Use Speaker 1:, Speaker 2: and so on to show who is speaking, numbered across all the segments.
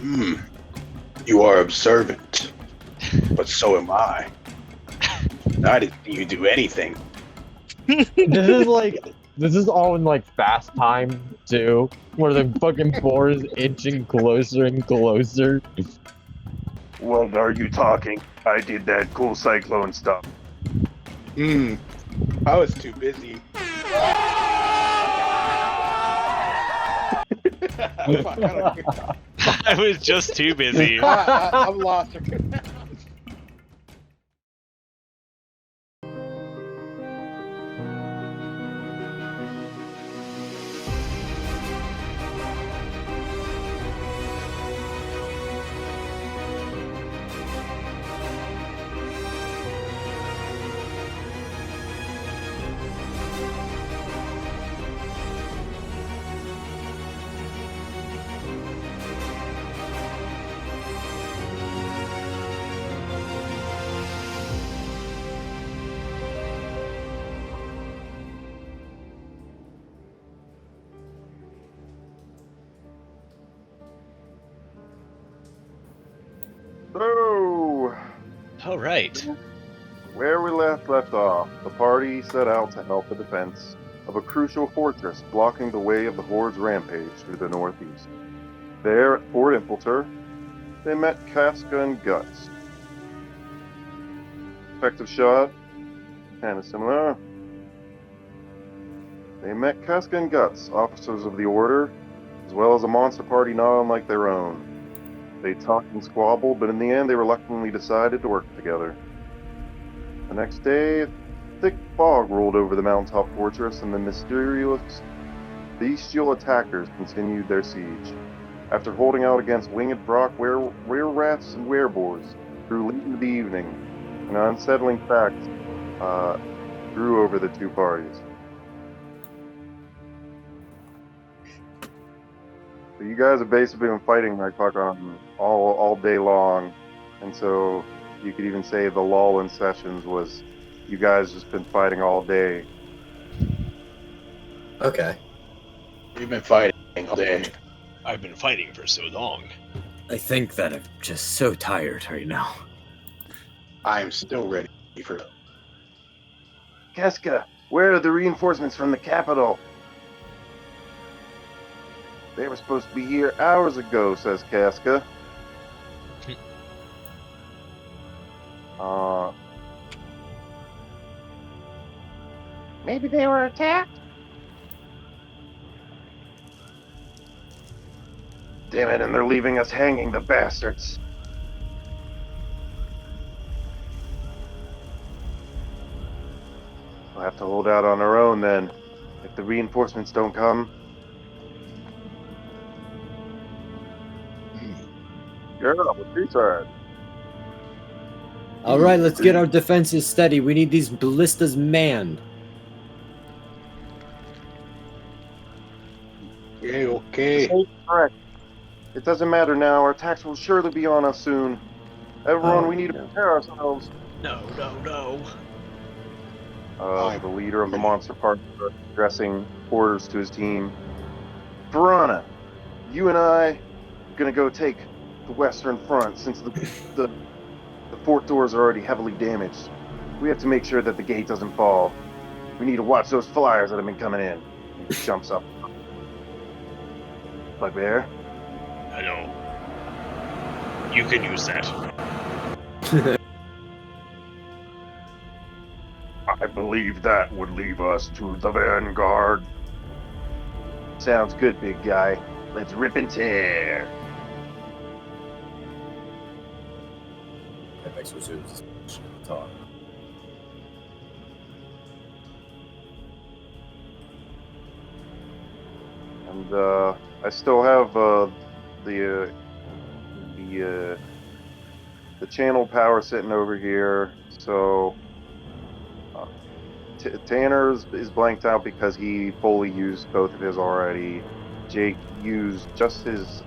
Speaker 1: You are observant, but so am I. I didn't see you do anything.
Speaker 2: This is all in like fast time too, where the fucking boar is inching closer and closer.
Speaker 3: What are you talking? I did that cool cyclone stuff.
Speaker 1: I was too busy. Fuck, I don't care.
Speaker 4: I was just too busy.
Speaker 1: I'm lost.
Speaker 3: So,
Speaker 4: All right.
Speaker 3: where we left off, the party set out to help the defense of a crucial fortress blocking the way of the Horde's rampage through the northeast. There at Fort Impiltur, they met Casca and Guts. Effective shot, kind of similar. They met Casca and Guts, officers of the Order, as well as a monster party not unlike their own. They talked and squabbled, but in the end they reluctantly decided to work together. The next day, a thick fog rolled over the mountaintop fortress, and the mysterious bestial attackers continued their siege. After holding out against winged rock were-rats and were-boars through late into the evening, an unsettling fact grew over the two parties. So you guys have basically been fighting like fucking all day long, and so you could even say the lull in sessions was you guys just been fighting all day.
Speaker 5: Okay.
Speaker 1: We've been fighting all day.
Speaker 4: I've been fighting for so long.
Speaker 5: I think that I'm just so tired right now.
Speaker 1: I'm still ready for it.
Speaker 3: Casca, where are the reinforcements from the capital? They were supposed to be here hours ago, says Casca. Maybe they were attacked? Damn it, and they're leaving us hanging, the bastards. We'll have to hold out on our own then, if the reinforcements don't come. Yeah, what you said.
Speaker 5: All right, let's get our defenses steady. We need these ballistas manned.
Speaker 1: Okay.
Speaker 3: Correct. It doesn't matter now. Our attacks will surely be on us soon. Everyone, we need to prepare ourselves.
Speaker 4: No.
Speaker 3: The leader of the monster party addressing orders to his team. Faerun, you and I are gonna go take the western front since the fort doors are already heavily damaged. We have to make sure that the gate doesn't fall. We need to watch those flyers that have been coming in. He jumps up. Bugbear?
Speaker 4: I know. You can use that.
Speaker 3: I believe that would leave us to the vanguard. Sounds good, big guy. Let's rip and tear.
Speaker 5: Apex resumes talk.
Speaker 3: And I still have the channel power sitting over here. So Tanner is blanked out because he fully used both of his already. Jake used just his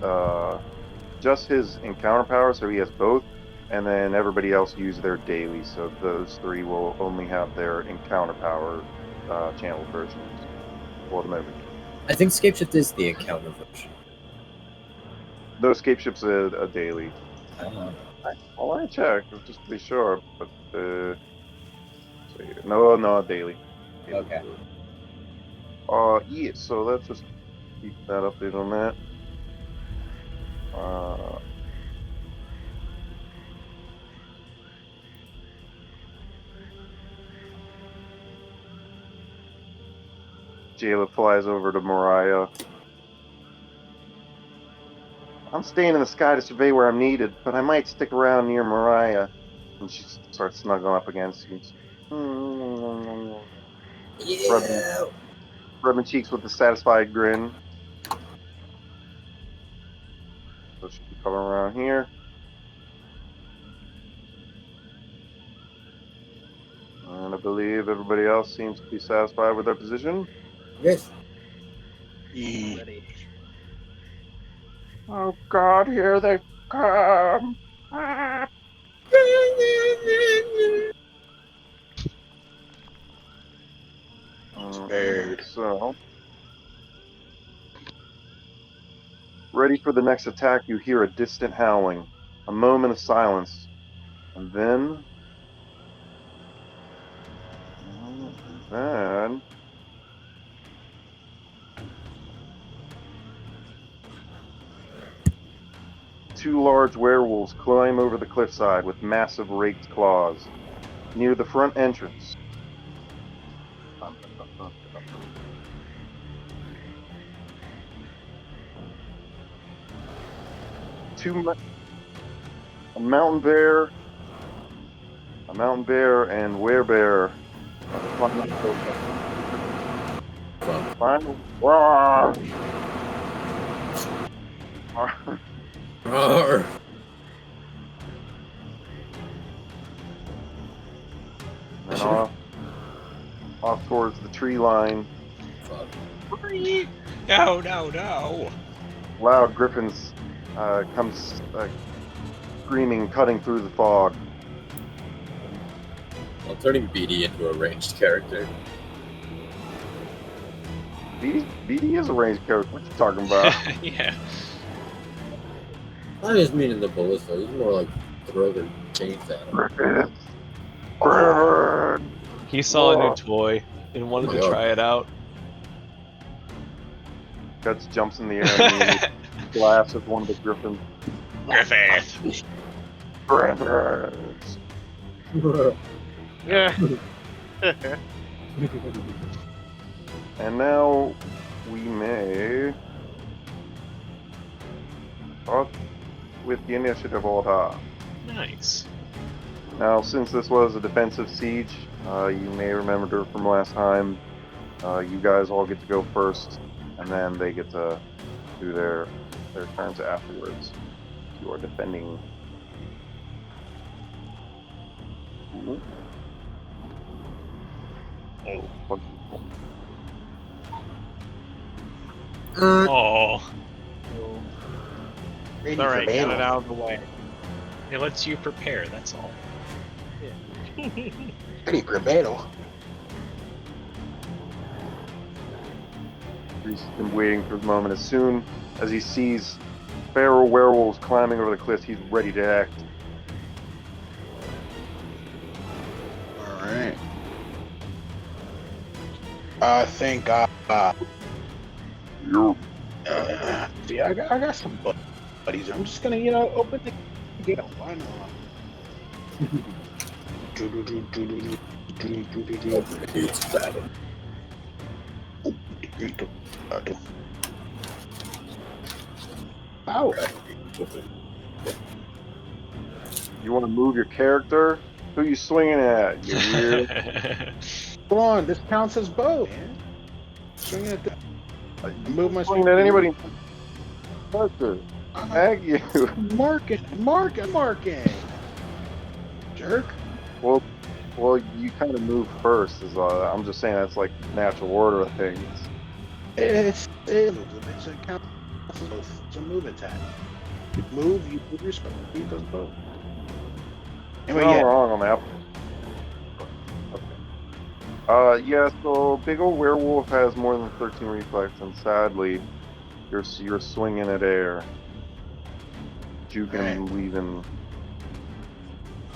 Speaker 3: encounter power, so he has both. And then everybody else used their daily, so those three will only have their encounter power channel versions for the moment.
Speaker 5: I think Scapeshift is the encounter version.
Speaker 3: No escape ships a daily.
Speaker 5: I don't know.
Speaker 3: I checked, just to be sure, but no, daily.
Speaker 5: Okay.
Speaker 3: Yeah. So let's just keep that update on that. Jayla flies over to Mariah. I'm staying in the sky to survey where I'm needed, but I might stick around near Mariah. And she starts snuggling up against you.
Speaker 5: Yeah.
Speaker 3: Rubbing cheeks with a satisfied grin. So she'll be coming around here. And I believe everybody else seems to be satisfied with their position.
Speaker 5: Yes.
Speaker 1: Ready.
Speaker 3: Oh God, here they come. Ah.
Speaker 1: Scared.
Speaker 3: So, ready for the next attack, you hear a distant howling. A moment of silence. And then... two large werewolves climb over the cliffside with massive raked claws. Near the front entrance. A mountain bear, and werebear. Final. Roar!
Speaker 5: Roar.
Speaker 3: And off towards the tree line.
Speaker 5: Fuck.
Speaker 4: No.
Speaker 3: Loud griffins comes screaming, cutting through the fog.
Speaker 5: I'm turning BD into a ranged character.
Speaker 3: BD is a ranged character. What you talking about?
Speaker 4: Yeah.
Speaker 5: I just mean in the ballista. He's more like throw the chains at him.
Speaker 3: Griffin!
Speaker 6: He saw a new toy and wanted to try it out.
Speaker 3: Guts jumps in the air and he blasts at one of the griffins.
Speaker 4: Griffith.
Speaker 3: Griffins!
Speaker 6: Yeah.
Speaker 3: And now we may start with the initiative order.
Speaker 4: Nice.
Speaker 3: Now, since this was a defensive siege, you may remember from last time, you guys all get to go first, and then they get to do their turns afterwards. You are defending.
Speaker 4: Oh.
Speaker 5: Uh,
Speaker 4: Oh.
Speaker 1: Ready
Speaker 6: All
Speaker 1: for
Speaker 6: right, get
Speaker 1: battle.
Speaker 6: it out of the way.
Speaker 4: It lets you prepare, that's all.
Speaker 1: Ready for battle.
Speaker 3: Reese has been waiting for the moment. As soon as he sees feral werewolves climbing over the cliffs, he's ready to act.
Speaker 1: Alright. I think see, I got some buddies. I'm just gonna, open the gate. Why not?
Speaker 5: it's bad.
Speaker 1: Ow.
Speaker 3: You want to move your character? Who you swinging at? You weird.
Speaker 1: Come on, this counts as bow, man. Swing at the. Move my
Speaker 3: Swinging at anybody. Character. Tag you.
Speaker 1: Marking. Jerk.
Speaker 3: Well, you kind of move first. I'm just saying that's like natural order of things.
Speaker 1: It's a count. It's a move attack. You move your spell. He does both. Anyway,
Speaker 3: Not
Speaker 1: yeah.
Speaker 3: wrong on that. Okay. Yeah. So big old werewolf has more than 13 reflex, and sadly, you're swinging at air. juking and weaving.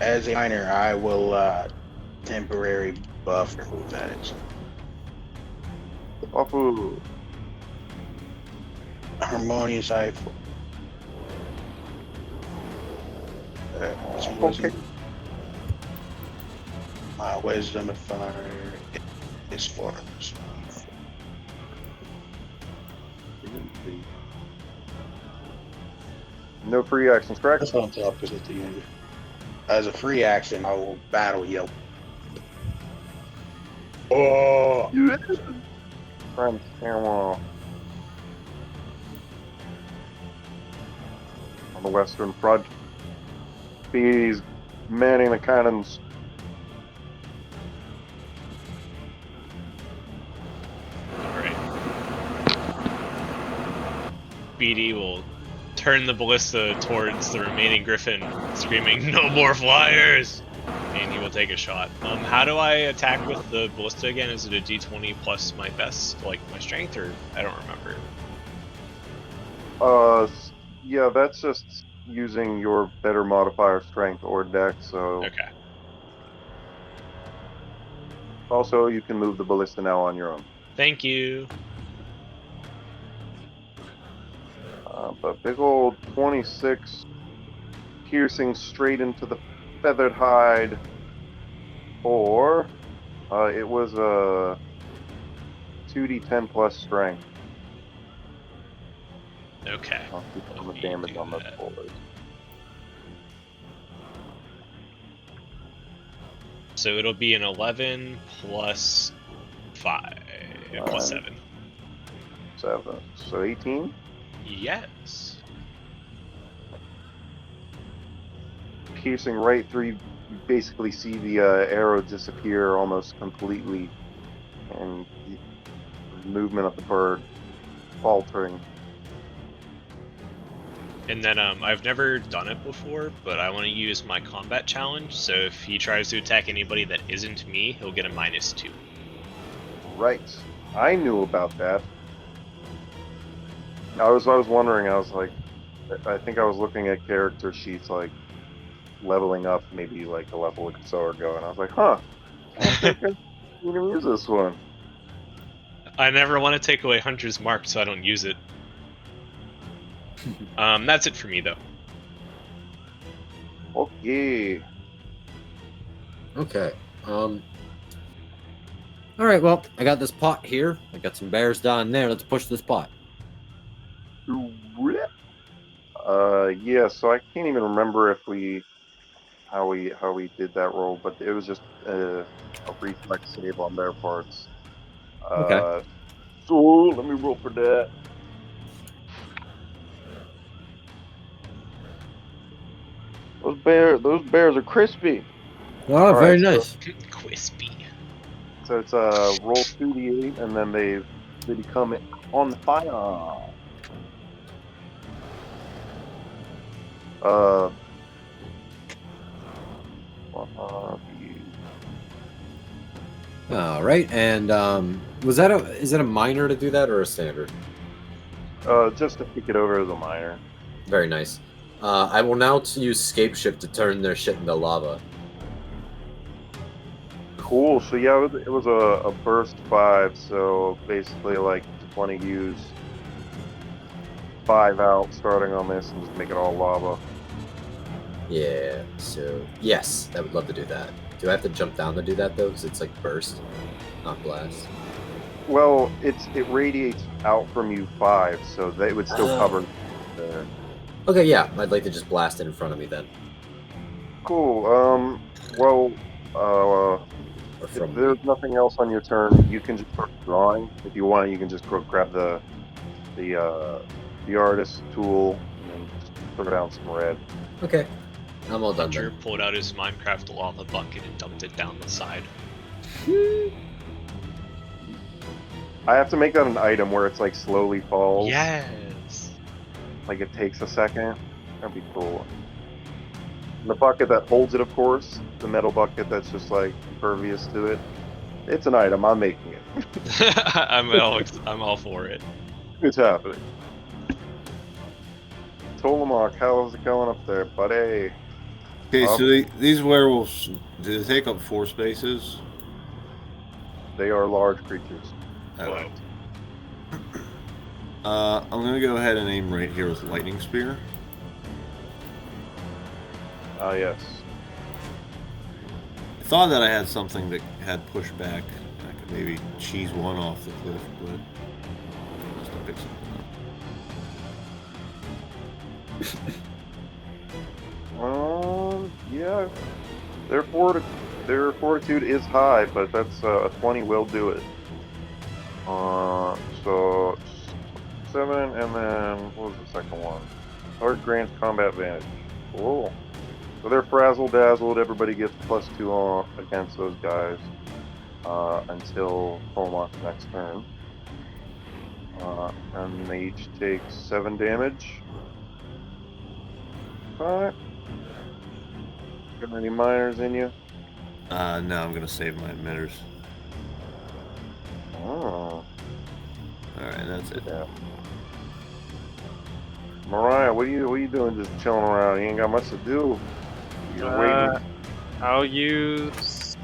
Speaker 1: As a miner, I will temporary buff that is.
Speaker 3: Wafu.
Speaker 1: Harmonious eye.
Speaker 3: Okay.
Speaker 1: My wisdom of fire is 4.
Speaker 3: No free actions, correct?
Speaker 1: That's on top because at the end. As a free action, I will battle yell. Oh!
Speaker 3: Friends, on the western front. He's manning the cannons.
Speaker 6: Alright. BD will turn the ballista towards the remaining griffin, screaming, "No more flyers!" And he will take a shot. How do I attack with the ballista again? Is it a d20 plus my best, like my strength, or I don't remember.
Speaker 3: Yeah, that's just using your better modifier strength or dex, so...
Speaker 6: Okay.
Speaker 3: Also, you can move the ballista now on your own.
Speaker 6: Thank you.
Speaker 3: But big old 26 piercing straight into the feathered hide. Or it was a 2d10 plus strength.
Speaker 6: Okay.
Speaker 3: I'll keep some
Speaker 6: Let me
Speaker 3: damage
Speaker 6: do
Speaker 3: on those
Speaker 6: that.
Speaker 3: boulders.
Speaker 6: So it'll be an 11 plus 5 plus 7.
Speaker 3: 7. So 18?
Speaker 6: Yes.
Speaker 3: Piercing right through, you basically see the arrow disappear almost completely, and the movement of the bird faltering.
Speaker 6: And then I've never done it before, but I want to use my combat challenge. So if he tries to attack anybody that isn't me, he'll get a -2.
Speaker 3: Right. I knew about that. I was wondering, I was like, I think I was looking at character sheets, like, leveling up maybe like a level or so ago, and I was like, huh, I think I'm going to use this one.
Speaker 6: I never want to take away Hunter's Mark, so I don't use it. That's it for me, though.
Speaker 3: Okay.
Speaker 5: Okay. All right. Well, I got this pot here. I got some bears down there. Let's push this pot.
Speaker 3: Yeah, so I can't even remember if how we did that roll, but it was just a reflex save on their parts.
Speaker 5: Okay.
Speaker 3: So let me roll for that. Those bears are crispy.
Speaker 5: Oh, very
Speaker 3: right, so-
Speaker 5: nice.
Speaker 6: Crispy.
Speaker 3: So it's roll 2d8, and then they become on fire.
Speaker 5: All right. And is it a minor to do that or a standard?
Speaker 3: Just to kick it over as a minor.
Speaker 5: Very nice. I will now use Shapeshift to turn their shit into lava.
Speaker 3: Cool. So yeah, it was a burst 5. So basically, like, just want to use 5 out starting on this and just make it all lava.
Speaker 5: Yeah. So yes, I would love to do that. Do I have to jump down to do that though? Because it's like burst, not blast.
Speaker 3: Well, it radiates out from you 5, so they would still cover.
Speaker 5: Okay, yeah, I'd like to just blast it in front of me then.
Speaker 3: Cool. Well,
Speaker 5: Or
Speaker 3: if
Speaker 5: from me.
Speaker 3: there's nothing else on your turn, you can just start drawing. If you want, you can just grab the artist tool and then just throw down some red.
Speaker 5: Okay. I'm all done
Speaker 6: Hunter
Speaker 5: then.
Speaker 6: pulled out his Minecraft lava bucket and dumped it down the side.
Speaker 3: I have to make that an item where it's like slowly falls.
Speaker 6: Yes.
Speaker 3: Like it takes a second. That'd be cool. And the bucket that holds it, of course, the metal bucket that's just like impervious to it. It's an item. I'm making it.
Speaker 6: I'm all for it.
Speaker 3: It's happening. Tolemach, how's it going up there, buddy?
Speaker 7: Okay,
Speaker 3: Up.
Speaker 7: so these werewolves, do they take up 4 spaces?
Speaker 3: They are large creatures.
Speaker 7: Okay. I'm gonna go ahead and aim right here with lightning spear.
Speaker 3: Yes.
Speaker 7: I thought that I had something that had pushback. I could maybe cheese one off the cliff, but just to pick something up.
Speaker 3: Yeah. Their fortitude is high, but that's a 20 will do it. So 7, and then what was the second one? Hard grants combat advantage. Cool. So they're frazzled, dazzled. Everybody gets +2 against those guys until Tolemach's next turn. And they each take 7 damage. Alright. Got any minors in you?
Speaker 7: No, I'm gonna save my emitters.
Speaker 3: Oh.
Speaker 7: Alright, that's it.
Speaker 3: Yeah. Mariah, what are you doing just chilling around? You ain't got much to do. You're waiting.
Speaker 8: I'll use.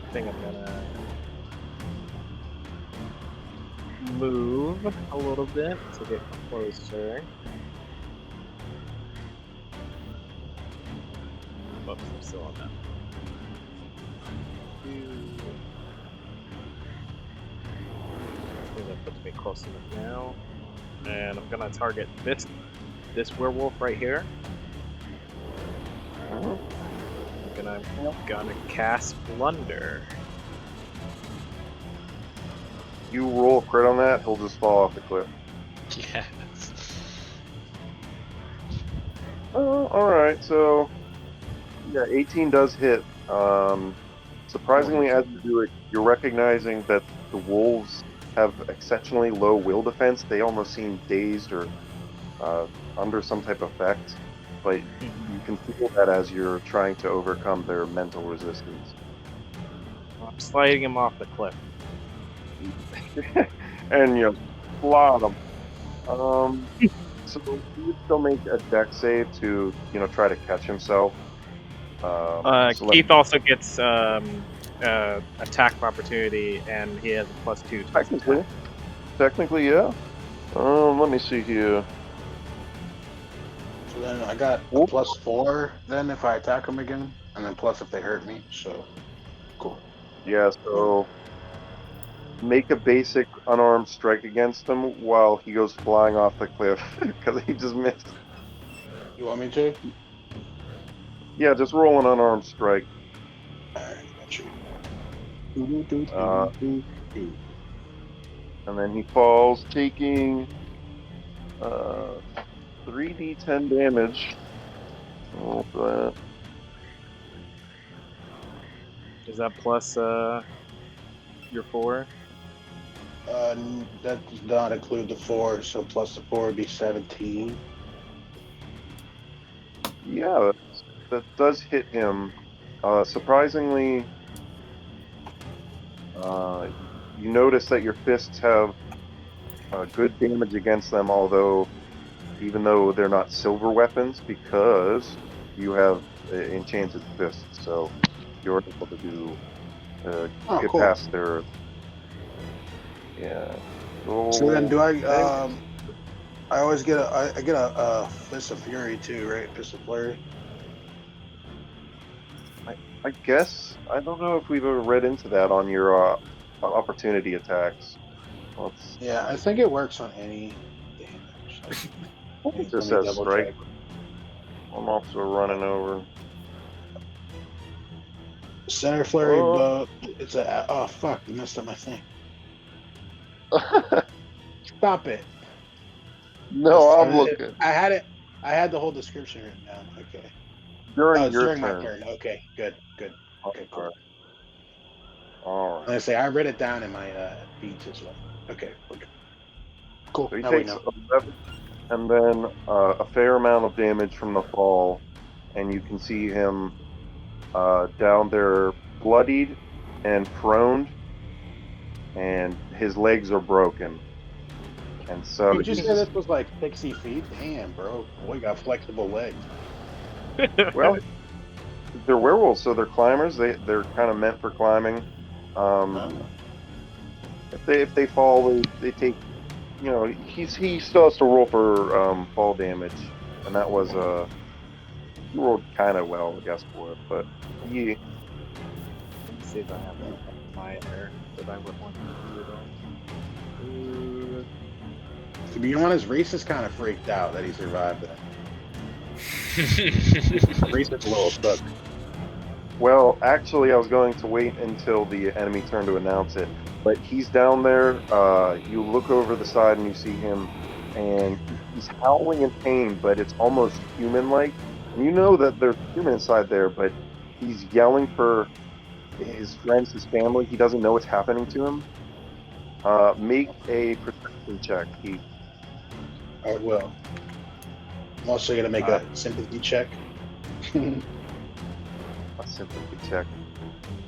Speaker 8: I think I'm gonna move a little bit to get closer. Oops, I'm still on that. I think that puts me close enough now. And I'm gonna target this werewolf right here. I'm gonna cast Blunder.
Speaker 3: You roll a crit on that, he'll just fall off the cliff.
Speaker 6: Yes.
Speaker 3: Alright, so yeah, 18 does hit. Surprisingly, as you do it, you're recognizing that the wolves have exceptionally low will defense. They almost seem dazed or under some type of effect, but you can feel that as you're trying to overcome their mental resistance.
Speaker 8: I'm sliding him off the cliff.
Speaker 3: And you plot him. So he would still make a dex save to, try to catch himself. So
Speaker 8: Keith also gets attack of opportunity, and he has a +2 to his
Speaker 3: technically,
Speaker 8: attack.
Speaker 3: technically, yeah. Let me see here.
Speaker 1: So then I got a +4 then if I attack them again, and then plus if they hurt me. So cool.
Speaker 3: Yeah, so make a basic unarmed strike against him while he goes flying off the cliff because he just missed.
Speaker 1: You want me to?
Speaker 3: Yeah, just roll an unarmed strike.
Speaker 1: Alright, got you.
Speaker 3: And then he falls, taking 3d10 damage. Roll for that.
Speaker 8: Is that plus your 4?
Speaker 1: That does not include the 4, so plus the 4 would be 17.
Speaker 3: Yeah, that does hit him. Surprisingly, you notice that your fists have good damage against them, even though they're not silver weapons, because you have enchanted fists, so you're able to do get
Speaker 1: cool.
Speaker 3: past their. Yeah.
Speaker 1: So then, do I? I always get I get a Fist of Fury too, right? Fist of Flurry.
Speaker 3: I guess I don't know if we've ever read into that on your opportunity attacks.
Speaker 1: Yeah, I think it works on any damage.
Speaker 3: It just says strike. I'm also running over.
Speaker 1: Center Flurry, it's a. Oh fuck! You messed up my thing. Stop it.
Speaker 3: No, I'm looking.
Speaker 1: I had the whole description written down. Okay.
Speaker 3: During
Speaker 1: my
Speaker 3: turn.
Speaker 1: turn. Okay, good. Okay, cool.
Speaker 3: All right.
Speaker 1: I say I read it down in my beats as well. Okay, we're good. Cool.
Speaker 3: So he
Speaker 1: now we
Speaker 3: takes
Speaker 1: know.
Speaker 3: 11, and then a fair amount of damage from the fall, and you can see him down there, bloodied and prone, and his legs are broken. And so
Speaker 1: Did you say this was like 60 feet? Damn, bro. Boy got flexible legs.
Speaker 3: well, they're werewolves, so they're climbers. They're kind of meant for climbing. If they fall, they take. You know, he still has to roll for fall damage, and that was he rolled kind of well, I guess, for it. But
Speaker 8: Let me see if I have that in my there that I would want to do it on.
Speaker 1: To be honest, Reese is kind of freaked out that he survived that. Reese is a little stuck.
Speaker 3: well, actually, I was going to wait until the enemy turn to announce it, but he's down there. You look over the side and you see him, and he's howling in pain, but it's almost human-like. And you know that there's human inside there, but he's yelling for his friends, his family. He doesn't know what's happening to him. Make a perception check, Keith.
Speaker 1: I will. I'm also going to make a sympathy check.
Speaker 3: A sympathy check.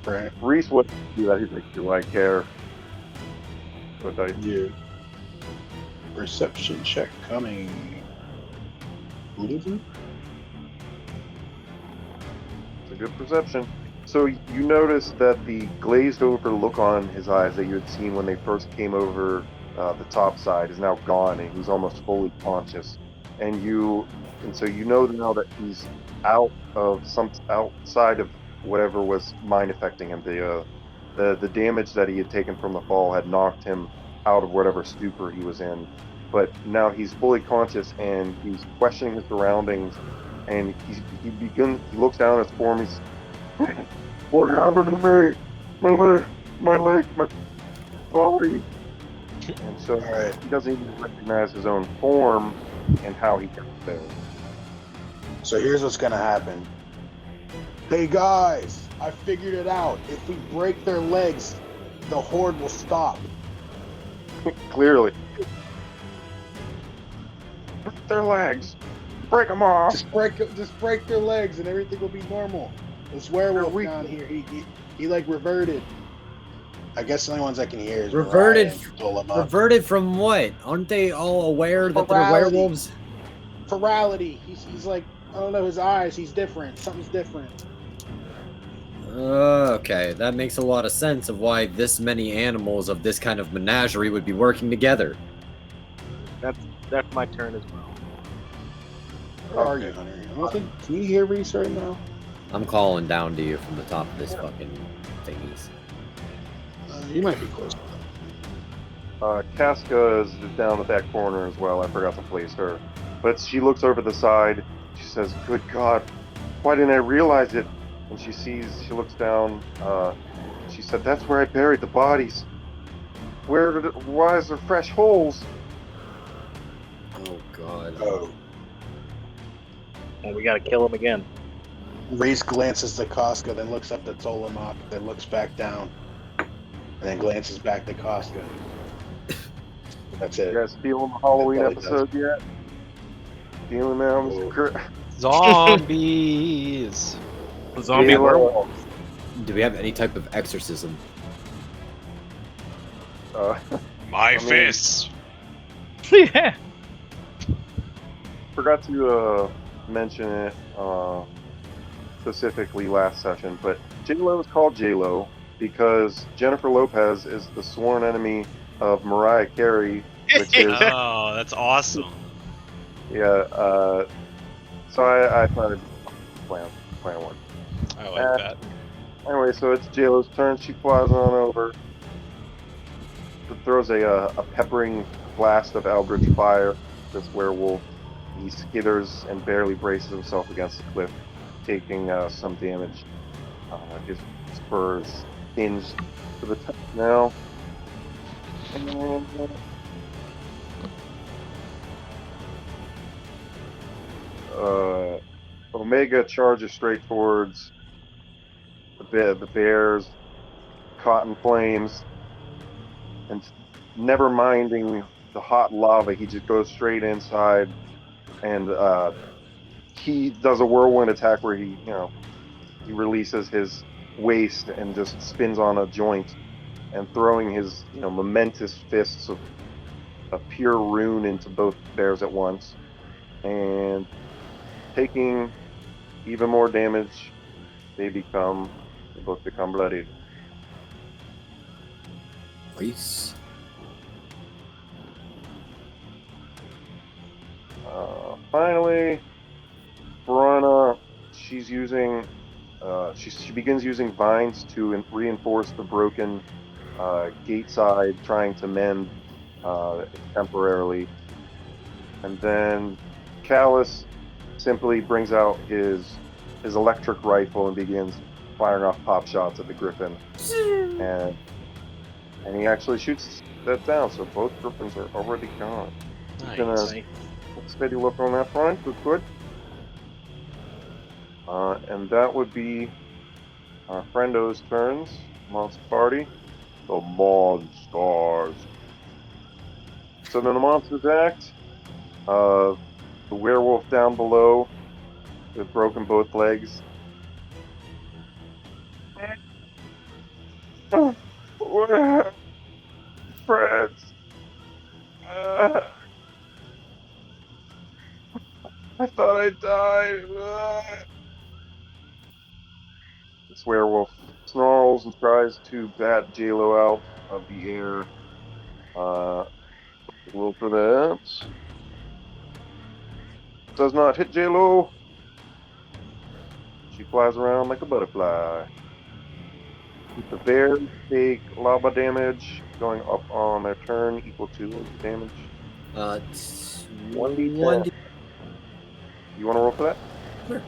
Speaker 1: Right.
Speaker 3: Reese wouldn't do that. He's like, do I care? But I
Speaker 1: Yeah. Perception check coming.
Speaker 3: It's a good perception. So you notice that the glazed over look on his eyes that you had seen when they first came over the top side is now gone, and he's almost fully conscious. And so you know now that he's outside of whatever was mind affecting him. The damage that he had taken from the fall had knocked him out of whatever stupor he was in. But now he's fully conscious, and he's questioning his surroundings, and he looks down at his form. He's, what happened to me? My leg, my body. And so he doesn't even recognize his own form and how he got there.
Speaker 1: So here's what's going to happen. Hey guys, I figured it out. If we break their legs, the horde will stop.
Speaker 3: Clearly. Break their legs. Break them off.
Speaker 1: Just break their legs and everything will be normal. This werewolf down here, he like reverted. I guess the only ones I can hear is
Speaker 5: Reverted.
Speaker 1: Mariah.
Speaker 5: Reverted from what? Aren't they all aware that they're
Speaker 1: Virality.
Speaker 5: werewolves?
Speaker 1: Virality. He's like, I don't know, his eyes, he's different. Something's different.
Speaker 5: Okay, that makes a lot of sense of why this many animals of this kind of menagerie would be working together.
Speaker 8: That's my turn as well.
Speaker 1: Where are you, Hunter? I don't think, can you hear Reese right now?
Speaker 5: I'm calling down to you from the top of this fucking thingies.
Speaker 1: You might be close.
Speaker 3: Casca is down at that corner as well. I forgot to place her. But she looks over the side. She says, good God, why didn't I realize it? And she looks down. She said, that's where I buried the bodies. Why is there fresh holes?
Speaker 5: Oh God.
Speaker 1: Oh.
Speaker 8: Well, we gotta kill him again.
Speaker 1: Reese glances at Casca, then looks up at Tolomak, then looks back down, and then glances back to Casca. That's it.
Speaker 3: You guys feeling the Halloween
Speaker 1: That's all he
Speaker 3: episode yet? Feeling them?
Speaker 6: Zombies.
Speaker 8: Zombie werewolf.
Speaker 5: Do we have any type of exorcism?
Speaker 6: My fists.
Speaker 8: Yeah.
Speaker 3: Forgot to mention it specifically last session, but J-Lo is called J-Lo because Jennifer Lopez is the sworn enemy of Mariah Carey, which is
Speaker 6: Oh, that's awesome.
Speaker 3: so I thought it'd plan one.
Speaker 6: I like that.
Speaker 3: Anyway, so it's J-Lo's turn. She flies on over, throws a peppering blast of eldritch fire. This werewolf, he skitters and barely braces himself against the cliff, taking some damage. His spurs singed to the top now. And, Omega charges straight towards the bears, caught in flames, and never minding the hot lava, he just goes straight inside and he does a whirlwind attack where he releases his waist and just spins on a joint and throwing his momentous fists of pure rune into both bears at once and taking even more damage. They both become bloodied.
Speaker 5: Reese.
Speaker 3: Finally, Verona, she's using, she begins using vines to reinforce the broken gate side, trying to mend temporarily. And then Callus simply brings out his electric rifle and begins firing off pop shots at the griffin. And he actually shoots that down, so both griffins are already gone. He's gonna steady look on that front. Good. And that would be our friendo's turns. Monster party. The monsters. So then the monsters act. The werewolf down below with broken both legs. What? Friends. I thought I died. This werewolf snarls and tries to bat J-Lo out of the air. Roll for that. Does not hit J-Lo. She flies around like a butterfly. The bears take lava damage going up on their turn, equal to damage. 1d10. You want to roll for that?
Speaker 5: Sure.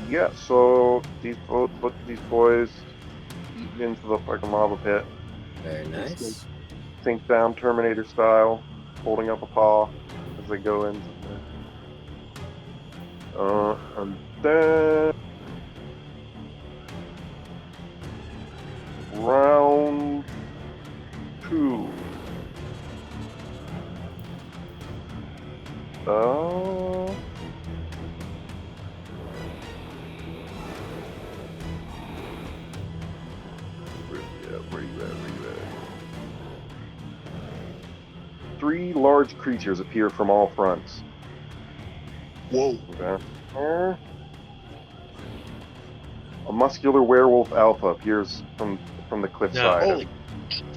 Speaker 3: Yeah, so both these boys eat into the fucking lava pit.
Speaker 5: Very nice.
Speaker 3: Sink down Terminator style, holding up a paw as they go into and then round 2. Where you at? 3 large creatures appear from all fronts.
Speaker 1: Whoa.
Speaker 3: Okay. A muscular werewolf alpha appears from the cliffside.
Speaker 1: Holy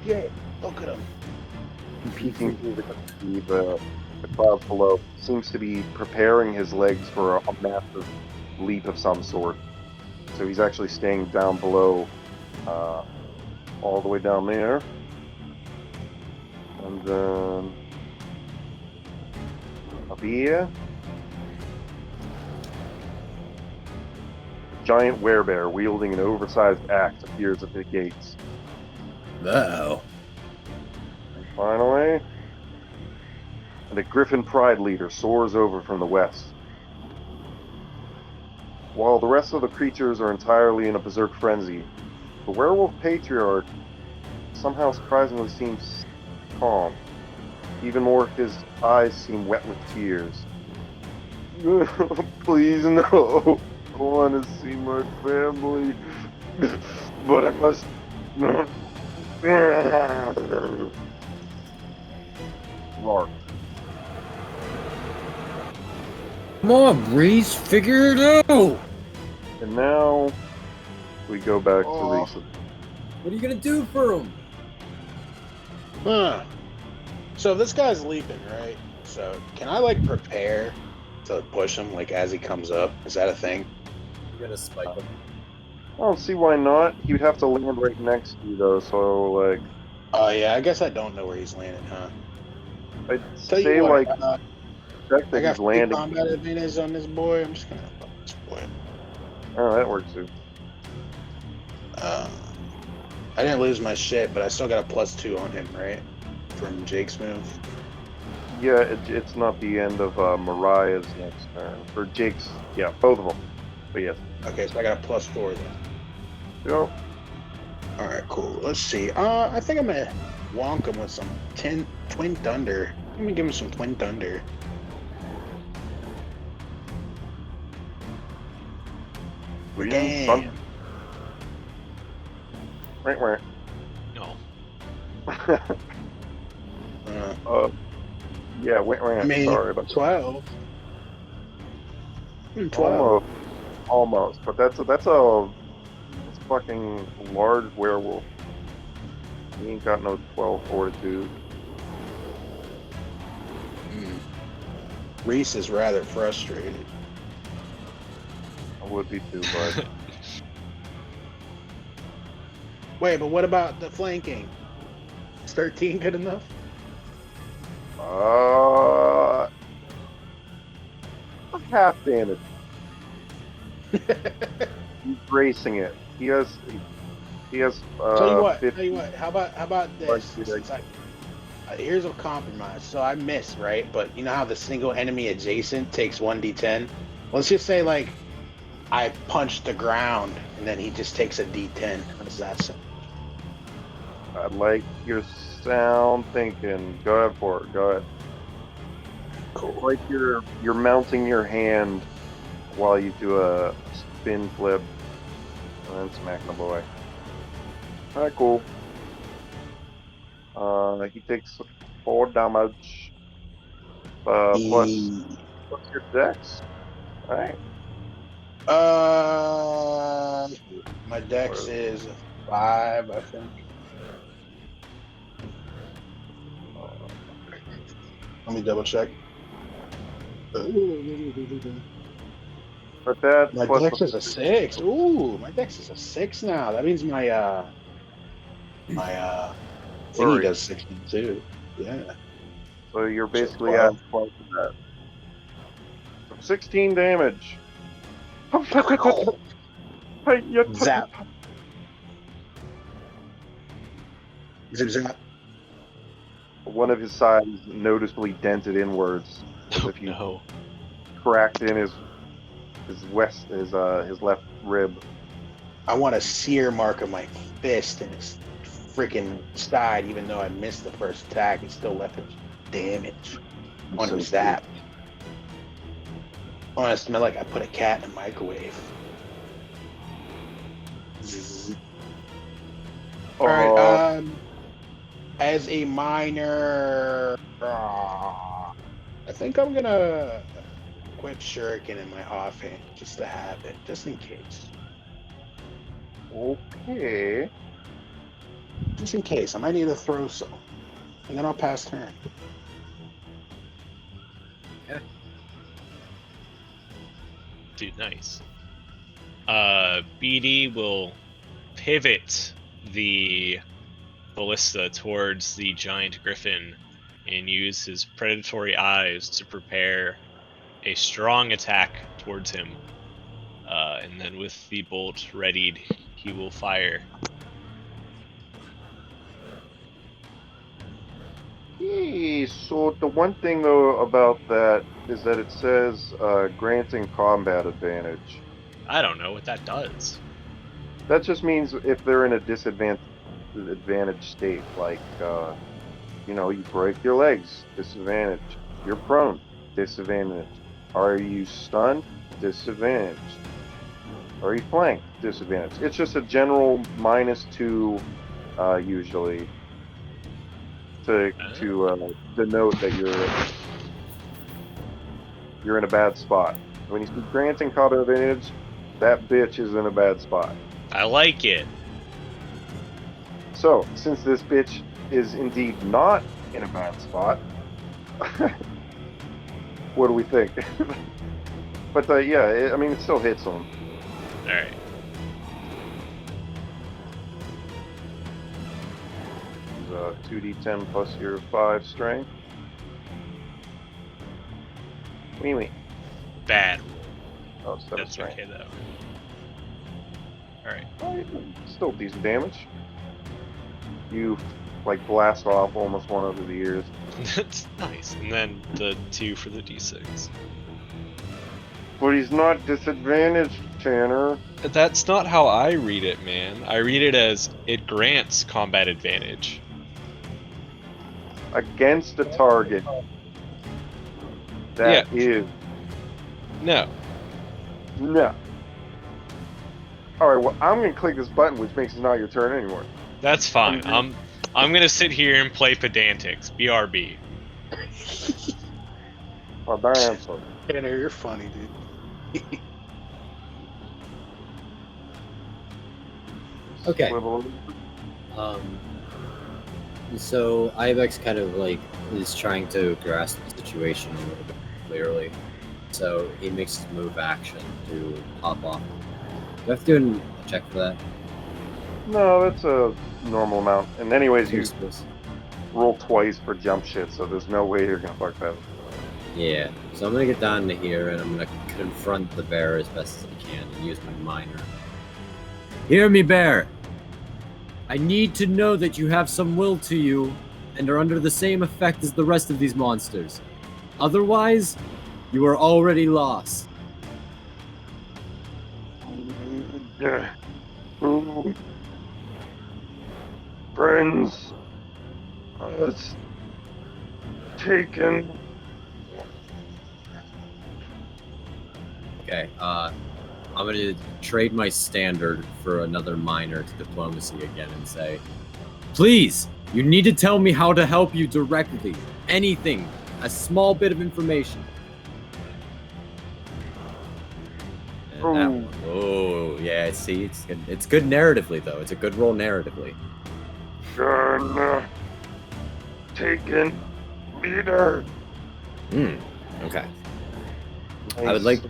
Speaker 1: shit. Look at him.
Speaker 3: Peeking through the clouds below. Seems to be preparing his legs for a massive leap of some sort. So he's actually staying down below, all the way down there. And then up here, a giant werebear wielding an oversized axe appears at the gates.
Speaker 5: No.
Speaker 3: And finally, the Griffin Pride leader soars over from the west. While the rest of the creatures are entirely in a berserk frenzy, the werewolf patriarch somehow surprisingly seems calm. Even more, his eyes seem wet with tears. Please, no. I want to see my family. But I must... Lark.
Speaker 5: Come on, Reese, figure it out!
Speaker 3: And now we go back to Reese.
Speaker 5: What are you gonna do for him?
Speaker 1: So if this guy's leaping, right? So can I prepare to push him as he comes up? Is that a thing?
Speaker 5: You're gonna spike him.
Speaker 3: I don't see why not. He would have to land right next to you though, so
Speaker 1: Oh yeah, I guess I don't know where he's landing, huh?
Speaker 3: I'd
Speaker 1: Tell
Speaker 3: say
Speaker 1: you what,
Speaker 3: check that
Speaker 1: I got
Speaker 3: he's landing.
Speaker 1: combat advantage on this boy. I'm just gonna fuck this boy.
Speaker 3: Oh, that works too.
Speaker 1: I didn't lose my shit, but I still got a +2 on him, right? From Jake's move.
Speaker 3: Yeah, it's not the end of Mariah's next turn. For Jake's, yeah, both of them. But yes.
Speaker 1: Okay, so I got a +4 then.
Speaker 3: Yep.
Speaker 1: Alright, cool. Let's see. I think I'm gonna wonk him with some twin thunder. Let me give him some twin thunder.
Speaker 3: Please,
Speaker 1: Damn.
Speaker 3: son. Right.
Speaker 6: No.
Speaker 3: Yeah, wait.
Speaker 1: I mean,
Speaker 3: Sorry about
Speaker 1: 12. 12.
Speaker 3: Almost, but that's a fucking large werewolf. He ain't got no 12 fortitude.
Speaker 1: Reese is rather frustrated.
Speaker 3: I would be too, but
Speaker 1: Wait, but what about the flanking? Is 13 good enough?
Speaker 3: half damage. He's racing it. He has.
Speaker 1: Tell you what.
Speaker 3: 50.
Speaker 1: Tell you what. How about this?
Speaker 3: Like,
Speaker 1: Since here's a compromise. So I missed, right? But you know how the single enemy adjacent takes 1d10. Let's just say like I punch the ground and then he just takes a d10. How does that sound?
Speaker 3: I like your sound thinking. Go ahead for it. Go ahead.
Speaker 1: Cool.
Speaker 3: Like you're mounting your hand while you do a spin flip and then smack the boy. Alright, cool. He takes 4 damage. Plus your dex. Alright.
Speaker 1: My dex is 5, I think. Let me double check.
Speaker 3: But that
Speaker 1: My
Speaker 3: plus
Speaker 1: dex is a 6. Ooh, my dex is a 6 now. That means my thingy does 16 too. Yeah.
Speaker 3: So you're basically
Speaker 1: So
Speaker 3: at 12 of that. So 16 damage.
Speaker 1: Zap. Zip zap.
Speaker 3: One of his sides is noticeably dented inwards, as if you
Speaker 6: No.
Speaker 3: cracked in his left rib.
Speaker 1: I want a sear mark of my fist in his freaking side, even though I missed the first attack. It still left him damage. I want to zap. I want to smell like I put a cat in a microwave. Alright, as a minor, I think I'm gonna quit shuriken in my offhand just to have it, just in case.
Speaker 3: Okay.
Speaker 1: Just in case, I might need to throw some, and then I'll pass turn.
Speaker 6: Dude, nice. BD will pivot the ballista towards the giant griffin and use his predatory eyes to prepare a strong attack towards him. And then with the bolt readied, he will fire.
Speaker 3: So the one thing though about that is that it says granting combat advantage.
Speaker 6: I don't know what that does.
Speaker 3: That just means if they're in a disadvantaged state, like you break your legs, disadvantage. You're prone, disadvantage. Are you stunned? Disadvantage. Are you flanked? Disadvantage. It's just a general -2 usually to denote that you're in a bad spot. When you see granting combat advantage, that bitch is in a bad spot.
Speaker 6: I like it.
Speaker 3: So, since this bitch is indeed not in a bad spot, what do we think? But yeah, it still hits him.
Speaker 6: Alright.
Speaker 3: It's 2d10 plus your 5 strength. Wee.
Speaker 6: Bad.
Speaker 3: Oh, 7
Speaker 6: That's
Speaker 3: strength.
Speaker 6: okay though. Alright.
Speaker 3: Still decent damage. You blast off almost one of the ears.
Speaker 6: That's nice. And then the 2 for the d6.
Speaker 3: But he's not disadvantaged, Tanner.
Speaker 6: That's not how I read it, man. I read it as it grants combat advantage.
Speaker 3: against a target that is
Speaker 6: No.
Speaker 3: no. All right, well, I'm gonna click this button, which makes it not your turn anymore.
Speaker 6: That's fine. I'm gonna sit here and play pedantics. BRB.
Speaker 3: Oh, damn, son.
Speaker 1: Tanner, you're funny, dude.
Speaker 5: Okay.
Speaker 3: Swivel.
Speaker 5: So Ibex kind of like is trying to grasp the situation a little bit clearly. So he makes his move action to hop off. Do I have to do a check for that?
Speaker 3: No, that's a normal amount. And anyways, you
Speaker 5: Yes.
Speaker 3: roll twice for jump shit, so there's no way you're gonna fuck that.
Speaker 5: Yeah. So I'm gonna get down to here and I'm gonna confront the bear as best as I can and use my minor. Hear me, bear! I need to know that you have some will to you and are under the same effect as the rest of these monsters. Otherwise, you are already lost.
Speaker 3: Friends, it's taken.
Speaker 5: Okay, I'm gonna trade my standard for another minor to diplomacy again and say, please, you need to tell me how to help you directly. Anything, a small bit of information. And that one. Oh, yeah, see, it's good. It's good narratively, though. It's a good roll narratively.
Speaker 3: Gonna taken leader.
Speaker 5: Okay. I would like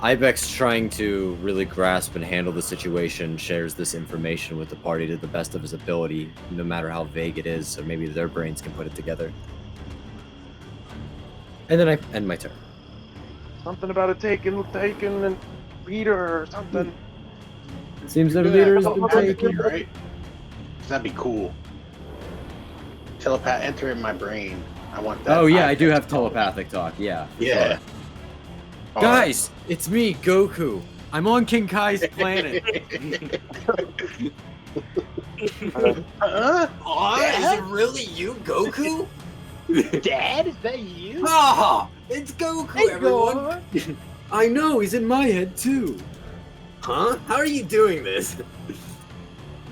Speaker 5: Ibex trying to really grasp and handle the situation, shares this information with the party to the best of his ability, no matter how vague it is, so maybe their brains can put it together. And then I end my turn.
Speaker 3: Something about a taken and leader or something.
Speaker 5: It seems their
Speaker 1: Yeah,
Speaker 5: leader has been
Speaker 1: telepathically,
Speaker 5: taken.
Speaker 1: right? That'd be cool. Telepath, enter in my brain. I want that.
Speaker 5: Oh yeah, I do have
Speaker 1: Ibex
Speaker 5: telepathic talk, yeah. for
Speaker 1: Yeah.
Speaker 5: sure. Guys, it's me, Goku. I'm on King Kai's planet.
Speaker 1: Is it
Speaker 5: really you, Goku?
Speaker 1: Dad, is that you?
Speaker 5: Ah, it's Goku, everyone. I know, he's in my head too. Huh? How are you doing this?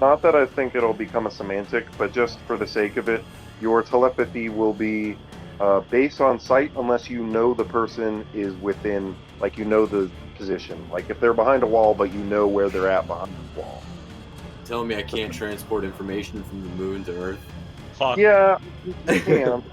Speaker 3: Not that I think it'll become a semantic, but just for the sake of it, your telepathy will be based on sight unless you know the person is within, like you know the position. Like if they're behind a wall, but you know where they're at behind the wall.
Speaker 5: Telling me I can't transport information from the moon to Earth?
Speaker 6: Fuck.
Speaker 3: Yeah, you can.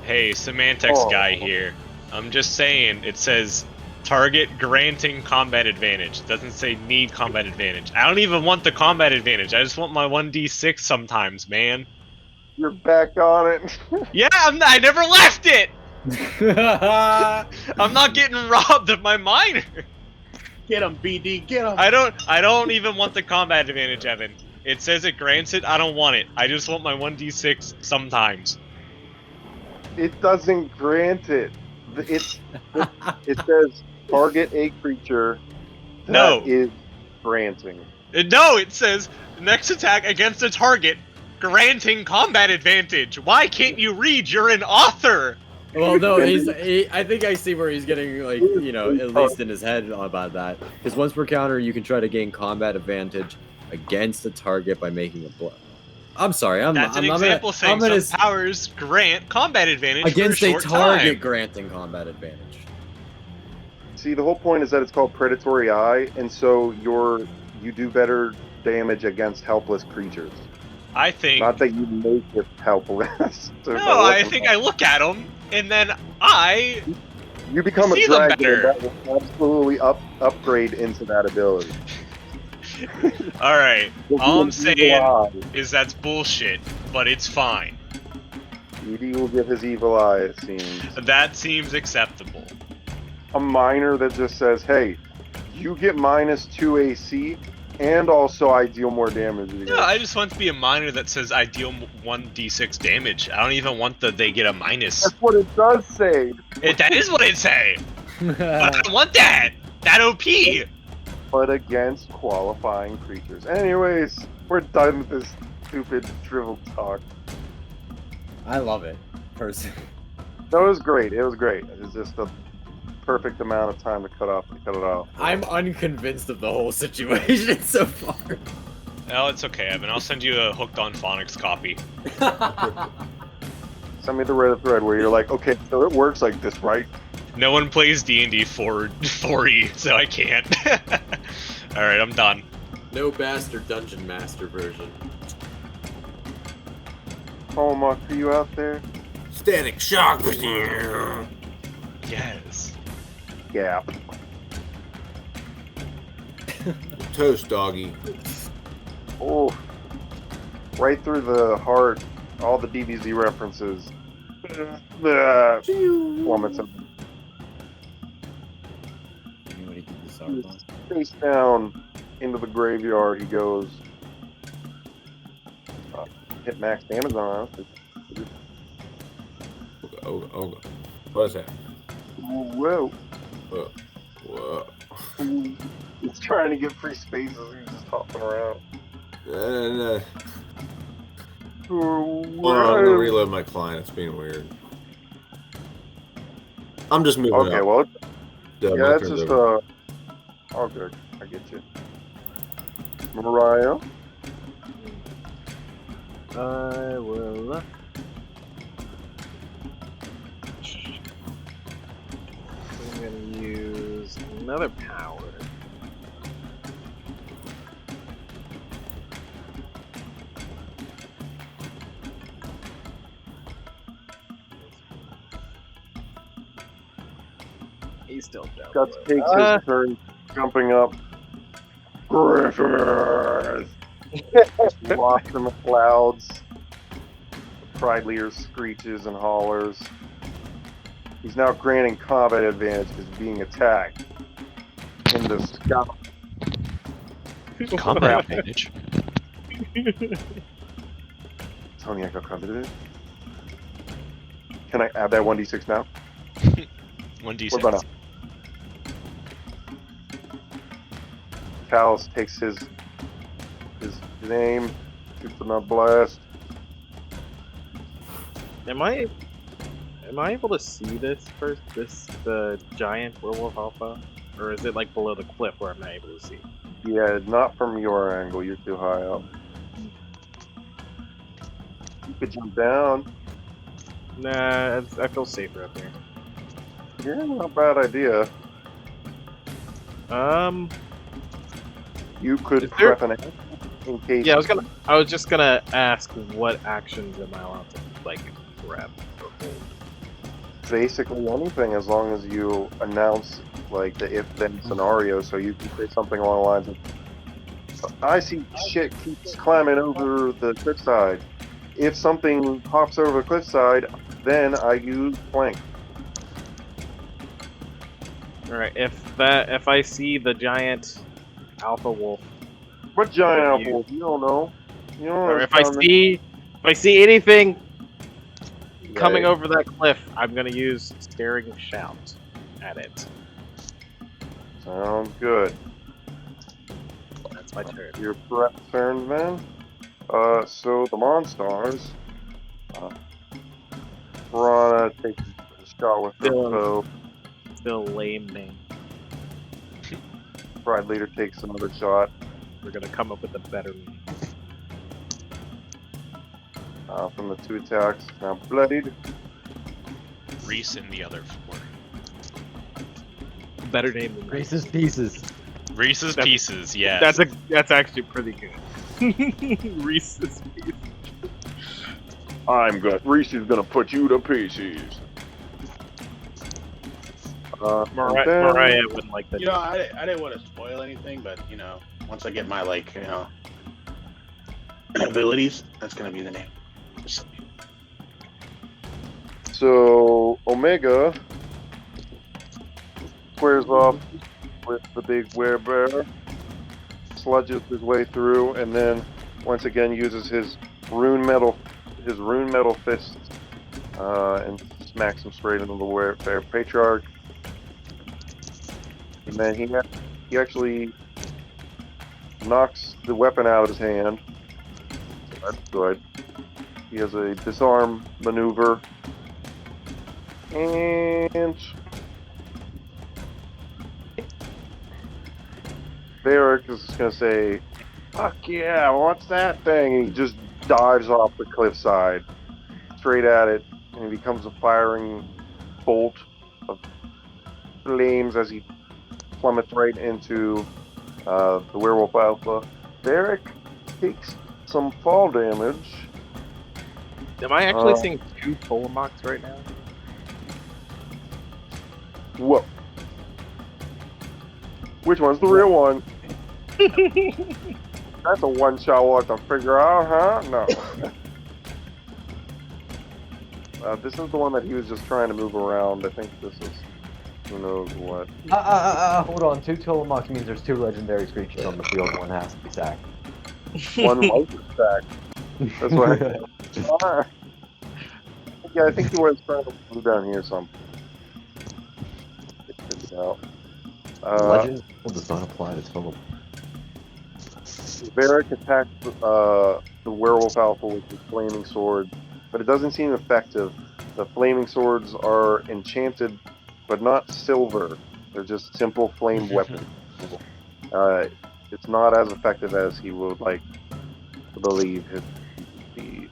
Speaker 6: Hey, semantics guy here. I'm just saying, it says target granting combat advantage. It doesn't say need combat advantage. I don't even want the combat advantage. I just want my 1d6 sometimes, man.
Speaker 3: You're back on it.
Speaker 6: Yeah, I never left it! I'm not getting robbed of my minor.
Speaker 1: Get him, BD, get him.
Speaker 6: I don't even want the combat advantage, Evan. It says it grants it, I don't want it. I just want my 1d6 sometimes.
Speaker 3: It doesn't grant it. It says target a creature that
Speaker 6: No.
Speaker 3: is granting.
Speaker 6: No, it says next attack against a target, granting combat advantage. Why can't you read? You're an author!
Speaker 5: Well, no, I think I see where he's getting, like, you know, at least in his head about that. Because once per counter, you can try to gain combat advantage against a target by making a blow. I'm sorry,
Speaker 6: That's an example saying some powers grant combat advantage
Speaker 5: against
Speaker 6: for a
Speaker 5: a
Speaker 6: short
Speaker 5: target
Speaker 6: time.
Speaker 5: granting combat advantage.
Speaker 3: See, the whole point is that it's called predatory eye, and so you do better damage against helpless creatures.
Speaker 6: I think.
Speaker 3: Not that you make it helpless.
Speaker 6: No, I think I look at them and then
Speaker 3: you become a
Speaker 6: see them
Speaker 3: dragon,
Speaker 6: better.
Speaker 3: and that will absolutely upgrade into that ability.
Speaker 6: All right.
Speaker 3: You'll
Speaker 6: All I'm
Speaker 3: give him evil
Speaker 6: saying
Speaker 3: eye.
Speaker 6: is that's bullshit, but it's fine.
Speaker 3: Edie will give his evil eye, it seems.
Speaker 6: That seems acceptable.
Speaker 3: A minor that just says, hey, you get -2 AC, and also I deal more damage.
Speaker 6: No, I just want to be a minor that says I deal 1d6 damage. I don't even want they get a minus.
Speaker 3: That's what it does say.
Speaker 6: That is what it say. But I don't want that. That OP.
Speaker 3: But against qualifying creatures. Anyways, we're done with this stupid shriveled talk.
Speaker 5: I love it, personally.
Speaker 3: No, it was great. It was great. It was just the perfect amount of time to cut it off.
Speaker 5: I'm unconvinced of the whole situation so far.
Speaker 6: Oh, it's okay, Evan. I'll send you a Hooked on Phonics copy.
Speaker 3: Send me the Reddit thread where you're like, okay, so it works like this, right?
Speaker 6: No one plays D&D 4E, so I can't. Alright, I'm done.
Speaker 5: No bastard dungeon master version.
Speaker 3: Oh, Mark, are you out there?
Speaker 7: Static shock.
Speaker 6: Yes.
Speaker 3: Gap.
Speaker 7: Toast, doggy.
Speaker 3: Oh, right through the heart. All the DBZ references. Plummets up.
Speaker 5: Anybody keep this up on?
Speaker 3: Face down into the graveyard he goes. Hit max damage on us.
Speaker 7: Oh. What's that?
Speaker 3: Whoa.
Speaker 7: Whoa.
Speaker 3: He's trying to get free spaces. He's just hopping around.
Speaker 7: And, hold on, I'm gonna reload my client. It's being weird. I'm just moving
Speaker 3: Okay,
Speaker 7: up.
Speaker 3: well,
Speaker 7: My
Speaker 3: it's
Speaker 7: turn's
Speaker 3: just
Speaker 7: over.
Speaker 3: all good. I get you. Mariah.
Speaker 8: I will. I'm gonna use another power. He's still down.
Speaker 3: Guts takes his turn jumping up. Griffith! Lost in the clouds. The Pride Leader screeches and hollers. He's now granting combat advantage because being attacked. In the scalp.
Speaker 6: Combat advantage.
Speaker 3: Tony, I got combat advantage. Can I add that 1d6 now?
Speaker 6: 1d6.
Speaker 3: What about now? Callus takes his aim, shoots another blast.
Speaker 8: Am I able to see this first? The giant werewolf alpha, or is it like below the cliff where I'm not able to see?
Speaker 3: Yeah, not from your angle. You're too high up. You could jump down.
Speaker 8: Nah, I feel safer up here.
Speaker 3: Yeah, not a bad idea. You could
Speaker 8: Is there-
Speaker 3: prep an action in case.
Speaker 8: Yeah, I was just gonna ask what actions am I allowed to like grab or hold?
Speaker 3: Basically anything, as long as you announce like the if-then scenario. So you can say something along the lines of, "I see shit keeps climbing over the cliffside. If something hops over the cliffside, then I use flank."
Speaker 8: All right, if I see the giant alpha wolf,
Speaker 3: What giant
Speaker 8: What do
Speaker 3: alpha
Speaker 8: you-
Speaker 3: wolf? You don't know. You don't
Speaker 8: or
Speaker 3: know.
Speaker 8: if I see anything coming over that cliff, I'm gonna use Staring Shout at it.
Speaker 3: Sounds good.
Speaker 8: That's my turn.
Speaker 3: Your prep turn then. So the Monstars. Piranha takes a shot with her
Speaker 8: Dylan.
Speaker 3: bow.
Speaker 8: Still lame name.
Speaker 3: Pride Leader takes another shot.
Speaker 8: We're gonna come up with a better name.
Speaker 3: From the 2 attacks. Now bloodied.
Speaker 6: Reese and the other 4.
Speaker 8: Better name than that.
Speaker 2: Reese's Pieces.
Speaker 6: Reese's
Speaker 8: That-
Speaker 6: Pieces, yes.
Speaker 8: That's actually pretty good. Reese's Pieces.
Speaker 3: Reese is gonna put you to pieces.
Speaker 8: Mariah wouldn't like that.
Speaker 1: You know, I didn't want to spoil anything, but you know, once I get my abilities, that's gonna be the name.
Speaker 3: So Omega squares off with the big werebear, sludges his way through, and then once again uses his rune metal fist and smacks him straight into the werebear patriarch. And then he actually knocks the weapon out of his hand. That's good. He has a disarm maneuver. And Varric is just gonna say, "Fuck yeah, what's that thing?" And he just dives off the cliffside, straight at it, and he becomes a firing bolt of flames as he plummets right into the werewolf alpha. Varric takes some fall damage.
Speaker 8: Am I actually seeing 2 Tolemocs right now?
Speaker 3: Whoa. Which one's the real one? That's a one-shot we'll have to figure out, huh? No. This is the one that he was just trying to move around. I think this is who knows what.
Speaker 2: Hold on. 2 Tillamox means there's 2 legendary creatures on the field. One has to be sacked.
Speaker 3: One life is sacked. That's why. Yeah, I think he was trying to move down here some.
Speaker 2: Legend does not apply to total.
Speaker 3: Varric attacks the werewolf alpha with his flaming sword, but it doesn't seem effective. The flaming swords are enchanted, but not silver. They're just simple flame weapons. It's not as effective as he would like to believe it would be.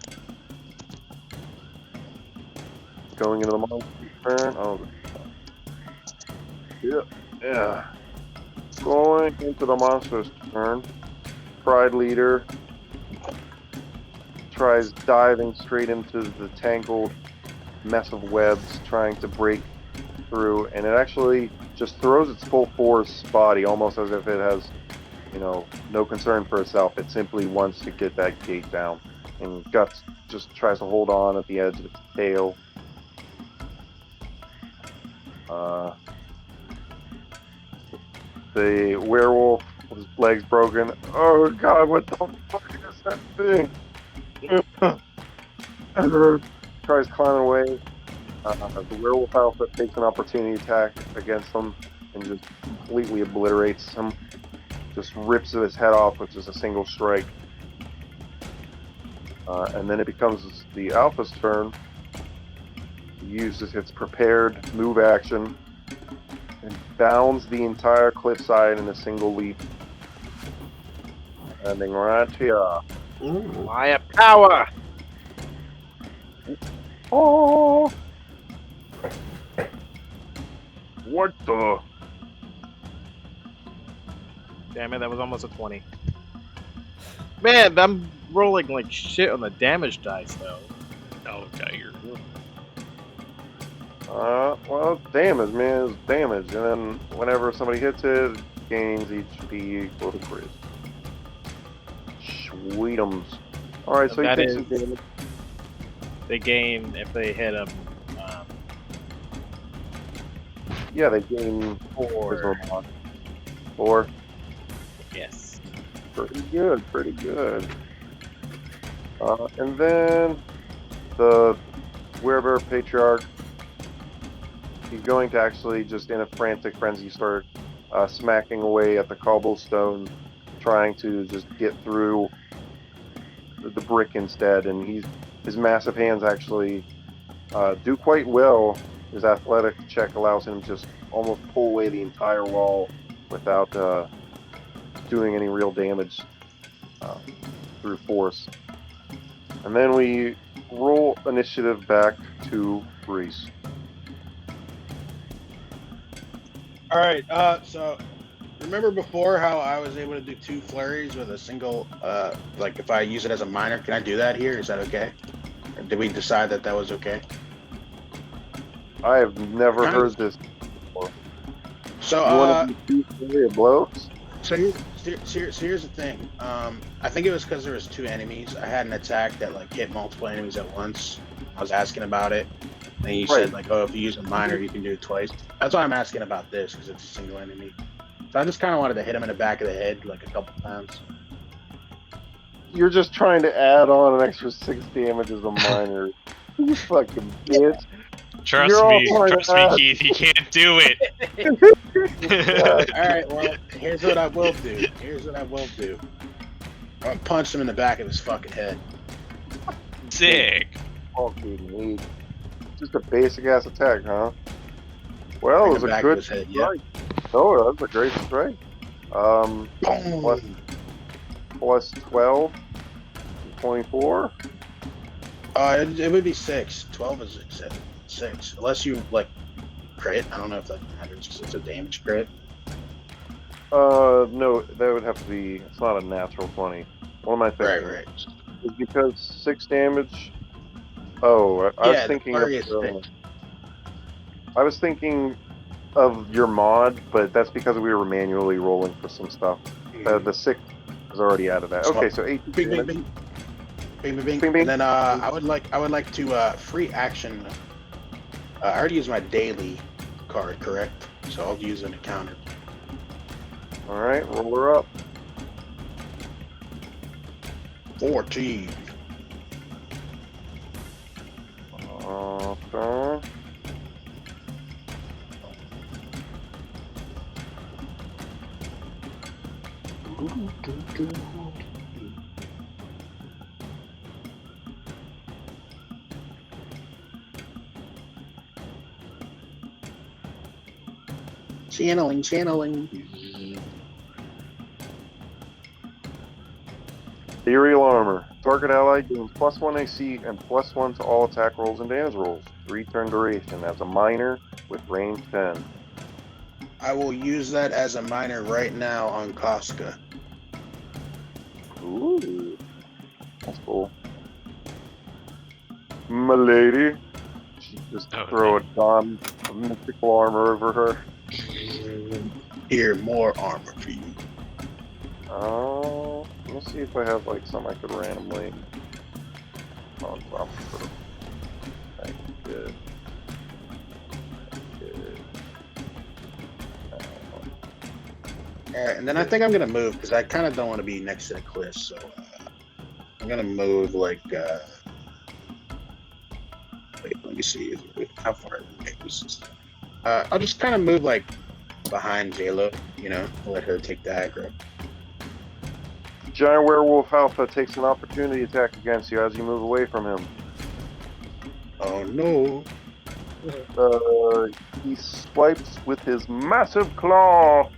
Speaker 3: Going into the monster's turn. Oh, yeah. Going into the monster's turn. Pride leader tries diving straight into the tangled mess of webs, trying to break through, and it actually just throws its full force body, almost as if it has, no concern for itself. It simply wants to get that gate down, and Guts just tries to hold on at the edge of its tail. The werewolf with his legs broken. Oh god, what the fuck is that thing? Tries climbing away. The werewolf alpha takes an opportunity attack against him and just completely obliterates him. Just rips his head off with just a single strike. And then it becomes the alpha's turn. He uses its prepared move action and bounds the entire cliffside in a single leap. Landing right here.
Speaker 8: Maya power!
Speaker 3: Oh! What the?
Speaker 8: Damn it, that was almost a 20. Man, I'm rolling like shit on the damage dice, though.
Speaker 6: Oh, Tiger.
Speaker 3: Well, damage, man, it's damage. And then whenever somebody hits it, it gains HP equal to crit. Sweetums. Alright, so
Speaker 8: That
Speaker 3: he takes
Speaker 8: is-
Speaker 3: some damage.
Speaker 8: They gain if they hit them.
Speaker 3: Yeah, they gain
Speaker 8: 4.
Speaker 3: 4.
Speaker 8: Yes.
Speaker 3: Pretty good, pretty good. And then the Werebear Patriarch, he's going to actually just in a frantic frenzy start smacking away at the cobblestone, trying to just get through the brick instead. And his massive hands actually do quite well. His athletic check allows him to just almost pull away the entire wall without doing any real damage through force. And then we roll initiative back to Reese.
Speaker 1: All right. So remember before how I was able to do 2 flurries with a single, like if I use it as a minor, can I do that here? Is that okay? Or did we decide that that was okay?
Speaker 3: I have never heard this before.
Speaker 1: So,
Speaker 3: You want to do 2 flurry of blows?
Speaker 1: So here's the thing. I think it was because there was 2 enemies. I had an attack that like hit multiple enemies at once. I was asking about it, and you said like, oh, if you use a minor, you can do it twice. That's why I'm asking about this, because it's a single enemy. So I just kind of wanted to hit him in the back of the head like a couple times.
Speaker 3: You're just trying to add on an extra 6 damage as a minor. You fucking bitch.
Speaker 6: Trust me, Keith, you can't do it.
Speaker 1: All right, well, here's what I will do. I'm gonna punch him in the back of his fucking head.
Speaker 6: Sick.
Speaker 3: Fucking weak. Just a basic ass attack, huh? Well, it was a good
Speaker 1: Head, yeah.
Speaker 3: strike. No, that was a great strike. Plus,
Speaker 1: Boom.
Speaker 3: plus 12, 24.
Speaker 1: It would be 6. 12 is 6. Unless you, like, crit. I don't know if that matters because it's a damage crit.
Speaker 3: No, that would have to be. It's not a natural 20. What am I thinking?
Speaker 1: Right.
Speaker 3: It's because 6 damage. Oh, I was thinking of. I was thinking of your mod, but that's because we were manually rolling for some stuff. The 6 is already out of that. Okay, so 8.
Speaker 1: Bing, bing, bing. Bing, bing, bing.
Speaker 3: Bing, bing.
Speaker 1: And then I would like to free action. I already used my daily card, correct? So I'll use an encounter.
Speaker 3: All right, roll her up.
Speaker 1: 14.
Speaker 3: Okay.
Speaker 1: Channeling.
Speaker 3: Ethereal armor. Target ally gains +1 AC and +1 to all attack rolls and damage rolls. 3 turn duration as a minor with range 10.
Speaker 1: I will use that as a minor right now on Casca.
Speaker 3: Ooh, that's cool. Milady. She just throw a mystical armor over her.
Speaker 1: Here, more armor for you.
Speaker 3: Let me see if I have like some I could randomly on top of her. Thank you.
Speaker 1: Alright, and then I think I'm gonna move because I kind of don't want to be next to the cliff, so I'm gonna move like. Wait, let me see. How far away is this? I'll just kind of move like behind JLo, let her take the aggro.
Speaker 3: Giant Werewolf Alpha takes an opportunity attack against you as you move away from him.
Speaker 1: Oh no.
Speaker 3: He swipes with his massive claw.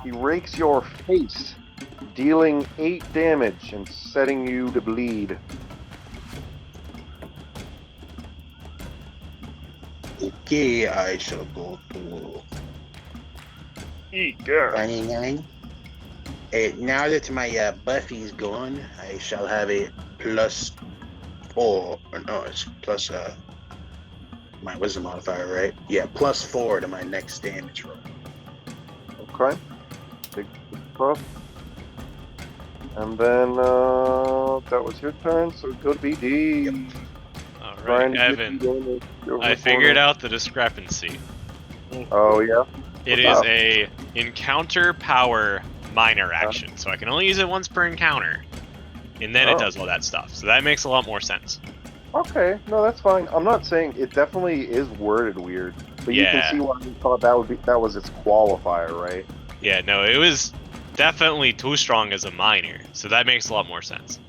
Speaker 3: He rakes your face, dealing 8 damage and setting you to bleed.
Speaker 1: Okay, I shall go to 29. Now that my Buffy is gone, I shall have a +4. Or no, it's plus my wisdom modifier, right? Yeah, +4 to my next damage roll.
Speaker 3: Okay. Big puff. And then that was your turn, so go to BD.
Speaker 6: Yep. Alright, Evan. I figured out the discrepancy.
Speaker 3: Oh yeah?
Speaker 6: It is a encounter power minor action, so I can only use it once per encounter. And then it does all that stuff. So that makes a lot more sense.
Speaker 3: Okay, no, that's fine. I'm not saying it definitely is worded weird, but you can see why we thought that was its qualifier, right?
Speaker 6: Yeah, no, it was definitely too strong as a minor, so that makes a lot more sense.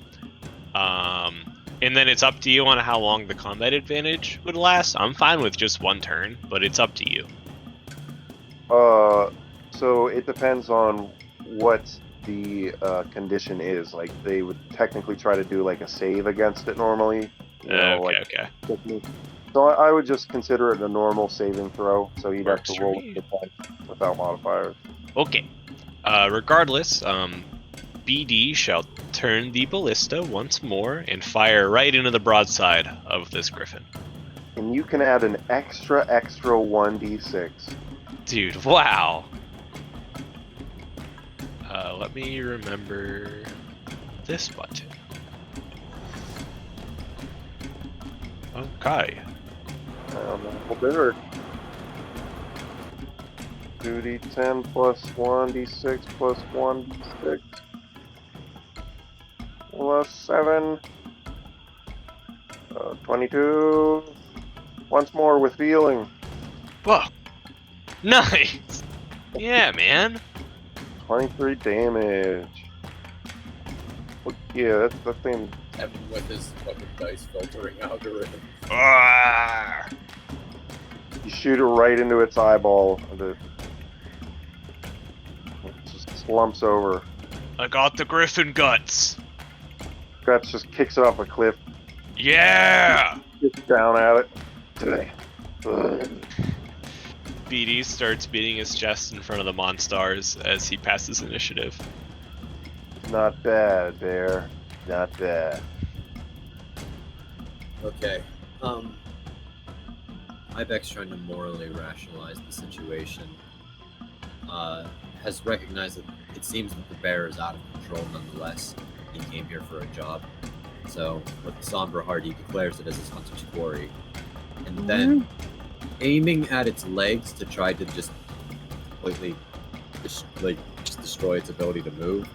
Speaker 6: And then it's up to you on how long the combat advantage would last. I'm fine with just 1 turn, but it's up to you.
Speaker 3: So it depends on what the condition is. Like, they would technically try to do like a save against it normally.
Speaker 6: Okay.
Speaker 3: So I would just consider it a normal saving throw. So you'd have to roll with without modifiers.
Speaker 6: Okay. Regardless, BD shall turn the ballista once more and fire right into the broadside of this griffin.
Speaker 3: And you can add an extra 1d6.
Speaker 6: Dude, wow. Let me remember this button. Okay.
Speaker 3: Berserk. 2d10 plus 1d6 plus 1d6 plus 7. 22. Once more with feeling.
Speaker 6: Whoa. Nice. Yeah, man.
Speaker 3: 23 damage. Well, yeah, that's the thing.
Speaker 5: Evan with his fucking dice filtering algorithm.
Speaker 6: Ah!
Speaker 3: You shoot it right into its eyeball, and it just slumps over.
Speaker 6: I got the griffin guts.
Speaker 3: Guts just kicks it off a cliff,
Speaker 6: Yeah!
Speaker 3: gets down at it. Today.
Speaker 6: BD starts beating his chest in front of the Monstars as he passes initiative.
Speaker 3: Not bad, Bear. Not bad.
Speaker 5: Okay. Ibex trying to morally rationalize the situation. Has recognized that it seems that the bear is out of control nonetheless. He came here for a job. So, with a somber heart, he declares it as his hunter's quarry. And then, aiming at its legs to try to just completely just destroy its ability to move,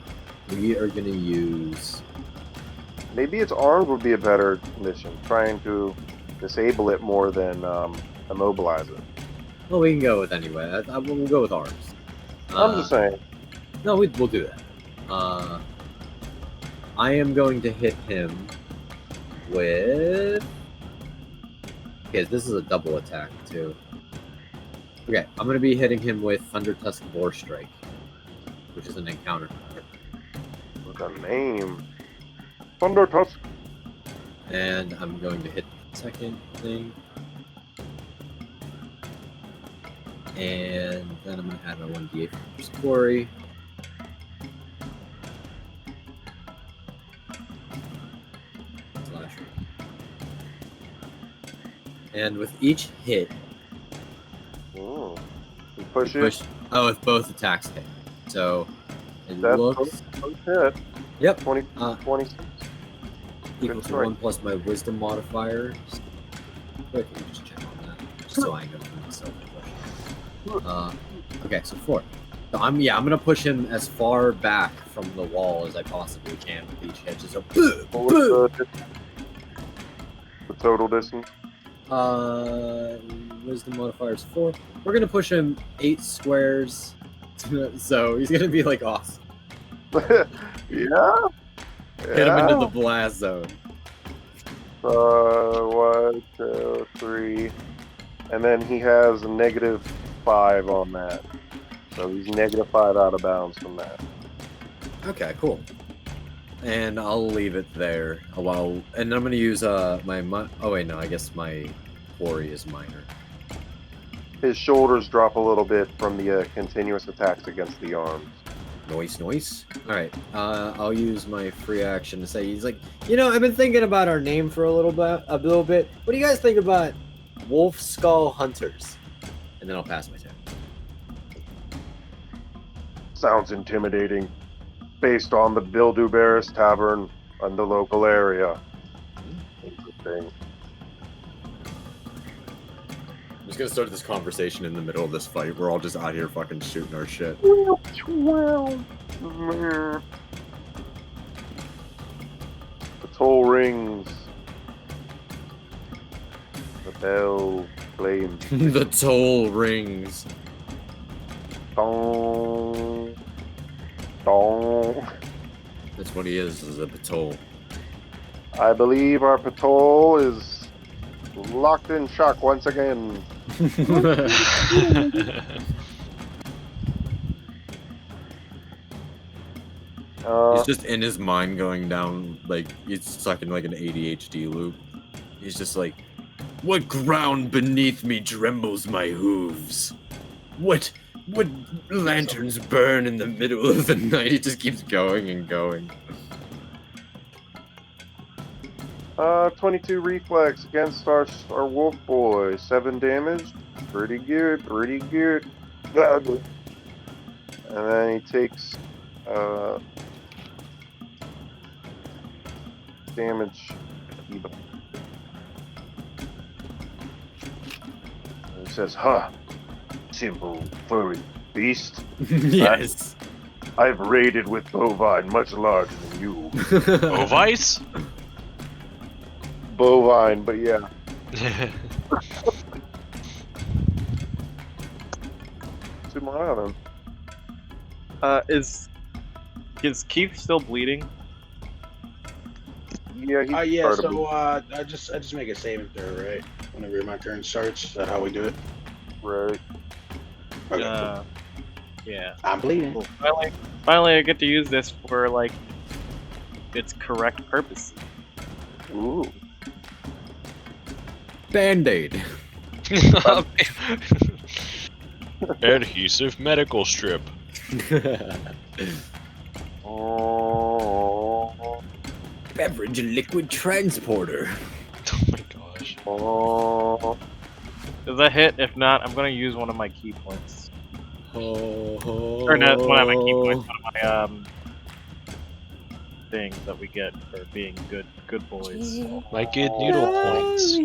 Speaker 5: we are going to use...
Speaker 3: Maybe its arms would be a better mission, trying to disable it more than immobilize it.
Speaker 5: Well, we can go with anyway. We'll go with arms.
Speaker 3: I'm just saying.
Speaker 5: No, we'll do that. I am going to hit him with... Okay, this is a double attack, too. Okay, I'm going to be hitting him with Thunder Tusk Boar Strike, which is an encounter.
Speaker 3: With a name. Thunder Tusk.
Speaker 5: And I'm going to hit the second thing. And then I'm going to add my 1d8 for Quarry. Slasher. And with each hit,
Speaker 3: You push it.
Speaker 5: Oh, if both attacks hit. So it
Speaker 3: That's
Speaker 5: looks
Speaker 3: both hit.
Speaker 5: Yep.
Speaker 3: 26.
Speaker 5: Equal to
Speaker 3: choice.
Speaker 5: 1 plus my wisdom modifier. Quick, let me just check on that. Just so I know for myself. Okay, so 4. So I'm gonna push him as far back from the wall as I possibly can with each hit. Just
Speaker 3: What was the total distance?
Speaker 5: Wisdom modifier is 4. We're gonna push him 8 squares. So he's gonna be like awesome.
Speaker 3: Yeah.
Speaker 5: Hit him into the blast zone.
Speaker 3: 1, 2, 3, and then he has a -5 on that, so he's -5 out of bounds from that.
Speaker 5: Okay, cool. And I'll leave it there a while. And I'm gonna use oh wait, no, I guess my quarry is minor.
Speaker 3: His shoulders drop a little bit from the continuous attacks against the arms.
Speaker 5: Noise. All right, I'll use my free action to say he's like, I've been thinking about our name for a little bit. What do you guys think about Wolf Skull Hunters? And then I'll pass my turn.
Speaker 3: Sounds intimidating, based on the Bildubarris Tavern and the local area. Interesting.
Speaker 5: I'm just gonna start this conversation in the middle of this fight. We're all just out here fucking shooting our shit.
Speaker 3: The toll rings. The bell flames.
Speaker 5: The toll rings.
Speaker 3: Dong. Dong.
Speaker 5: That's what he is a patrol.
Speaker 3: I believe our patrol is locked in shock once again.
Speaker 5: He's just in his mind going down, like, he's stuck in like an ADHD loop. He's just like, what ground beneath me trembles my hooves? What lanterns burn in the middle of the night? He just keeps going and going.
Speaker 3: 22 reflex against our wolf boy. 7 damage. Pretty good. And then he takes damage. And he says, simple furry beast.
Speaker 5: Yes.
Speaker 3: I've raided with bovine much larger than you.
Speaker 6: Ovice?
Speaker 3: Bovine, but yeah. Two more on him.
Speaker 8: Is Keith still bleeding?
Speaker 3: Yeah, he's
Speaker 1: Yeah.
Speaker 3: started
Speaker 1: So I just make a saving throw, right? Whenever my turn starts. Is that how we do it?
Speaker 3: right.
Speaker 1: Okay. Cool.
Speaker 8: Yeah.
Speaker 1: I'm bleeding.
Speaker 8: Cool. Finally, I get to use this for like its correct purpose.
Speaker 3: Ooh.
Speaker 5: Band-Aid.
Speaker 6: Adhesive medical strip.
Speaker 3: Oh.
Speaker 5: Beverage and liquid transporter.
Speaker 6: Oh my gosh.
Speaker 3: Oh.
Speaker 8: Does that hit? If not, I'm gonna use one of my key points.
Speaker 5: Oh.
Speaker 8: Or not one of my key points, one of my things that we get for being good boys.
Speaker 6: My good noodle points.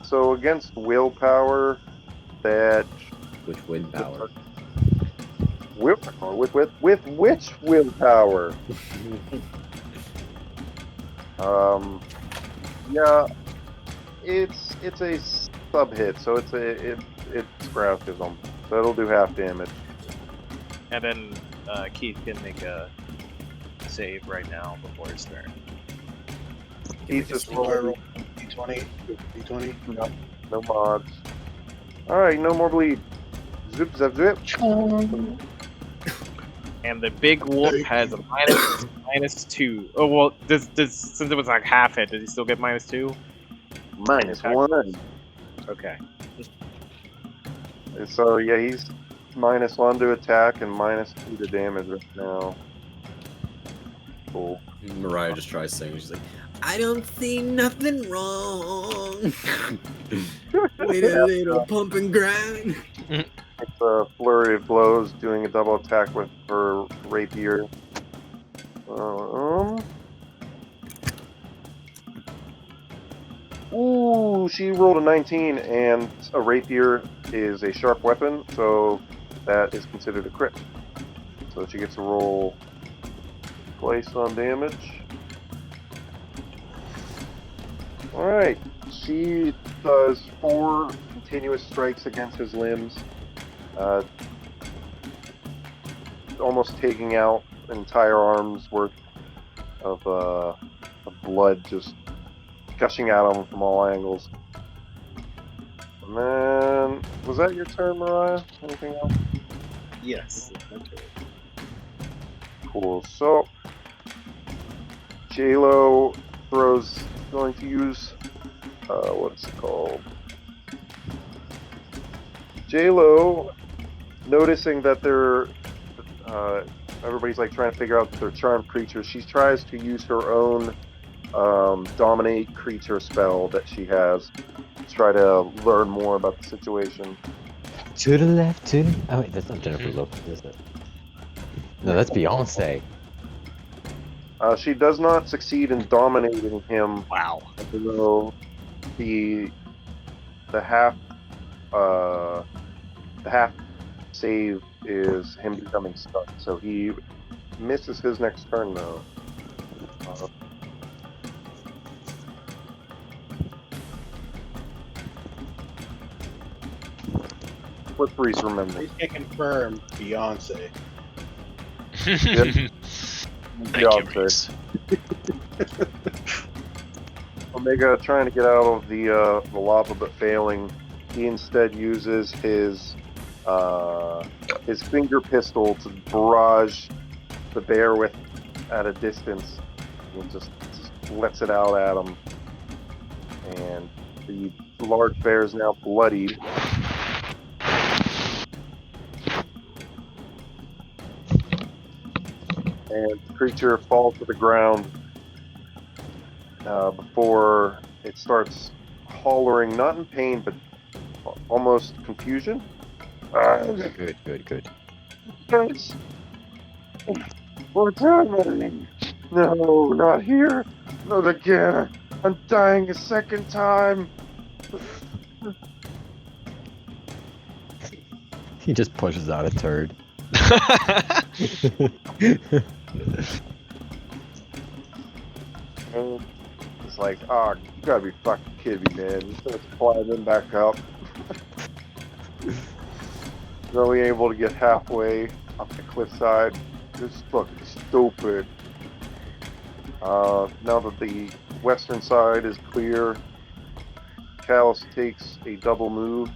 Speaker 3: So against willpower, that
Speaker 5: Which wind power?
Speaker 3: willpower with which willpower? Yeah, it's a sub hit, so it's graphism, so it'll do half damage.
Speaker 8: And then Keith can make a save right now before his turn.
Speaker 3: He's just
Speaker 1: Roll
Speaker 3: rolling.
Speaker 1: D20. D20.
Speaker 3: No mods. All right, no more bleed. Zip zap zip.
Speaker 8: And the big wolf has a -2. Oh well, does since it was like half hit, does he still get -2?
Speaker 3: -1.
Speaker 8: Okay.
Speaker 3: And so yeah, he's -1 to attack and -2 to damage right now. Cool.
Speaker 5: Mariah just tries singing. She's like, I don't see nothing wrong. Wait a little pump and grind.
Speaker 3: It's a flurry of blows, doing a double attack with her rapier. Ooh, she rolled a 19, and a rapier is a sharp weapon, so that is considered a crit. So she gets to roll twice on damage. Alright, she does 4 continuous strikes against his limbs, almost taking out an entire arm's worth of blood just gushing out of him from all angles. And then, was that your turn, Mariah? Anything else?
Speaker 8: Yes. Okay.
Speaker 3: Cool. So, J-Lo going to use, what's it called? J-Lo, noticing that everybody's like trying to figure out that they're charmed creatures, she tries to use her own dominate creature spell that she has to try to learn more about the situation.
Speaker 2: To the left, to the... Oh wait, that's not Jennifer Lopez, is it? No, that's Beyonce.
Speaker 3: She does not succeed in dominating him.
Speaker 6: Wow.
Speaker 3: Even though the half save is him becoming stuck, so he misses his next turn though. What's Reese remember?
Speaker 1: Please can confirm Beyonce.
Speaker 6: Thank you, Reese.
Speaker 3: Omega trying to get out of the lava but failing. He instead uses his finger pistol to barrage the bear with at a distance, and just lets it out at him. And the large bear is now bloodied. And the creature falls to the ground before it starts hollering, not in pain, but almost confusion.
Speaker 2: Good.
Speaker 3: Thanks. What's happening? No, not here. Not again. I'm dying a second time.
Speaker 2: He just pushes out a turd.
Speaker 3: It's like, oh, you gotta be fucking kidding me, man. You starts climbing back up. He's only able to get halfway up the cliffside. Just fucking stupid. Now that the western side is clear, Callus takes a double move.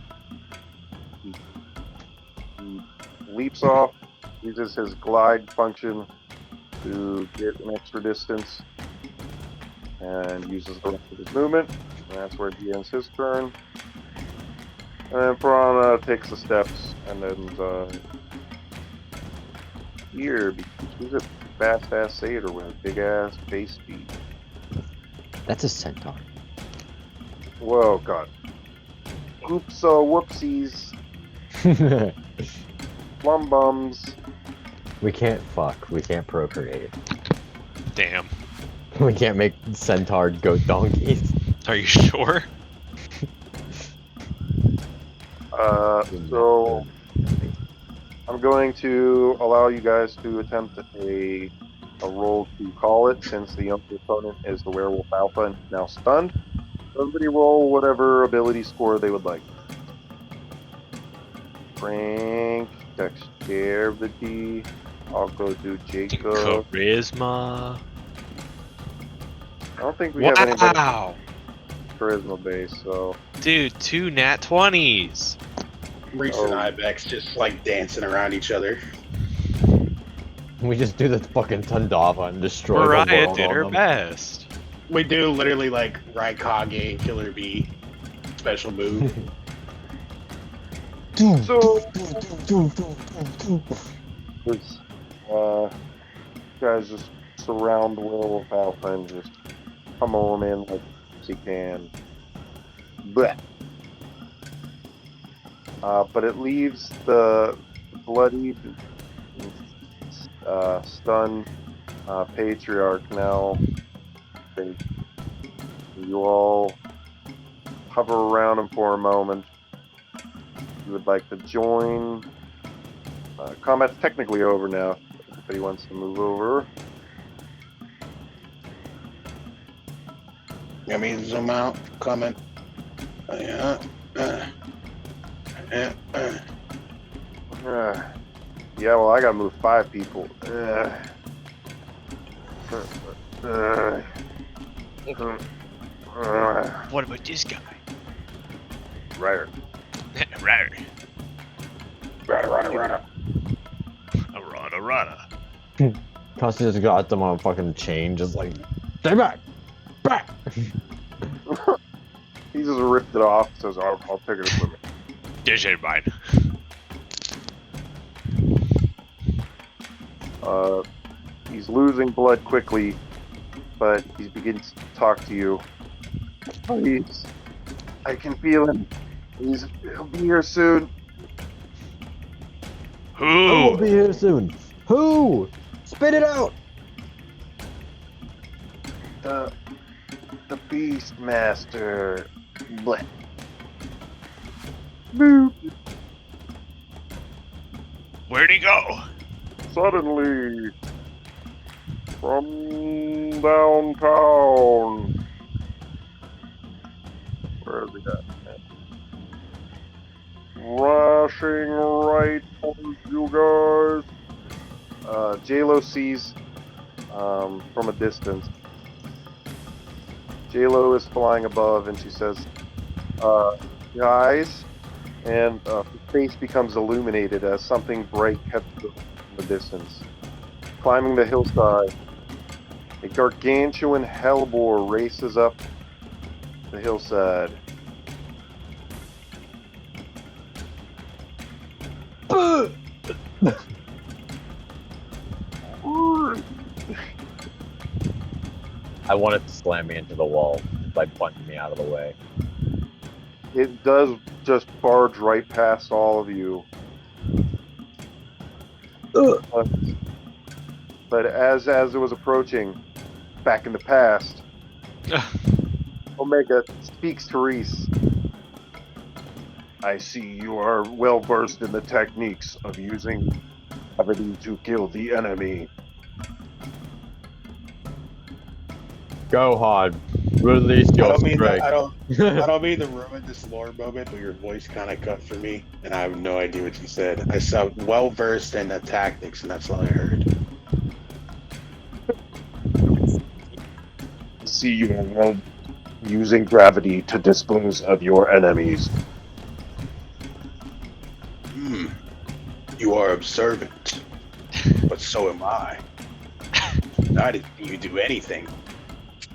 Speaker 3: He leaps off, uses his glide function to get an extra distance, and uses the rest of his movement. And that's where he ends his turn. And then Piranha takes the steps and then here because he's a fast ass satyr with a big ass base speed.
Speaker 2: That's a centaur.
Speaker 3: Whoa, god. Oops, whoopsies. Plum bums.
Speaker 2: We can't fuck. We can't procreate.
Speaker 6: Damn.
Speaker 2: We can't make centaur goat donkeys.
Speaker 6: Are you sure?
Speaker 3: So I'm going to allow you guys to attempt a roll to call it, since the younger opponent is the werewolf alpha and is now stunned. Everybody roll whatever ability score they would like. Frank, dexterity. I'll go do Jacob.
Speaker 6: Charisma.
Speaker 3: I don't think we have anybody
Speaker 6: Wow.
Speaker 3: charisma base, so
Speaker 6: Dude, 2 nat 20s.
Speaker 1: Reese and Ibex just like dancing around each other.
Speaker 2: We just do the fucking Tundava and destroy the
Speaker 6: Mariah
Speaker 2: world
Speaker 6: did
Speaker 2: on
Speaker 6: her
Speaker 2: them.
Speaker 6: best.
Speaker 1: We do literally like Raikage, Killer Bee, special move.
Speaker 3: so this guys just surround the werewolf alpha and just pummel him in like he can. Blech. But it leaves the bloodied, stunned patriarch now. You all hover around him for a moment. You would like to join. Combat's technically over now. If anybody wants to move over.
Speaker 1: You want me to zoom out? Comment. Yeah.
Speaker 3: Yeah, well, I gotta move 5 people.
Speaker 6: What about this guy?
Speaker 3: Right.
Speaker 6: Right.
Speaker 1: Rada.
Speaker 6: Rada.
Speaker 2: Casca just got them on a fucking chain, just like, stay back! Back!
Speaker 3: He just ripped it off, says, I'll take it with me.
Speaker 6: This ain't mine.
Speaker 3: He's losing blood quickly, but he begins to talk to you. Please, I can feel him. He'll be here soon.
Speaker 2: Who will
Speaker 6: Who?
Speaker 2: be here soon? Who? Spit it out!
Speaker 3: The Beastmaster. Blech. Boop.
Speaker 6: Where'd he go?
Speaker 3: Suddenly, from downtown. Where is he at? Rushing right towards you guys. J-Lo sees from a distance. J-Lo is flying above and she says, guys, and her face becomes illuminated as something bright heads in the distance. Climbing the hillside, a gargantuan hellboar races up the hillside.
Speaker 2: I want it to slam me into the wall by punching me out of the way.
Speaker 3: It does just barge right past all of you. But as it was approaching, back in the past, Omega speaks to Reese. I see you are well versed in the techniques of using gravity to kill the enemy.
Speaker 2: Gohan, release
Speaker 1: I
Speaker 2: your
Speaker 1: don't mean that,
Speaker 2: strength.
Speaker 1: I don't mean to ruin this lore moment, but your voice kind of cut for me, and I have no idea what you said. I sound well versed in the tactics, and that's all I heard.
Speaker 3: See you using gravity to dispose of your enemies.
Speaker 1: You are observant, but so am I. I didn't see you do anything.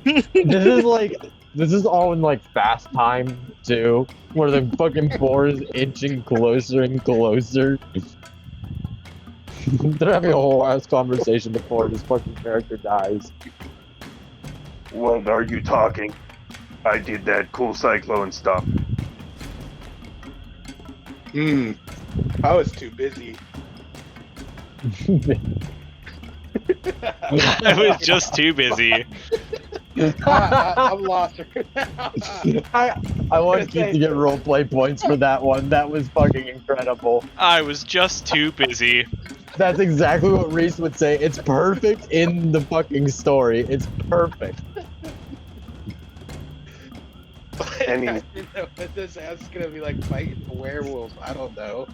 Speaker 2: This is all in like fast time too, where the fucking boar is inching closer and closer. They're having a whole ass conversation before this fucking character dies.
Speaker 3: What are you talking? I did that cool cyclone stuff.
Speaker 1: I was too busy.
Speaker 6: I was just too busy.
Speaker 1: I'm lost right now.
Speaker 2: I want Keith to get roleplay points for that one. That was fucking incredible.
Speaker 6: I was just too busy.
Speaker 2: That's exactly what Reese would say. It's perfect in the fucking story. It's perfect.
Speaker 3: Any-
Speaker 1: I didn't know what this was gonna be like fighting a werewolf. I don't know.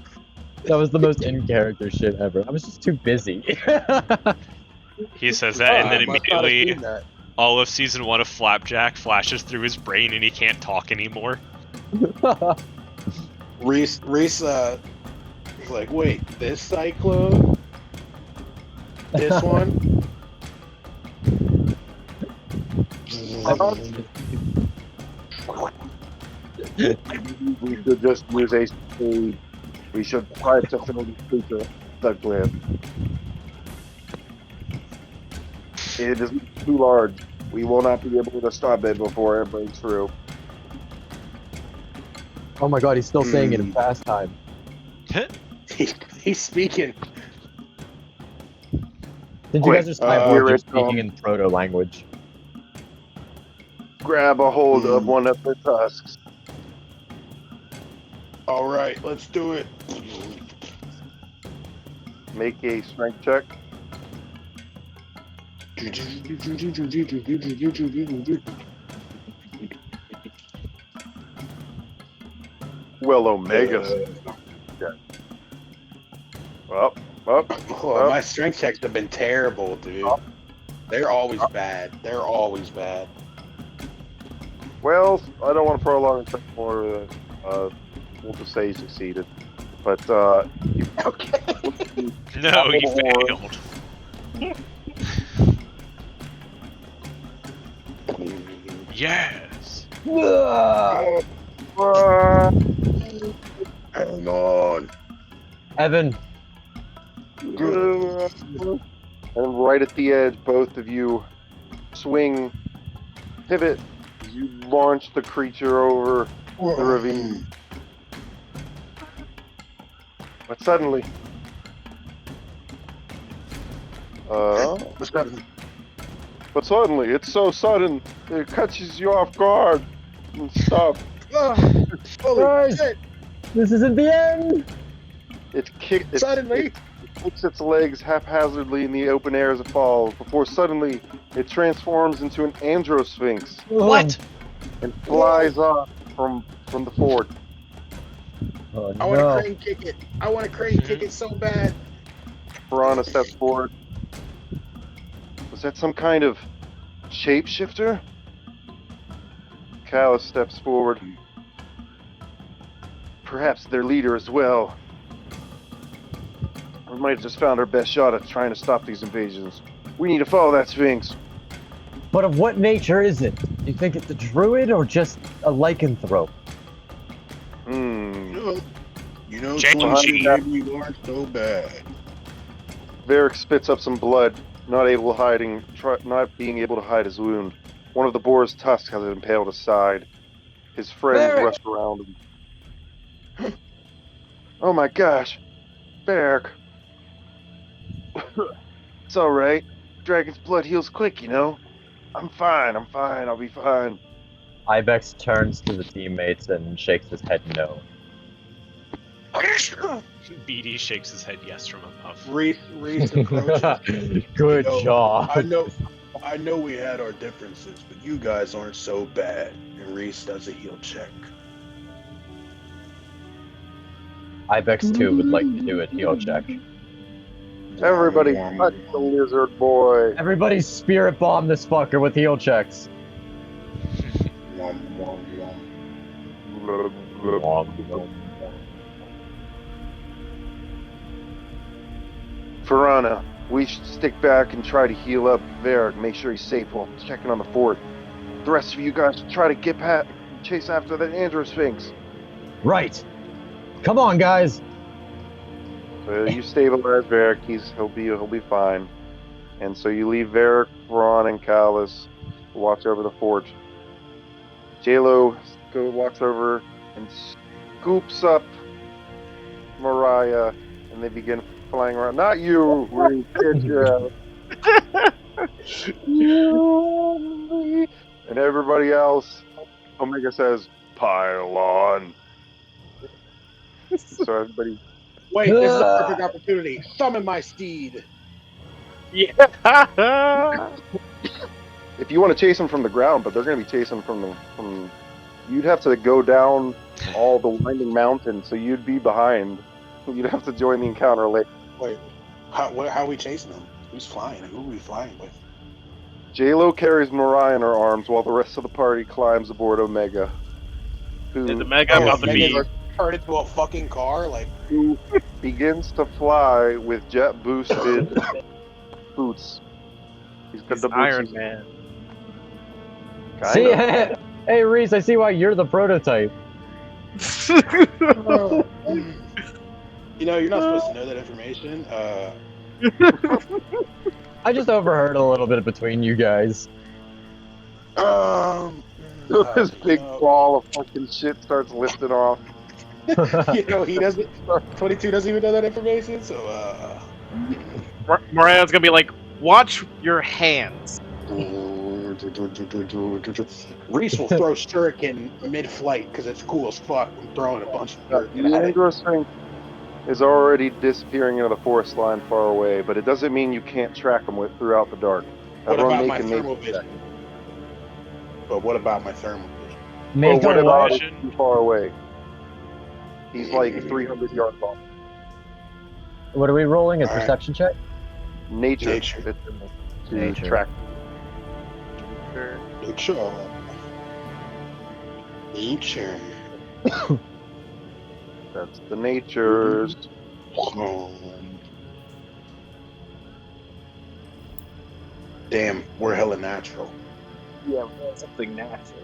Speaker 2: That was the most in-character shit ever. I was just too busy.
Speaker 6: He says that, and then
Speaker 1: I must not have
Speaker 6: immediately
Speaker 1: seen that.
Speaker 6: all of season 1 of Flapjack flashes through his brain, and he can't talk anymore.
Speaker 1: Reese is like, wait, this cyclone? This one?
Speaker 3: We should just use a speed. We should try to fill the creature stuck with. It is too large. We will not be able to stop it before it breaks through.
Speaker 2: Oh my god, he's still saying it in fast time.
Speaker 1: He's speaking.
Speaker 2: Did you guys just type
Speaker 3: here
Speaker 2: you're
Speaker 3: it
Speaker 2: speaking
Speaker 3: comes.
Speaker 2: in proto language?
Speaker 3: Grab a hold of one of the tusks.
Speaker 1: All right, let's do it.
Speaker 3: Make a strength check. Well, Omega. Up.
Speaker 1: Oh, my strength checks have been terrible, dude. They're always bad. They're always bad.
Speaker 3: Well, I don't want to prolong it more. We'll just say you succeeded. But,
Speaker 1: Okay.
Speaker 6: No, he
Speaker 3: Or-
Speaker 6: failed. Yes.
Speaker 1: Hang on.
Speaker 2: Evan,
Speaker 3: And right at the edge, both of you swing, pivot, as you launch the creature over the ravine. But suddenly,
Speaker 1: What's that?
Speaker 3: it's so sudden, it catches you off guard and stop.
Speaker 1: Holy
Speaker 2: Guys!
Speaker 1: shit!
Speaker 2: this isn't the end!
Speaker 3: It
Speaker 1: Suddenly,
Speaker 3: kicks its legs haphazardly in the open air as it falls, before suddenly it transforms into an andro-sphinx
Speaker 6: What?
Speaker 3: and flies off from the fort.
Speaker 2: Oh,
Speaker 1: I want to
Speaker 2: no.
Speaker 1: crane kick it. I want to crane kick it so bad.
Speaker 3: Piranha steps forward. Was that some kind of shapeshifter? Callus steps forward. Perhaps their leader as well. We might have just found our best shot at trying to stop these invasions. We need to follow that Sphinx.
Speaker 2: But of what nature is it? Do you think it's a druid or just a lycanthrope?
Speaker 1: You know,
Speaker 6: Change.
Speaker 1: maybe you aren't so bad.
Speaker 3: Varric spits up some blood, not being able to hide his wound. One of the boar's tusks has impaled his side. His friends
Speaker 2: Varric!
Speaker 3: rush around him. Oh my gosh, Varric. It's alright. Dragon's blood heals quick, you know. I'm fine, I'll be fine.
Speaker 2: Ibex turns to the teammates and shakes his head no.
Speaker 6: BD shakes his head yes from above.
Speaker 1: Reese approaches.
Speaker 2: Good
Speaker 1: No,
Speaker 2: job.
Speaker 1: I know I know we had our differences, but you guys aren't so bad. And Reese does a heal check.
Speaker 2: Ibex 2 would like to do a heal check.
Speaker 3: Everybody,
Speaker 1: Wom,
Speaker 3: touch the lizard boy.
Speaker 2: Everybody spirit bomb this fucker with heal checks.
Speaker 1: wom, wom, wom.
Speaker 3: Faerun, we should stick back and try to heal up Varric, make sure he's safe while checking on the fort. The rest of you guys try to chase after that Andrew Sphinx.
Speaker 2: Right. Come on, guys.
Speaker 3: You stabilize Varric, he'll be fine. And so you leave Varric, Faerun, and Callus to watch over the fort. JLo walks over and scoops up Mariah, and they begin flying around. Not you, we get you out. And everybody else, Omega says, "Pile on." So everybody.
Speaker 1: Wait, this is a perfect opportunity. Summon my steed.
Speaker 8: Yeah.
Speaker 3: If you want to chase them from the ground, but they're going to be chasing from. You'd have to go down all the winding mountains, so you'd be behind. You'd have to join the encounter later.
Speaker 1: Wait, how are we chasing them? Who's flying? Who are we flying with?
Speaker 3: JLo carries Mariah in her arms while the rest of the party climbs aboard Omega. Who,
Speaker 8: Is Omega about to be?
Speaker 1: Turn into a fucking car? Like,
Speaker 3: who begins to fly with jet boosted boots. He's got the boots.
Speaker 8: Iron Man.
Speaker 2: See,
Speaker 3: Kinda.
Speaker 2: hey Reese, I see why you're the prototype.
Speaker 1: you know, you're not supposed to know that information.
Speaker 2: I just overheard a little bit between you guys.
Speaker 3: This big ball of fucking shit starts lifting off.
Speaker 1: You know, he doesn't. 22 doesn't even know that information. So,
Speaker 8: Mariah's gonna be like, "Watch your hands."
Speaker 1: Reese will throw shuriken mid-flight because it's cool as fuck. I'm throwing a bunch of dirt.
Speaker 3: The Andro Sphinx is already disappearing into the forest line far away, but it doesn't mean you can't track them throughout the dark.
Speaker 1: What
Speaker 3: Everyone
Speaker 1: about my
Speaker 3: make a
Speaker 1: thermal
Speaker 3: nature check.
Speaker 1: vision? But what about my thermal vision?
Speaker 3: Or
Speaker 2: Make
Speaker 3: what
Speaker 2: a
Speaker 3: about
Speaker 2: what?
Speaker 3: too far away? He's like 300 yards off.
Speaker 2: What are we rolling? A
Speaker 1: All right.
Speaker 2: perception check?
Speaker 3: Nature.
Speaker 1: Nature.
Speaker 3: To
Speaker 2: Nature.
Speaker 3: track.
Speaker 1: Nature. Nature.
Speaker 3: That's the natures.
Speaker 1: Damn, we're hella natural.
Speaker 8: Yeah, something natural.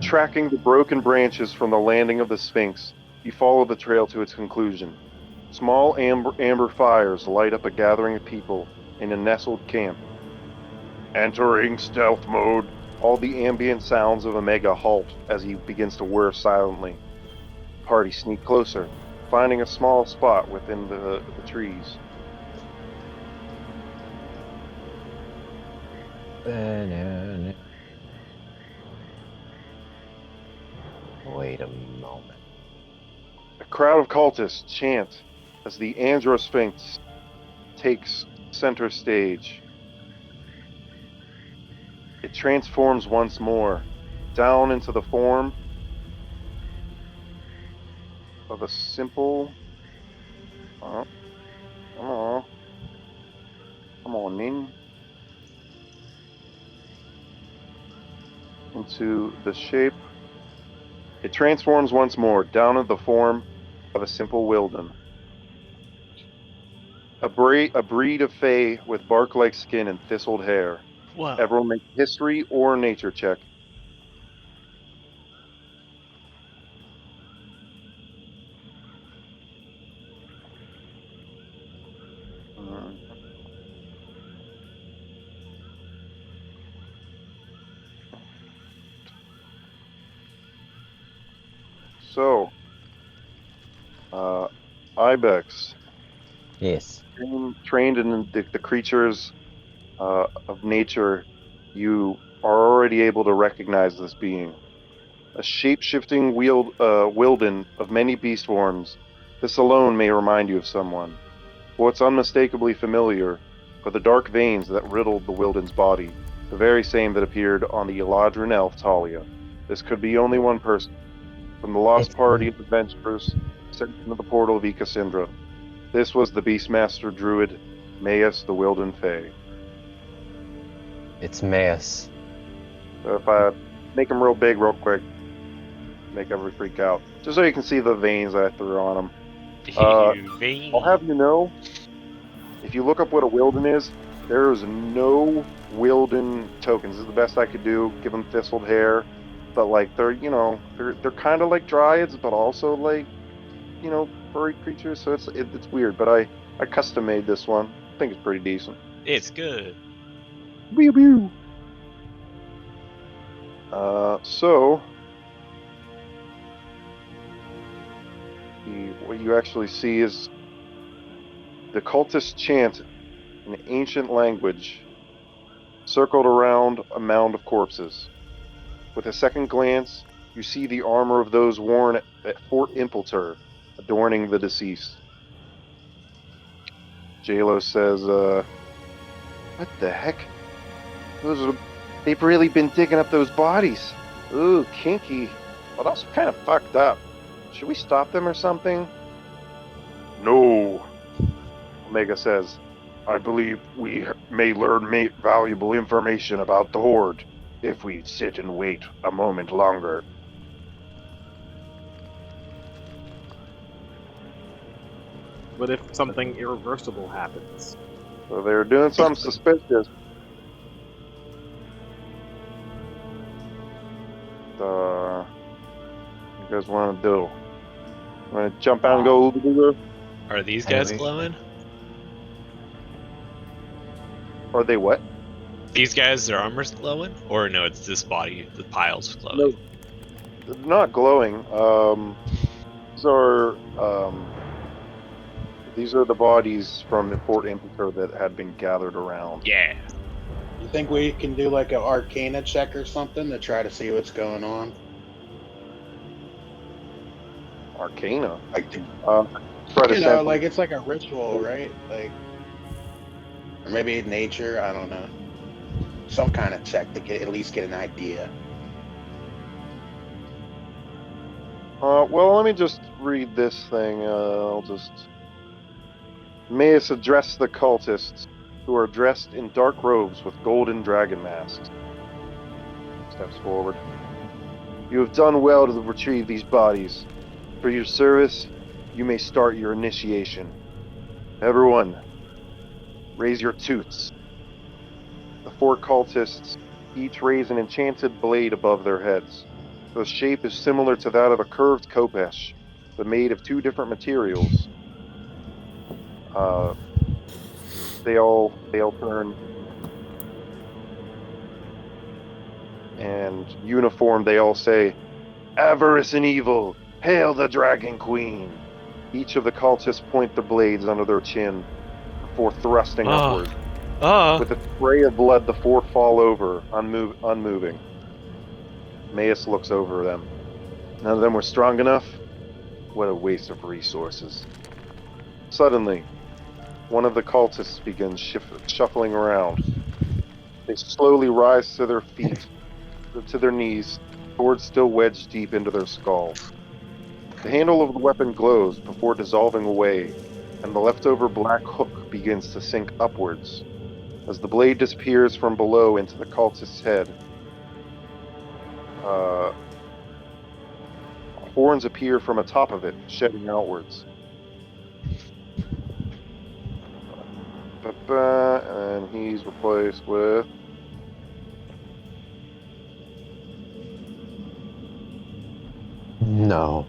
Speaker 3: Tracking the broken branches from the landing of the Sphinx, you follow the trail to its conclusion. Small amber fires light up a gathering of people in a nestled camp. Entering stealth mode, all the ambient sounds of Omega halt as he begins to whir silently. Party sneak closer, finding a small spot within the trees.
Speaker 2: Wait a moment.
Speaker 3: A crowd of cultists chant as the Andro Sphinx takes center stage. It transforms once more, down into the form of a simple... come on in. Into the shape. It transforms once more, down into the form of a simple Wilden. A breed of Fae with bark-like skin and thistled hair.
Speaker 6: Wow.
Speaker 3: Everyone make history or nature check. So, Ibex,
Speaker 2: Yes.
Speaker 3: trained in the creatures of nature, you are already able to recognize this being. A shape-shifting Wilden of many beast forms, this alone may remind you of someone. What's unmistakably familiar for the dark veins that riddled the Wilden's body, the very same that appeared on the Eladrin elf Talia. This could be only one person, from the lost party of adventurers sent into the portal of Ecosindra. This was the Beastmaster druid, Maius the Wilden Fae.
Speaker 2: It's Maius.
Speaker 3: So if I make him real big real quick, make everybody freak out. Just so you can see the veins I threw on him.
Speaker 6: You veiny.
Speaker 3: I'll have you know, if you look up what a Wilden is, there is no Wilden tokens. This is the best I could do. Give them thistled hair, but like they're kind of like dryads, but also like furry creatures. So it's weird. But I custom made this one. I think it's pretty decent.
Speaker 6: It's good.
Speaker 3: Pew pew. So what you actually see is the cultist chant in ancient language circled around a mound of corpses. With a second glance, you see the armor of those worn at Fort Impiltur adorning the deceased. Jalo says, what the heck? They've really been digging up those bodies. Ooh, kinky. But also kind of fucked up. Should we stop them or something? No, Omega says. I believe we may learn valuable information about the Horde if we sit and wait a moment longer.
Speaker 8: But if something irreversible happens?
Speaker 3: So they're doing something suspicious. What you guys want to do? Want to jump out and go?
Speaker 6: Are these guys glowing?
Speaker 3: Are they what?
Speaker 6: These guys, their armor's glowing? Or no, it's this body, the pile's glowing?
Speaker 3: No, they're not glowing. These are the bodies from Fort Impiltur that had been gathered around.
Speaker 6: Yeah.
Speaker 1: You think we can do like an Arcana check or something to try to see what's going on?
Speaker 3: Arcana?
Speaker 1: Like,
Speaker 3: Try to
Speaker 1: like it's like a ritual, right? Like, or maybe nature. I don't know. Some kind of check to at least get an idea.
Speaker 3: Well, let me just read this thing. Maius addressed the cultists, who are dressed in dark robes with golden dragon masks. Steps forward. You have done well to retrieve these bodies. For your service, you may start your initiation. Everyone, raise your toots. The 4 cultists each raise an enchanted blade above their heads. The shape is similar to that of a curved khopesh, but made of 2 different materials. They all turn, and uniform they all say, "Avarice and evil, hail the Dragon Queen!" Each of the cultists point their blades under their chin before thrusting upward. With a spray of blood, the 4 fall over, unmoving. Maius looks over them. None of them were strong enough? What a waste of resources. Suddenly, one of the cultists begins shuffling around. They slowly rise to their feet, to their knees, swords still wedged deep into their skull. The handle of the weapon glows before dissolving away, and the leftover black hook begins to sink upwards. As the blade disappears from below into the cultist's head, horns appear from atop of it, shedding outwards. And he's replaced with...
Speaker 2: No.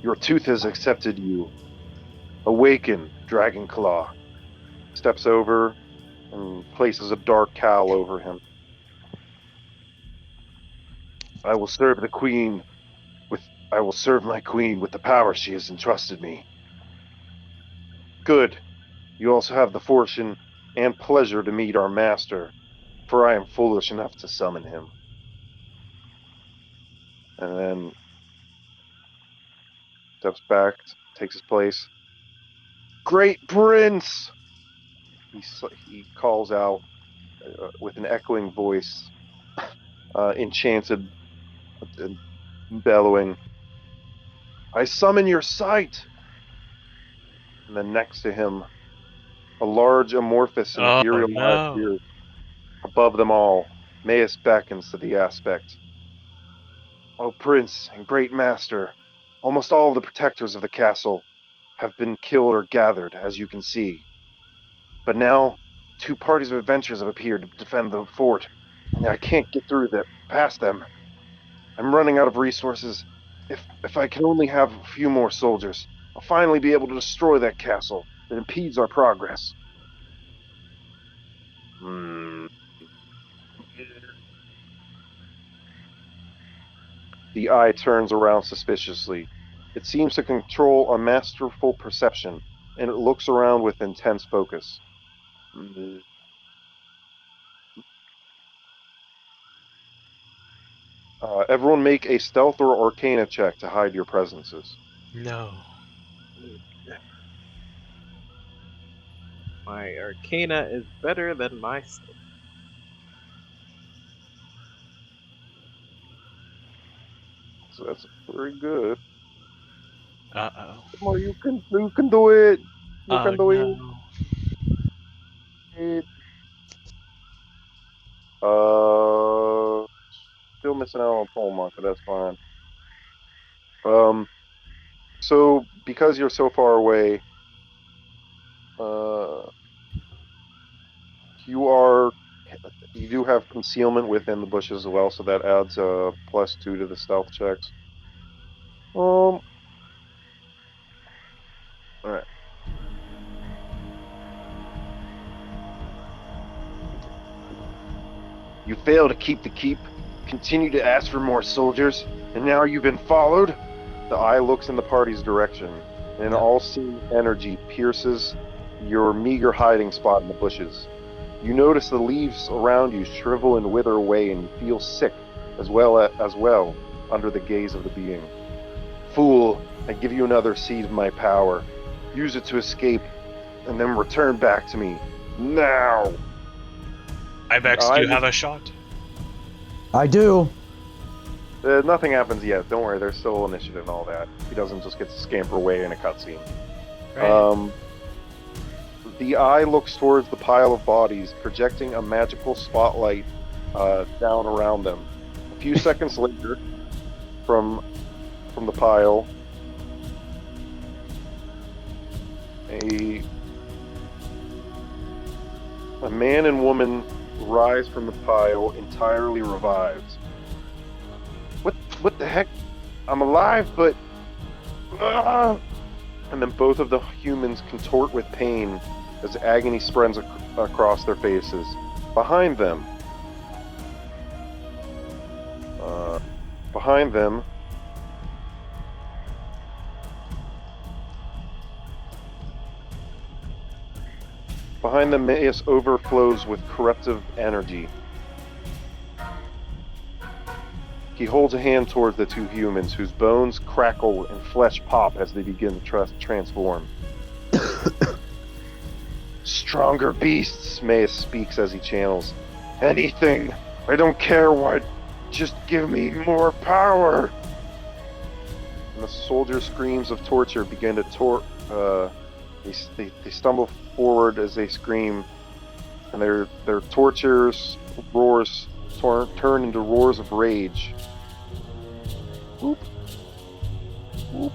Speaker 3: Your tooth has accepted you. Awaken, Dragon Claw. Steps over and places a dark cowl over him. I will serve my queen with the power she has entrusted me. Good. You also have the fortune and pleasure to meet our master, for I am foolish enough to summon him. And then steps back, takes his place. Great Prince! He calls out with an echoing voice, enchanted and bellowing, I summon your sight! And then next to him, a large, amorphous, and
Speaker 6: Oh
Speaker 3: ethereal eye
Speaker 6: no.
Speaker 3: appears. Above them all, Maius beckons to the aspect. O Prince and Great Master, almost all of the protectors of the castle have been killed or gathered, as you can see. But now, 2 parties of adventurers have appeared to defend the fort, and I can't get through past them. I'm running out of resources. If I can only have a few more soldiers, I'll finally be able to destroy that castle that impedes our progress. The eye turns around suspiciously. It seems to control a masterful perception, and it looks around with intense focus. Everyone make a stealth or arcana check to hide your presences.
Speaker 6: No.
Speaker 8: My Arcana is better than my stealth.
Speaker 3: So that's pretty good.
Speaker 6: Uh-oh.
Speaker 3: Come on, you can do it. You
Speaker 6: Oh
Speaker 3: can do
Speaker 6: no.
Speaker 3: it. Still missing out on pole monk, but that's fine. So because you're so far away, you do have concealment within the bushes as well, so that adds a +2 to the stealth checks. All right. You fail to keep the keep, continue to ask for more soldiers, and now you've been followed? The eye looks in the party's direction, and an all-seeing energy pierces your meager hiding spot in the bushes. You notice the leaves around you shrivel and wither away, and you feel sick as well under the gaze of the being. Fool, I give you another seed of my power. Use it to escape, and then return back to me. Now!
Speaker 6: Ibex, do you have a shot?
Speaker 2: I do.
Speaker 3: Nothing happens yet. Don't worry, there's still initiative and all that. He doesn't just get to scamper away in a cutscene.
Speaker 6: Right.
Speaker 3: The eye looks towards the pile of bodies, projecting a magical spotlight down around them. A few seconds later, from the pile, a man and woman rise from the pile, entirely revived. What the heck? I'm alive, but... And then both of the humans contort with pain as agony spreads across their faces. Behind them, Maius overflows with corruptive energy. He holds a hand towards the 2 humans, whose bones crackle and flesh pop as they begin to transform. Stronger beasts, Maius speaks as he channels. Anything, I don't care what, just give me more power! And the soldiers' screams of torture begin to they stumble forward as they scream, and their tortures, roars, turn into roars of rage. Whoop. Whoop.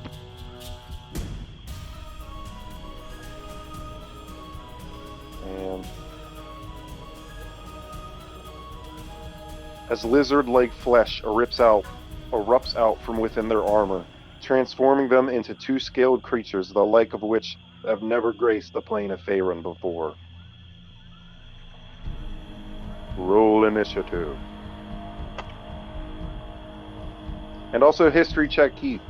Speaker 3: And as lizard-like flesh erupts out from within their armor, transforming them into 2 scaled creatures, the like of which have never graced the plane of Faerun before. Roll initiative. And also history check Keith.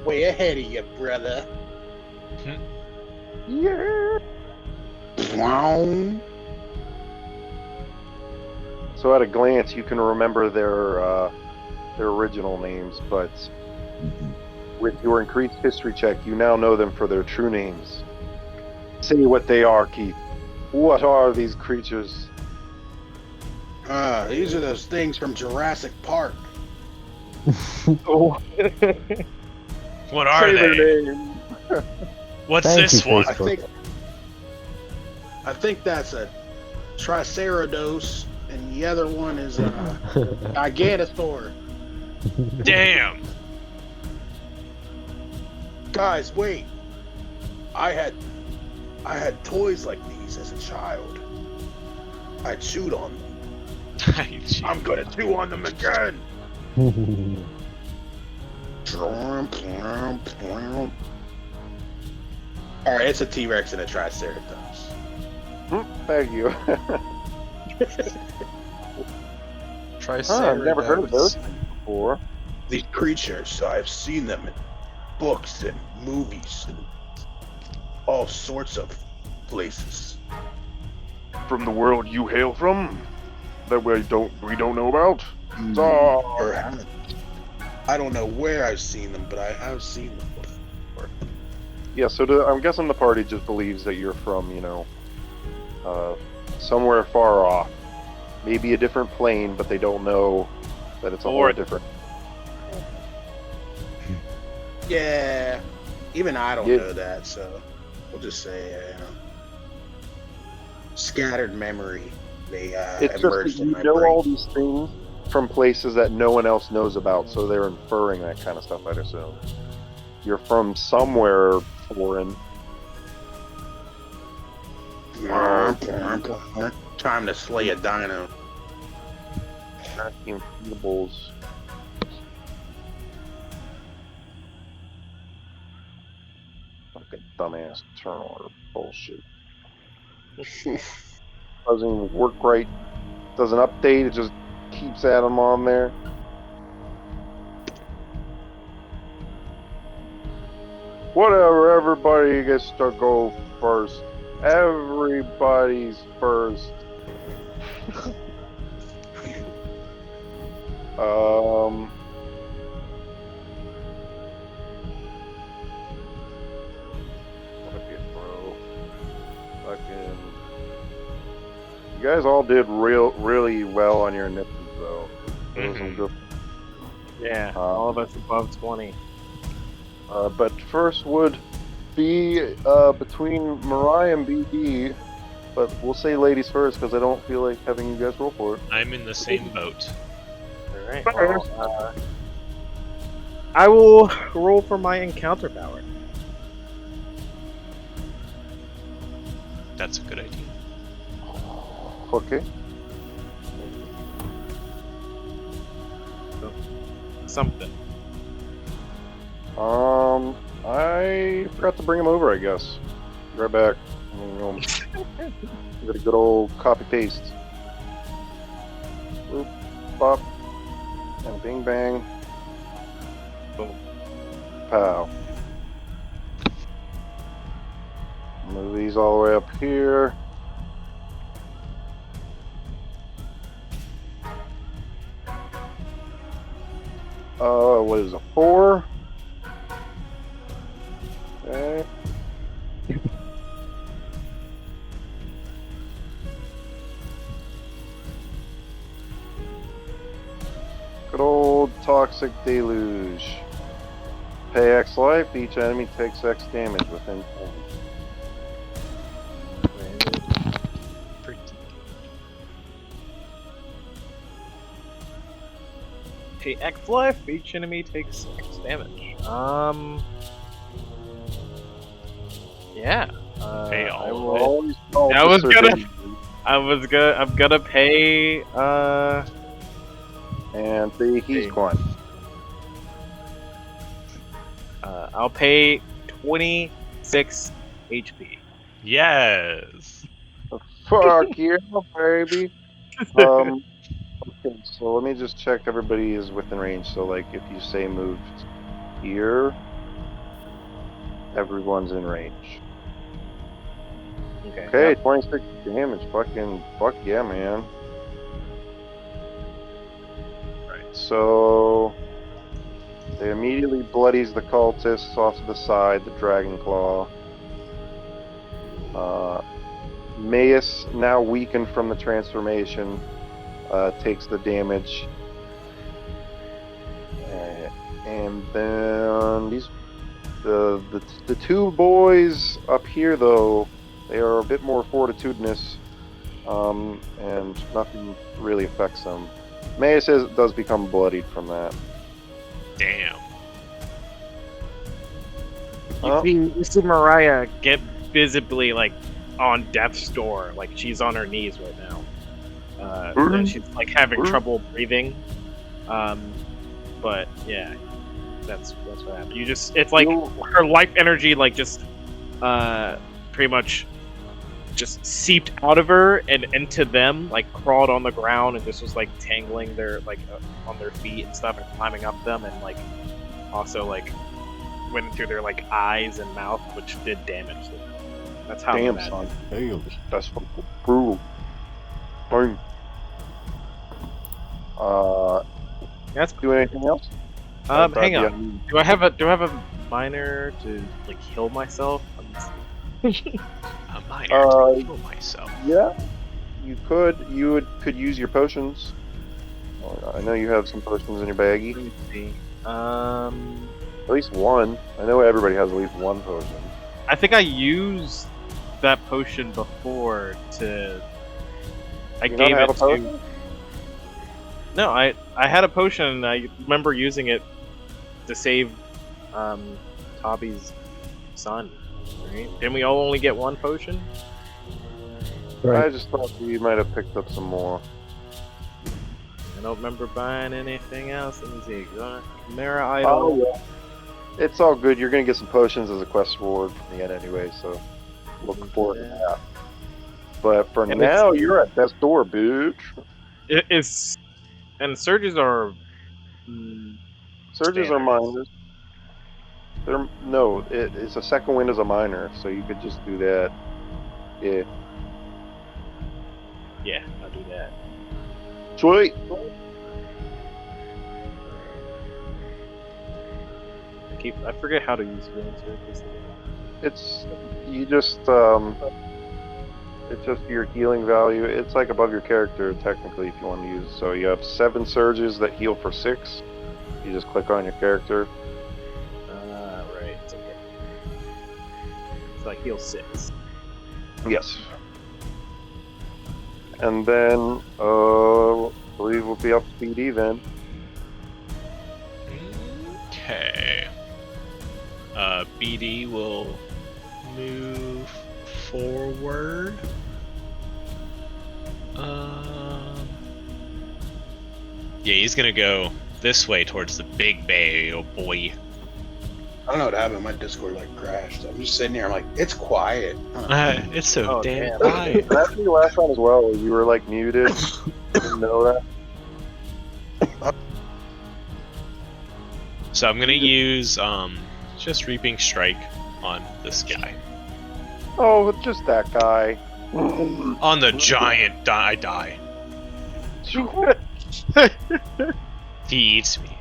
Speaker 1: Way ahead of you, brother.
Speaker 3: Yeah.
Speaker 1: Wow.
Speaker 3: So at a glance, you can remember their original names, but With your increased history check, you now know them for their true names. Say what they are, Keith. What are these creatures?
Speaker 1: These are those things from Jurassic Park.
Speaker 8: Oh.
Speaker 6: What are
Speaker 3: Say
Speaker 6: they?
Speaker 3: their name.
Speaker 6: What's
Speaker 2: Thank
Speaker 6: this
Speaker 2: you,
Speaker 6: one?
Speaker 2: Facebook.
Speaker 1: I think that's a Triceratops, and the other one is a Giganosaur.
Speaker 6: Damn.
Speaker 1: Guys, wait! I had toys like these as a child. I chewed on them. I'm gonna chew on them again. All right, it's a T-Rex and a Triceratops.
Speaker 3: Thank you.
Speaker 9: Triceratops.
Speaker 3: I've never heard of those things before.
Speaker 1: These creatures, I've seen them in books and movies and all sorts of places.
Speaker 3: From the world you hail from? That we don't know about?
Speaker 1: Perhaps. I don't know where I've seen them, but I have seen them before.
Speaker 3: Yeah, so I'm guessing the party just believes that you're from, somewhere far off. Maybe a different plane, but they don't know that it's a whole different.
Speaker 1: Yeah, even I don't
Speaker 3: Yeah.
Speaker 1: know that, so we'll just say, scattered memory. They
Speaker 3: It's just
Speaker 1: emerged
Speaker 3: that
Speaker 1: in
Speaker 3: you
Speaker 1: my
Speaker 3: know
Speaker 1: brain.
Speaker 3: all these things from places that no one else knows about, so they're inferring that kind of stuff, I'd assume. You're from somewhere foreign.
Speaker 1: Time to slay a dino.
Speaker 3: Infeedables. Fucking dumbass turn order bullshit. Doesn't even work right. Doesn't update. It just keeps Adam on there. Whatever. Everybody gets to go first. Everybody's first. Fucking. You guys all did really well on your nipples, though. It was some good.
Speaker 8: Yeah, all of us above 20.
Speaker 3: But first would be between Mariah and BD, but we'll say ladies first because I don't feel like having you guys roll for it.
Speaker 6: I'm in the same boat.
Speaker 8: Alright, well, I will roll for my encounter power.
Speaker 6: That's a good idea.
Speaker 3: Okay.
Speaker 8: Something.
Speaker 3: I forgot to bring him over, I guess. Right back. Give it a good old copy paste. Boop, bop, and bing bang. Boom. Pow. Move these all the way up here. What is it? 4? Okay. Good old toxic deluge. Pay X life, each enemy takes X damage within 10.
Speaker 6: Pretty.
Speaker 8: Pay X life, each enemy takes X damage. Yeah.
Speaker 6: Pay
Speaker 8: I
Speaker 6: all
Speaker 8: will
Speaker 6: of it.
Speaker 3: Always call
Speaker 8: I was
Speaker 3: for
Speaker 8: gonna-
Speaker 3: certain.
Speaker 8: I'm gonna pay,
Speaker 3: And the he's coin.
Speaker 8: I'll pay 26 HP.
Speaker 6: Yes.
Speaker 3: Fuck yeah, baby. Okay, so let me just check everybody is within range. So, like, if you say moved here, everyone's in range.
Speaker 8: Okay.
Speaker 3: Okay,
Speaker 8: Yep.
Speaker 3: 26 damage. Fuck yeah, man. Alright, so They immediately bloodies the cultists off to the side, the dragon claw. Maus, now weakened from the transformation, takes the damage. And then the two boys up here, though, they are a bit more fortitudinous, and nothing really affects them. Maus does become bloodied from that.
Speaker 6: Damn.
Speaker 8: You see Mariah get visibly like on death's door, like she's on her knees right now. And she's like having trouble breathing. But yeah, that's what happened. It's like her life energy like just pretty much just seeped out of her and into them, like crawled on the ground and just was like tangling their like on their feet and stuff and climbing up them, and like also like went into their like eyes and mouth, which did damage to them. That's how.
Speaker 3: Damn,
Speaker 8: bad.
Speaker 3: son.
Speaker 7: Damn.
Speaker 3: That's brutal. Boom.
Speaker 8: That's
Speaker 3: Do anything else?
Speaker 8: hang on. Do I have a minor to like heal myself?
Speaker 6: A minor to kill myself.
Speaker 3: Yeah, you could. You could use your potions. I know you have some potions in your baggie.
Speaker 8: Let me see.
Speaker 3: At least one. I know everybody has at least one potion.
Speaker 8: I think I used that potion before to. I
Speaker 3: You
Speaker 8: gave
Speaker 3: not have
Speaker 8: it
Speaker 3: a potion?
Speaker 8: to. No, I had a potion and I remember using it to save Tabi's son. Right? Didn't we all only get one potion?
Speaker 3: I just thought you might have picked up some more.
Speaker 8: I don't remember buying anything else. Let me see. Chimera idol.
Speaker 3: Oh, yeah. It's all good. You're gonna get some potions as a quest reward from the end anyway, so looking forward to that. But for now, you're at death's door, bitch.
Speaker 8: And surges are.
Speaker 3: Surges are minors. It's a second wind as a minor, so you could just do that. Yeah.
Speaker 8: Yeah, I'll do that.
Speaker 3: Sweet.
Speaker 8: I forget how to use healing surges.
Speaker 3: It's just your healing value. It's like above your character technically if you want to use. So you have 7 surges that heal for 6. You just click on your character.
Speaker 8: Right. It's okay. So I heal 6.
Speaker 3: Yes. And then I believe we'll be up to PD then.
Speaker 6: Okay. BD will move forward. Yeah, he's gonna go this way towards the big bay, oh boy.
Speaker 1: I don't know what happened. My Discord like crashed. I'm just sitting here. I'm like, it's quiet.
Speaker 6: It's so damn
Speaker 3: That
Speaker 6: quiet.
Speaker 3: happened to you last time as well. You were like muted. Didn't know that.
Speaker 6: So I'm gonna use just Reaping Strike on this guy.
Speaker 3: Oh, just that guy.
Speaker 6: On the giant, I die. He eats me.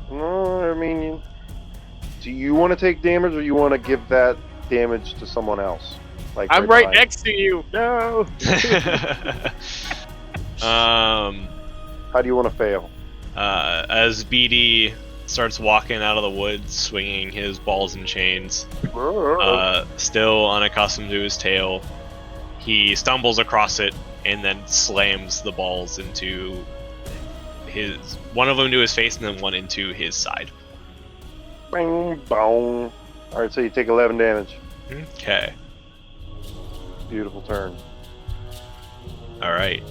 Speaker 3: No, I mean, do you want to take damage or you want to give that damage to someone else? Like
Speaker 8: I'm right
Speaker 3: behind?
Speaker 8: next to you. No.
Speaker 3: How do you want to fail?
Speaker 6: As BD starts walking out of the woods, swinging his balls and chains, still unaccustomed to his tail, he stumbles across it and then slams the balls into one of them to his face and then one into his side.
Speaker 3: Bang, boom. Alright, so you take 11 damage.
Speaker 6: Okay.
Speaker 3: Beautiful turn.
Speaker 6: Alright.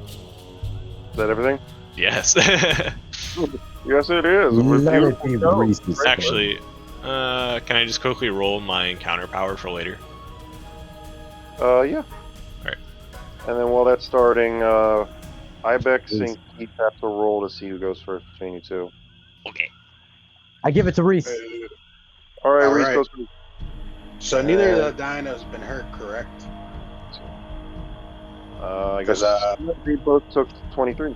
Speaker 3: Is that everything?
Speaker 6: Yes.
Speaker 3: Yes, it is.
Speaker 2: Let it be Reese's.
Speaker 6: Actually, can I just quickly roll my encounter power for later?
Speaker 3: Yeah.
Speaker 6: Alright.
Speaker 3: And then while that's starting, Ibex and Keith have to roll to see who goes first between you two.
Speaker 6: Okay.
Speaker 2: I give it to Reese.
Speaker 3: Alright,
Speaker 1: All
Speaker 3: Reese
Speaker 1: right.
Speaker 3: goes first.
Speaker 1: So neither of the dinos been hurt, correct?
Speaker 3: I guess
Speaker 1: Because
Speaker 3: we both took 23.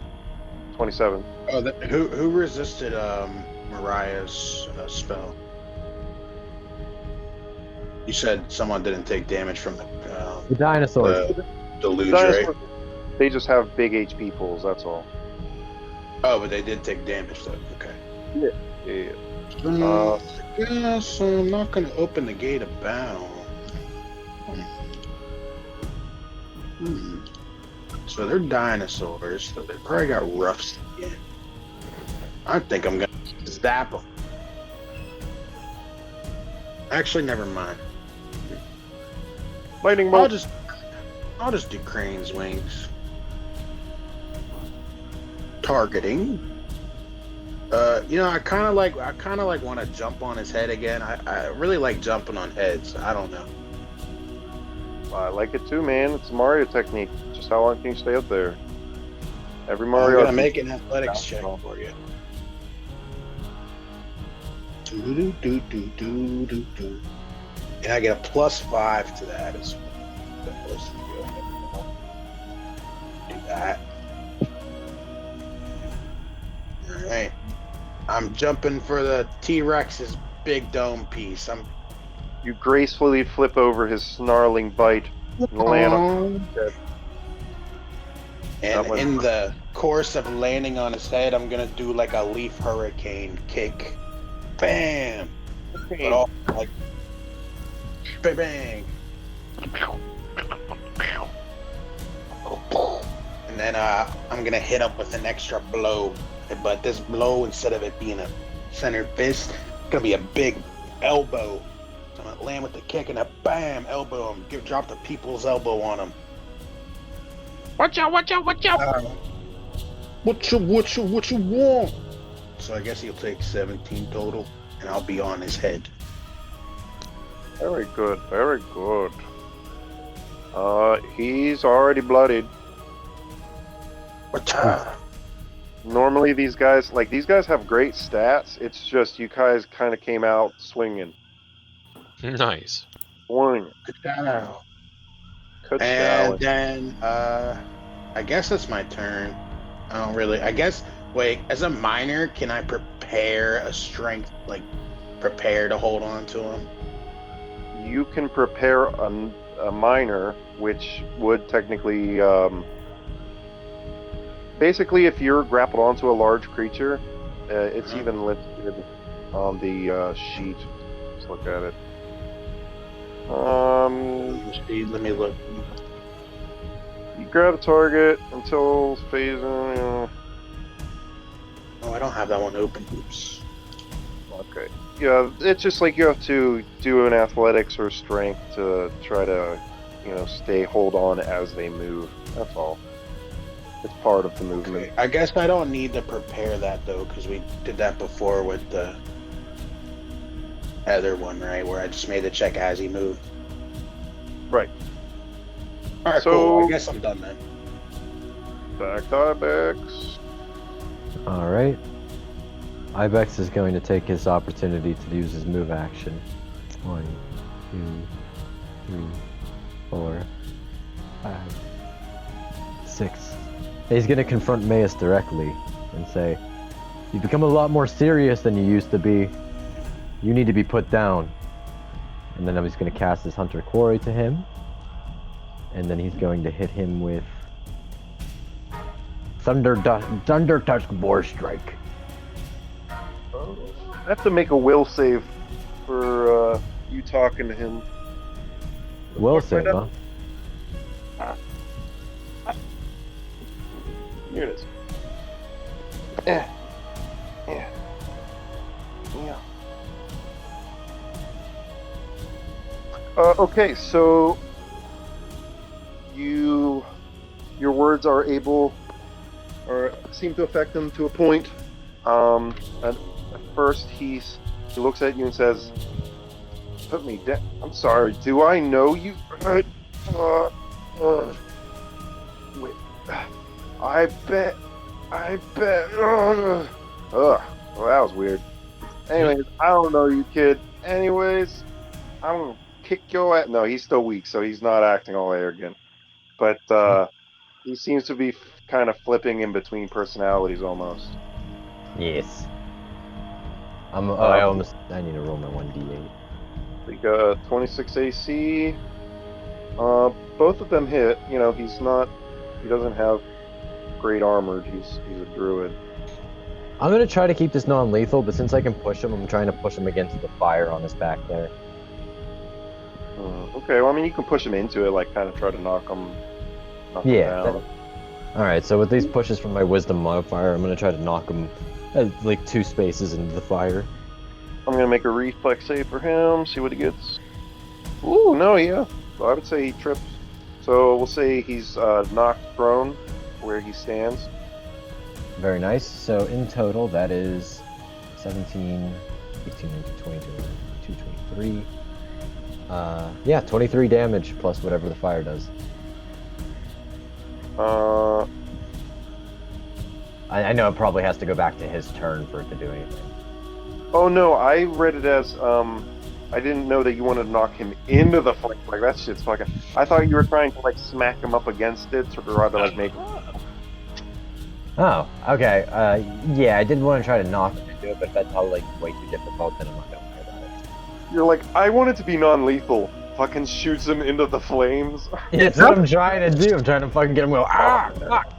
Speaker 3: 27.
Speaker 1: Oh, who resisted Mariah's spell? You said someone didn't take damage from
Speaker 2: The dinosaurs.
Speaker 1: the deluge,
Speaker 3: Dinosaurs,
Speaker 1: right?
Speaker 3: they just have big HP pools, that's all.
Speaker 1: Oh, but they did take damage though. Okay.
Speaker 3: Yeah.
Speaker 1: I guess I'm not gonna open the gate of battle. So they're dinosaurs, so they probably got rough skin. I think I'm gonna zap them. Actually, never mind.
Speaker 3: Lightning
Speaker 1: I'll
Speaker 3: bolt.
Speaker 1: just do Crane's Wings. Targeting. I kind of like want to jump on his head again. I really like jumping on heads. I don't know.
Speaker 3: I like it too, man. It's a Mario technique. Just how long can you stay up there? Every
Speaker 1: I'm
Speaker 3: Mario.
Speaker 1: gonna make an athletics check for you. Do. And I get a +5 to that as well. Do that. Alright. I'm jumping for the T-Rex's big dome piece.
Speaker 3: You gracefully flip over his snarling bite and land on his head.
Speaker 1: And in the course of landing on his head, I'm gonna do like a leaf hurricane kick. Bam! But all like bang bang. And then I'm gonna hit him with an extra blow. But this blow, instead of it being a centered fist, it's gonna be a big elbow. So I'm gonna land with the kick and a bam, elbow him. Drop the people's elbow on him.
Speaker 8: Watch out! Watch out! Watch out!
Speaker 1: What you want? So I guess he'll take 17 total, and I'll be on his head.
Speaker 3: Very good, very good. He's already bloodied. Normally these guys have great stats. It's just you guys kind of came out swinging.
Speaker 9: Nice.
Speaker 3: Swinging.
Speaker 1: And then I guess it's my turn. I don't really. I guess. Wait, as a miner, can I prepare a strength, prepare to hold on to him?
Speaker 3: You can prepare a miner, which would technically, basically, if you're grappled onto a large creature, it's even listed on the sheet. Let's look at it.
Speaker 1: Let me look.
Speaker 3: You grab a target until phasing.
Speaker 1: Oh, I don't have that one open. Oops.
Speaker 3: Okay. Yeah, it's just like you have to do an athletics or strength to try to, hold on as they move. That's all. It's part of the movement.
Speaker 1: Okay. I guess I don't need to prepare that though, because we did that before with the other one, right? Where I just made the check as he moved.
Speaker 3: Right.
Speaker 1: All right,
Speaker 3: So-
Speaker 1: cool. I guess I'm done then.
Speaker 3: Back to Ibex.
Speaker 2: Alright. Ibex is going to take his opportunity to use his move action. 1, 2, 3, 4, 5, 6. He's going to confront Maus directly and say, "You've become a lot more serious than you used to be. You need to be put down." And then he's going to cast his Hunter Quarry to him. And then he's going to hit him with Thunder Tusk Boar Strike.
Speaker 3: I have to make a will save for you talking to him.
Speaker 2: Will save, huh?
Speaker 3: Here it is. Yeah. Okay, so your words are able, or seem to affect him to a point. At first, he looks at you and says, "Put me down. I'm sorry. Do I know you?" Wait. I bet. Ugh. Well, that was weird. Anyways, I don't know you, kid. Anyways, I'm gonna kick your ass. No, he's still weak, so he's not acting all arrogant. But he seems to be kind of flipping in between personalities almost.
Speaker 2: Yes. I need to roll my 1d8.
Speaker 3: We got 26 AC. Both of them hit. You know, he doesn't have great armored. He's a druid.
Speaker 2: I'm gonna try to keep this non-lethal, but since I can push him, I'm trying to push him against the fire on his back there.
Speaker 3: Okay, well, I mean, you can push him into it, like, kind of try to knock him down.
Speaker 2: Alright, so with these pushes from my wisdom modifier, I'm gonna try to knock him like 2 spaces into the fire.
Speaker 3: I'm gonna make a reflex save for him, see what he gets. Ooh, no, yeah. So I would say he trips. So we'll say he's knocked prone where he stands.
Speaker 2: Very nice. So in total, that is 17, 18, 22, 23. Yeah, 23 damage plus whatever the fire does. I know it probably has to go back to his turn for it to do anything.
Speaker 3: Oh no, I read it as I didn't know that you wanted to knock him into the flame. Like, that shit's fucking. I thought you were trying to like smack him up against it to try to like make.
Speaker 2: Oh, okay. Yeah, I did want to try to knock him into it, but if that's probably like way too difficult, then I'm not gonna worry about it.
Speaker 3: You're like, I want it to be non-lethal. Fucking shoots him into the flames.
Speaker 2: That's what I'm trying to do. I'm trying to fucking get him go. Ah! Fuck!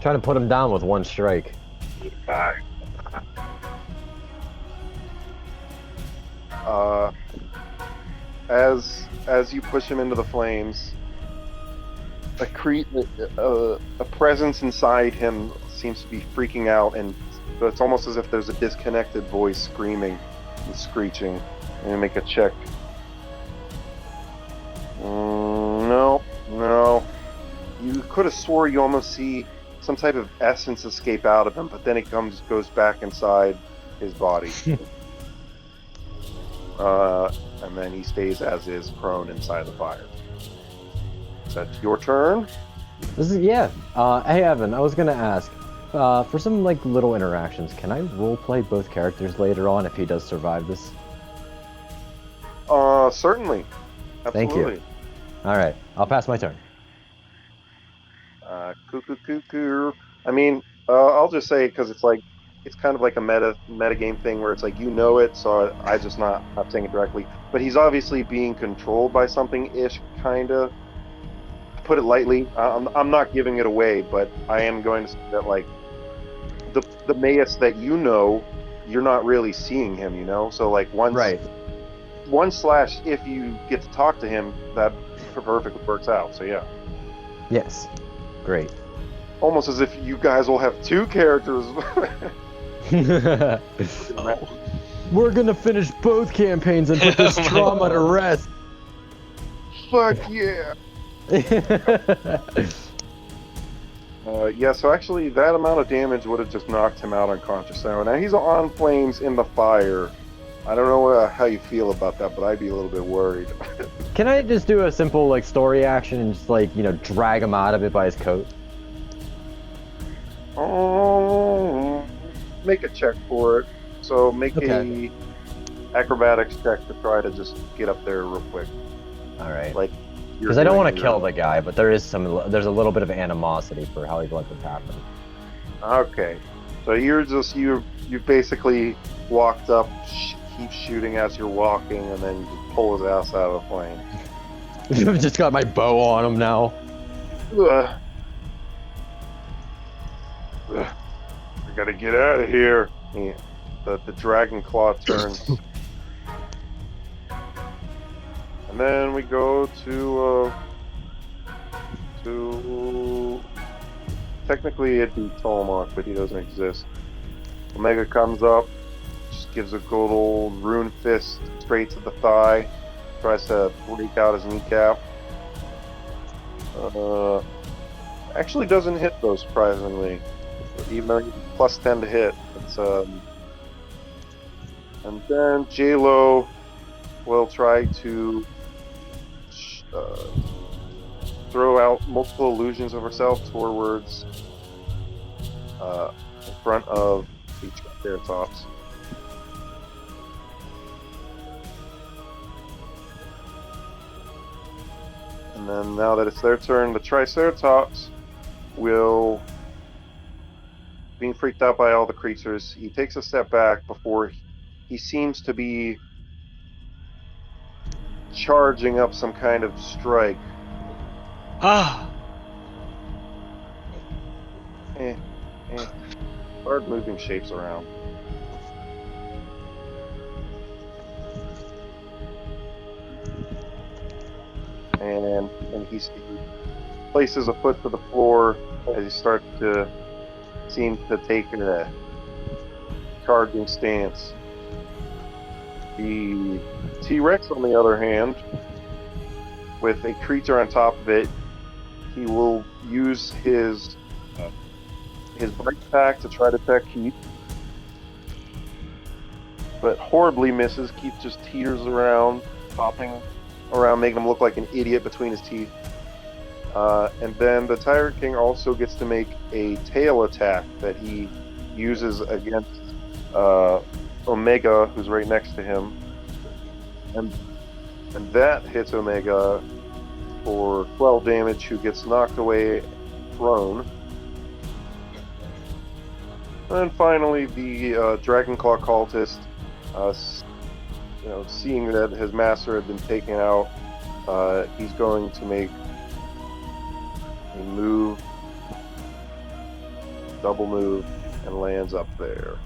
Speaker 2: Trying to put him down with one strike.
Speaker 3: As you push him into the flames, a presence inside him seems to be freaking out, and it's almost as if there's a disconnected voice screaming and screeching. I'm gonna make a check. No. You could have swore you almost see some type of essence escape out of him, but then it goes back inside his body. And then he stays as is, prone inside the fire. Is that your turn?
Speaker 2: Hey Evan, I was gonna ask, for some like little interactions, can I roleplay both characters later on if he does survive this?
Speaker 3: Certainly. Absolutely.
Speaker 2: Thank you. Alright, I'll pass my turn.
Speaker 3: Cuckoo. I mean, I'll just say, because it's kind of like a meta game thing where it's like, you know it, so I just not saying it directly. But he's obviously being controlled by something-ish, kind of. To put it lightly, I'm not giving it away, but I am going to say that, like, the Maus that you know, you're not really seeing him, you know? So, like, if you get to talk to him, that perfectly works out, so yeah.
Speaker 2: Yes. Great.
Speaker 3: Almost as if you guys will have 2 characters.
Speaker 2: We're gonna finish both campaigns and put this trauma to rest.
Speaker 3: Fuck yeah. Yeah, so actually that amount of damage would have just knocked him out unconscious. Now he's on flames in the fire. I don't know how you feel about that, but I'd be a little bit worried.
Speaker 2: Can I just do a simple like story action and just like, drag him out of it by his coat?
Speaker 3: Oh, make a check for it. So make a acrobatics check to try to just get up there real quick.
Speaker 2: All right.
Speaker 3: Like,
Speaker 2: because I don't want to kill the guy, but there's a little bit of animosity for how he'd let this happen.
Speaker 3: Okay, so you basically walked up, keep shooting as you're walking, and then you just pull his ass out of the flame.
Speaker 2: I've just got my bow on him now.
Speaker 3: Ugh. I gotta get out of here. Yeah. The dragon claw turns. And then we go to technically it'd be Tolmok, but he doesn't exist. Omega comes up, just gives a good old rune fist straight to the thigh, tries to break out his kneecap. Actually doesn't hit though, surprisingly. Even though he's plus 10 to hit. It's and then J-Lo will try to throw out multiple illusions of herself towards in front of the Triceratops. And then now that it's their turn, the Triceratops will, being freaked out by all the creatures, he takes a step back before he seems to be charging up some kind of strike.
Speaker 6: Ah!
Speaker 3: Start moving shapes around. And he places a foot to the floor as he starts to seem to take a charging stance. The T-Rex, on the other hand, with a creature on top of it, he will use his bite attack to try to attack Keith, but horribly misses. Keith just teeters around, popping around, making him look like an idiot between his teeth. And then the Tyrant King also gets to make a tail attack that he uses against Omega, who's right next to him. And that hits Omega for 12 damage, who gets knocked away prone. And finally, the Dragonclaw Cultist, seeing that his master had been taken out, he's going to make a move, double move, and lands up there.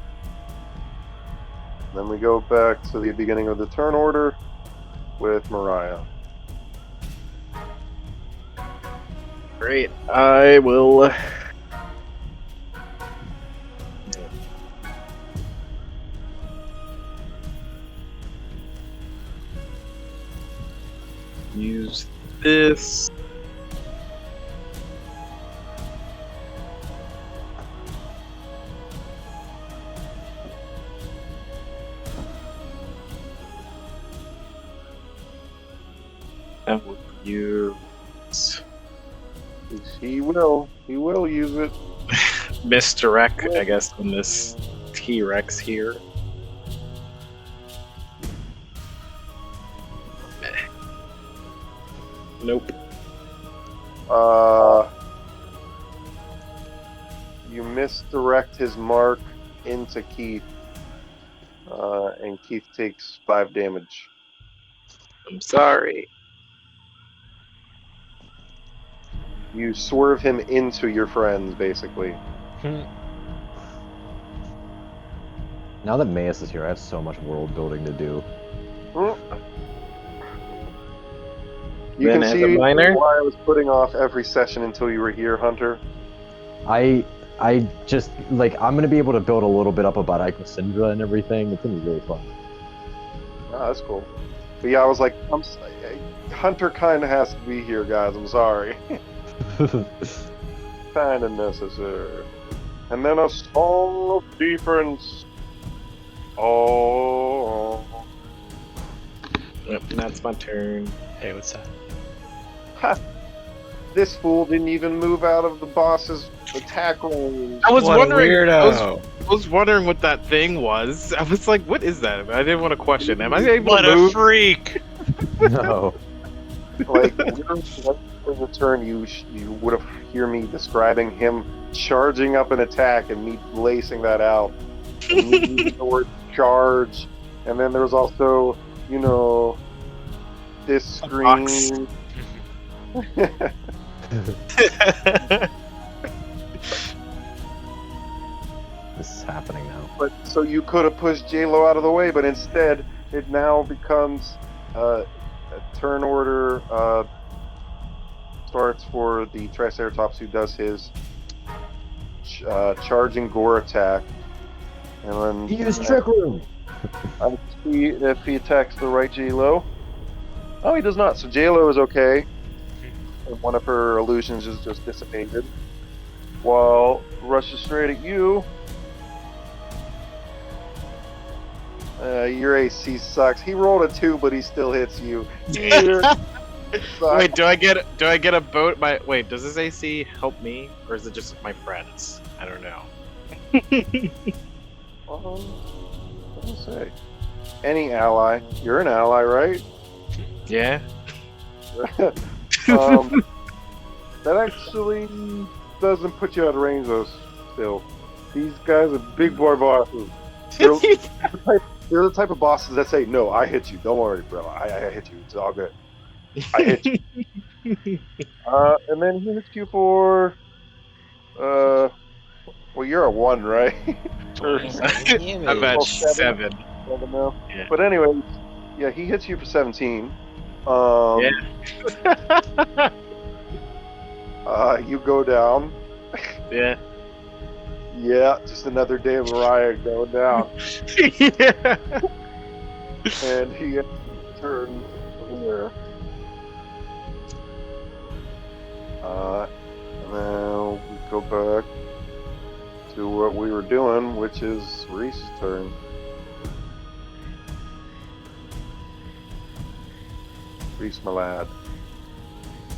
Speaker 3: Then we go back to the beginning of the turn order with Mariah.
Speaker 8: Great. I will. Use this. And we'll use.
Speaker 3: He will use it.
Speaker 8: Misdirect, I guess, on this T-Rex here. Nope.
Speaker 3: You misdirect his mark into Keith, and Keith takes 5 damage.
Speaker 8: I'm sorry.
Speaker 3: You swerve him into your friends, basically.
Speaker 2: Now that Maus is here, I have so much world building to do.
Speaker 3: You
Speaker 8: Then
Speaker 3: can
Speaker 8: as
Speaker 3: see
Speaker 8: a minor?
Speaker 3: why I was putting off every session until you were here, Hunter.
Speaker 2: I just, I'm gonna be able to build a little bit up about Icosyndra and everything. It's gonna be really fun.
Speaker 3: Oh, that's cool. But yeah, I was like, Hunter kind of has to be here, guys. I'm sorry. Kind of necessary. And then a Song of Difference. Oh.
Speaker 8: Yep, that's my turn.
Speaker 6: Hey, what's that?
Speaker 3: Ha! This fool didn't even move out of the boss's attack range.
Speaker 8: I was
Speaker 6: What a
Speaker 8: wondering.
Speaker 6: weirdo.
Speaker 8: I was wondering what that thing was. I was like, "What is that?" I didn't want to question. Am I able
Speaker 6: What
Speaker 8: to
Speaker 6: a
Speaker 8: move?
Speaker 6: freak!
Speaker 2: No.
Speaker 3: Like, in return, you would have hear me describing him charging up an attack and me lacing that out. And me using the word charge. And then there's also, this screen.
Speaker 2: This is happening now.
Speaker 3: But so you could have pushed J-Lo out of the way, but instead it now becomes a turn order starts for the Triceratops, who does his charging gore attack. And then
Speaker 2: Use Trick Room!
Speaker 3: I see if he attacks the right J-Lo. Oh, he does not. So J-Lo is okay. And one of her illusions is just dissipated. While rushes straight at you. Your AC sucks. He rolled a 2, but he still hits you.
Speaker 8: Wait, do I get a boat? Wait, does this AC help me, or is it just my friends? I don't know.
Speaker 3: What do I say? Any ally. You're an ally, right?
Speaker 8: Yeah.
Speaker 3: That actually doesn't put you out of range though. Still, these guys are big boy bosses. They're the type of bosses that say, "No, I hit you. Don't worry, bro. I hit you. It's all good. I hit you." And then he hits you for well, you're a 1, right?
Speaker 8: I'm at 7.
Speaker 3: Yeah. But anyway, yeah, he hits you for 17. You go down.
Speaker 8: Yeah.
Speaker 3: Yeah, just another day of Mariah going down.
Speaker 8: Yeah.
Speaker 3: And he turns here. And then we go back to what we were doing, which is Reese's turn. Reese, my lad.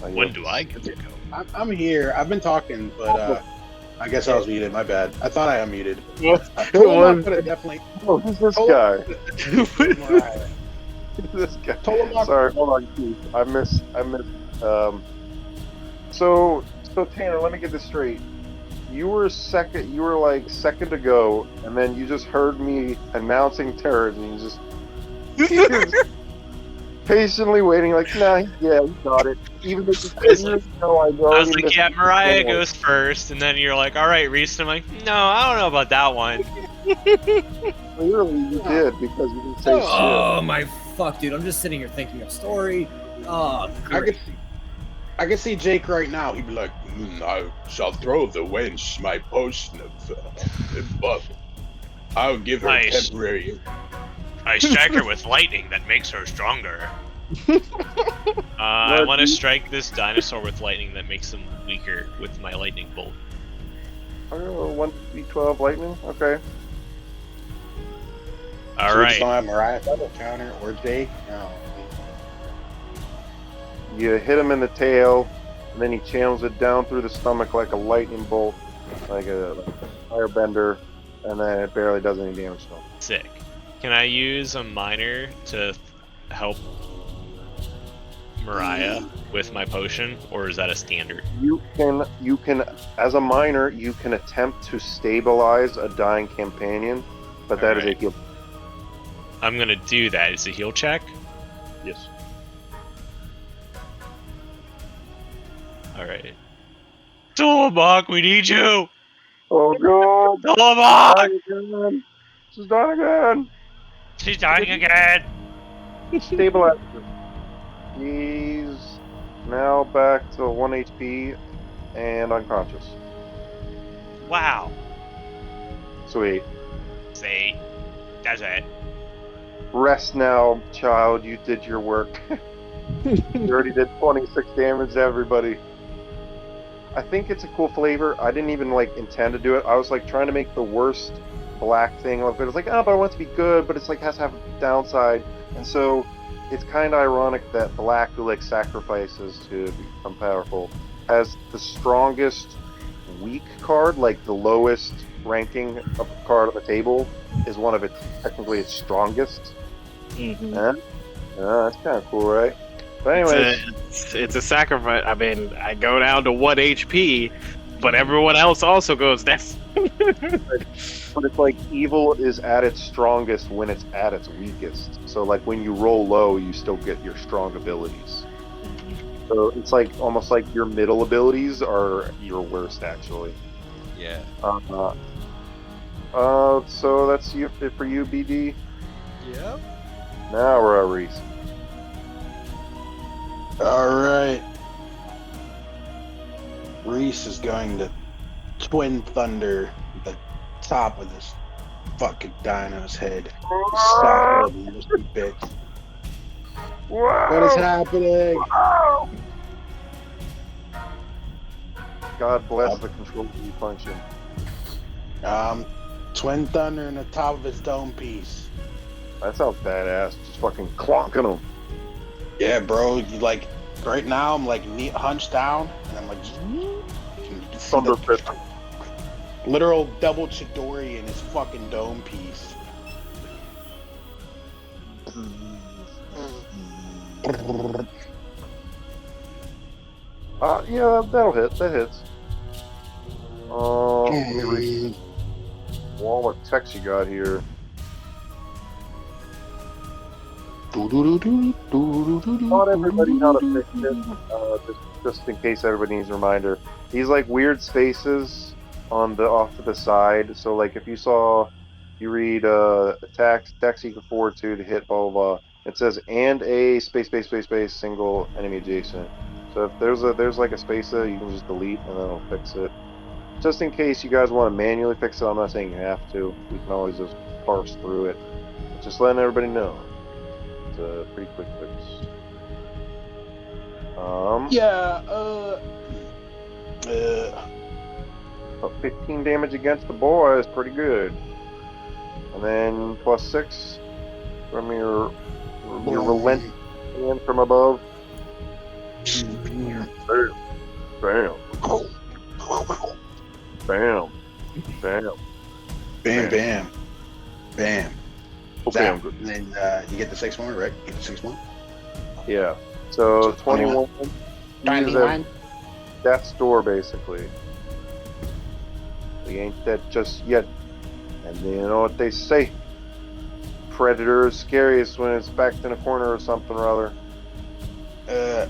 Speaker 6: When do I get to go?
Speaker 1: I'm here. I've been talking, but I guess I was muted. My bad. I thought I unmuted. Tolomak could have definitely.
Speaker 3: Oh, who's this guy?
Speaker 1: Mariah.
Speaker 3: This guy.
Speaker 1: Tolomak.
Speaker 3: Sorry, hold on, Keith. I missed. So Tanner, let me get this straight. You were second. You were like second to go, and then you just heard me announcing turns, and you just patiently waiting, like, nah, yeah, he got it. Even though I
Speaker 6: was like, yeah, Mariah goes first, and then you're like, all right, Reese. And I'm like, no, I don't know about that one.
Speaker 3: Clearly, you did because you didn't say shit.
Speaker 5: Oh my fuck, dude! I'm just sitting here thinking of story. Oh, great.
Speaker 1: I can see Jake right now. He'd be like, I shall throw the wench my potion of buff. I'll give her
Speaker 6: Nice.
Speaker 1: temporary.
Speaker 6: I strike her with lightning that makes her stronger. I want to strike this dinosaur with lightning that makes him weaker with my lightning bolt.
Speaker 3: Oh, 1d12 lightning? Okay.
Speaker 6: All
Speaker 1: So we
Speaker 6: right.
Speaker 1: just don't have Mariah counter or Jake. No.
Speaker 3: You hit him in the tail, and then he channels it down through the stomach like a lightning bolt, like a firebender, and then it barely does any damage to him.
Speaker 6: Sick. Can I use a miner to help Mariah with my potion, or is that a standard?
Speaker 3: You can, as a miner, you can attempt to stabilize a dying companion, but that is a heal.
Speaker 6: I'm gonna do that. It's a heal check.
Speaker 3: Yes.
Speaker 6: All right. Tolomak, we need you.
Speaker 3: Oh god!
Speaker 6: Tolomak!
Speaker 3: She's dying again!
Speaker 6: She's dying again.
Speaker 3: Stabilize her. He's now back to 1 HP and unconscious.
Speaker 6: Wow.
Speaker 3: Sweet.
Speaker 6: See, that's it.
Speaker 3: Rest now, child. You did your work. You already did 26 damage to everybody. I think it's a cool flavor. I didn't even intend to do it. I was trying to make the worst black thing of it. I was like, oh, but I want it to be good, but it's has to have a downside. And so it's kind of ironic that black, who sacrifices to become powerful, has the strongest weak card, the lowest ranking of card on the table, is one of technically its strongest.
Speaker 8: Mm-hmm.
Speaker 3: That's kind of cool, right? But anyways,
Speaker 8: it's a sacrifice. I mean, I go down to 1 HP, but everyone else also goes down.
Speaker 3: but it's evil is at its strongest when it's at its weakest. So when you roll low, you still get your strong abilities. So it's almost like your middle abilities are your worst, actually.
Speaker 9: Yeah.
Speaker 3: So that's it for you, BD.
Speaker 9: Yep.
Speaker 3: Now we're at Reese.
Speaker 1: Alright. Reese is going to Twin Thunder the top of this fucking dino's head. Stop it, you bitch. What is happening?
Speaker 3: Wow. God bless the control key function.
Speaker 1: Twin Thunder in the top of his dome piece.
Speaker 3: That sounds badass. Just fucking clonking him.
Speaker 1: Yeah, bro. You right now I'm hunched down and I'm
Speaker 3: Thunder fist.
Speaker 1: Literal double Chidori in his fucking dome piece.
Speaker 3: Yeah, that'll hit. That hits. Let me read all the text you got here. Not everybody how to fix it. Just in case everybody needs a reminder. These like weird spaces on the off to the side. So like if you read attacks decks equal forward to hit blah blah blah. It says and a space single enemy adjacent. So if there's like a space there, you can just delete and then it'll fix it. Just in case you guys want to manually fix it, I'm not saying you have to. We can always just parse through it. But just letting everybody know. It's a pretty quick fix.
Speaker 1: Yeah,
Speaker 3: 15 damage against the boar is pretty good. And then +6 from your relent hand from above. Bam. Bam. Bam. Bam.
Speaker 1: bam, bam, bam.
Speaker 3: Okay, I'm good.
Speaker 1: And then you get the 6-1, right? You get the 6-1?
Speaker 3: Yeah. So 21.
Speaker 1: Tiny
Speaker 3: Use a
Speaker 1: line.
Speaker 3: death's door, basically. We ain't dead just yet. And you know what they say? Predator is scariest when it's backed in a corner or something or other.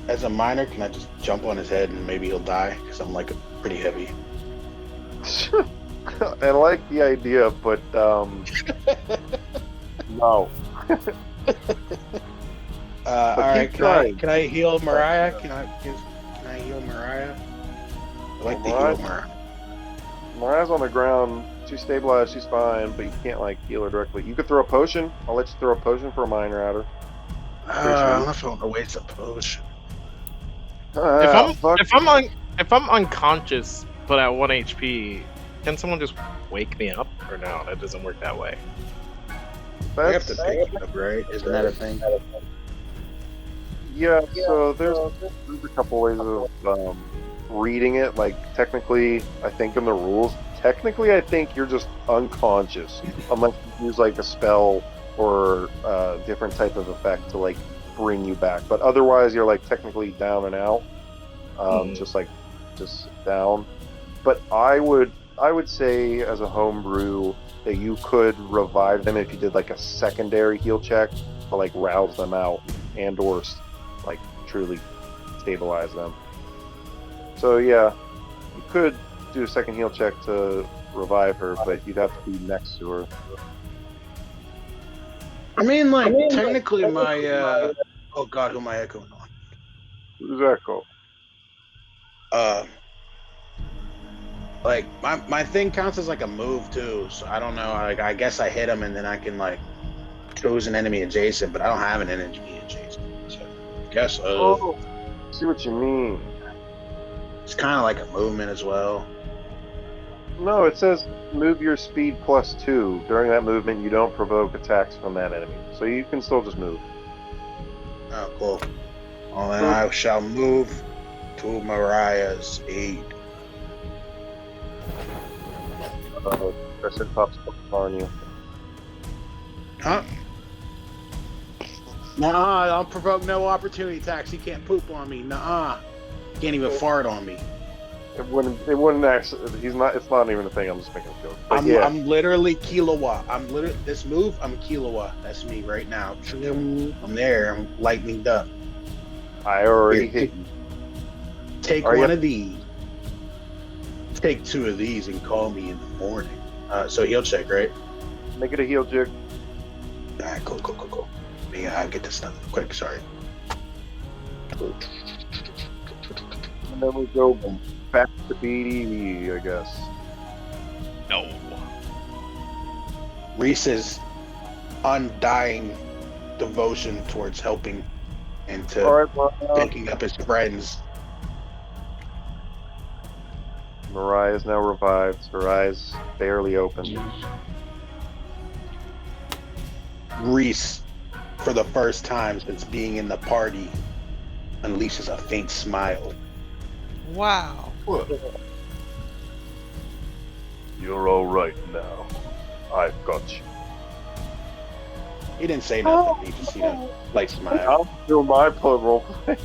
Speaker 1: As a miner, can I just jump on his head and maybe he'll die? Because I'm like pretty heavy.
Speaker 3: I like the idea, but no.
Speaker 1: All right,
Speaker 3: keep
Speaker 1: can I,
Speaker 3: trying.
Speaker 1: can I heal Mariah? Can I heal Mariah? I like to
Speaker 3: Mariah?
Speaker 1: heal Mariah.
Speaker 3: Mariah's on the ground. She's stabilized. She's fine, but you can't like heal her directly. You could throw a potion. I'll let you throw a potion for a miner at her.
Speaker 1: I don't want to waste a potion.
Speaker 8: If I'm unconscious but at 1 HP, can someone just wake me up? Or no, that doesn't work that way.
Speaker 1: I have to pick you up, right? Isn't that a thing?
Speaker 3: Yeah, so there's a couple ways of reading it. Like, technically, I think in the rules, I think you're just unconscious. Unless you use, like, a spell or a different type of effect to, like, bring you back. But otherwise, you're, like, technically down and out. Just down. But I would say, as a homebrew, that you could revive them if you did, like, a secondary heal check to, like, rouse them out and or like truly stabilize them. So yeah, you could do a second heal check to revive her, but you'd have to be next to her.
Speaker 1: I mean, like, technically my, oh god, who am I echoing on?
Speaker 3: Who's Echo?
Speaker 1: Like, my thing counts as, like, a move, too, so I don't know, like, I guess I hit him and then I can, like, choose an enemy adjacent, but I don't have an enemy adjacent, so I guess,
Speaker 3: See what you mean.
Speaker 1: it's kind of like a movement as well.
Speaker 3: No, it says move your speed +2. During that movement, you don't provoke attacks from that enemy, so you can still just move.
Speaker 1: Oh, cool. Well, then I shall move to Mariah's aid.
Speaker 3: Press it pops up on you.
Speaker 1: Huh? Nah, I'll provoke no opportunity attacks. He can't poop on me. Nah, can't even fart on me.
Speaker 3: It wouldn't actually. It's not even a thing. I'm just making a joke. But
Speaker 1: I'm literally kilowatt. This move. I'm kilowatt. That's me right now. I'm there. I'm lightninged up.
Speaker 3: I already hit you.
Speaker 1: Take one of these. Take 2 of these and call me in the morning. So heal check, right?
Speaker 3: Make it a heal check.
Speaker 1: All right, cool. Let me get this done quick. Sorry.
Speaker 3: And then we go back to BD, I guess.
Speaker 6: No.
Speaker 1: Reese's undying devotion towards helping and to picking up his friends.
Speaker 3: Mariah is now revived. Her eyes barely open.
Speaker 1: Reese, for the first time since being in the party, unleashes a faint smile.
Speaker 6: Wow.
Speaker 3: You're all right now. I've got you.
Speaker 1: He didn't say nothing. He just, light smile.
Speaker 3: I'll do my role play.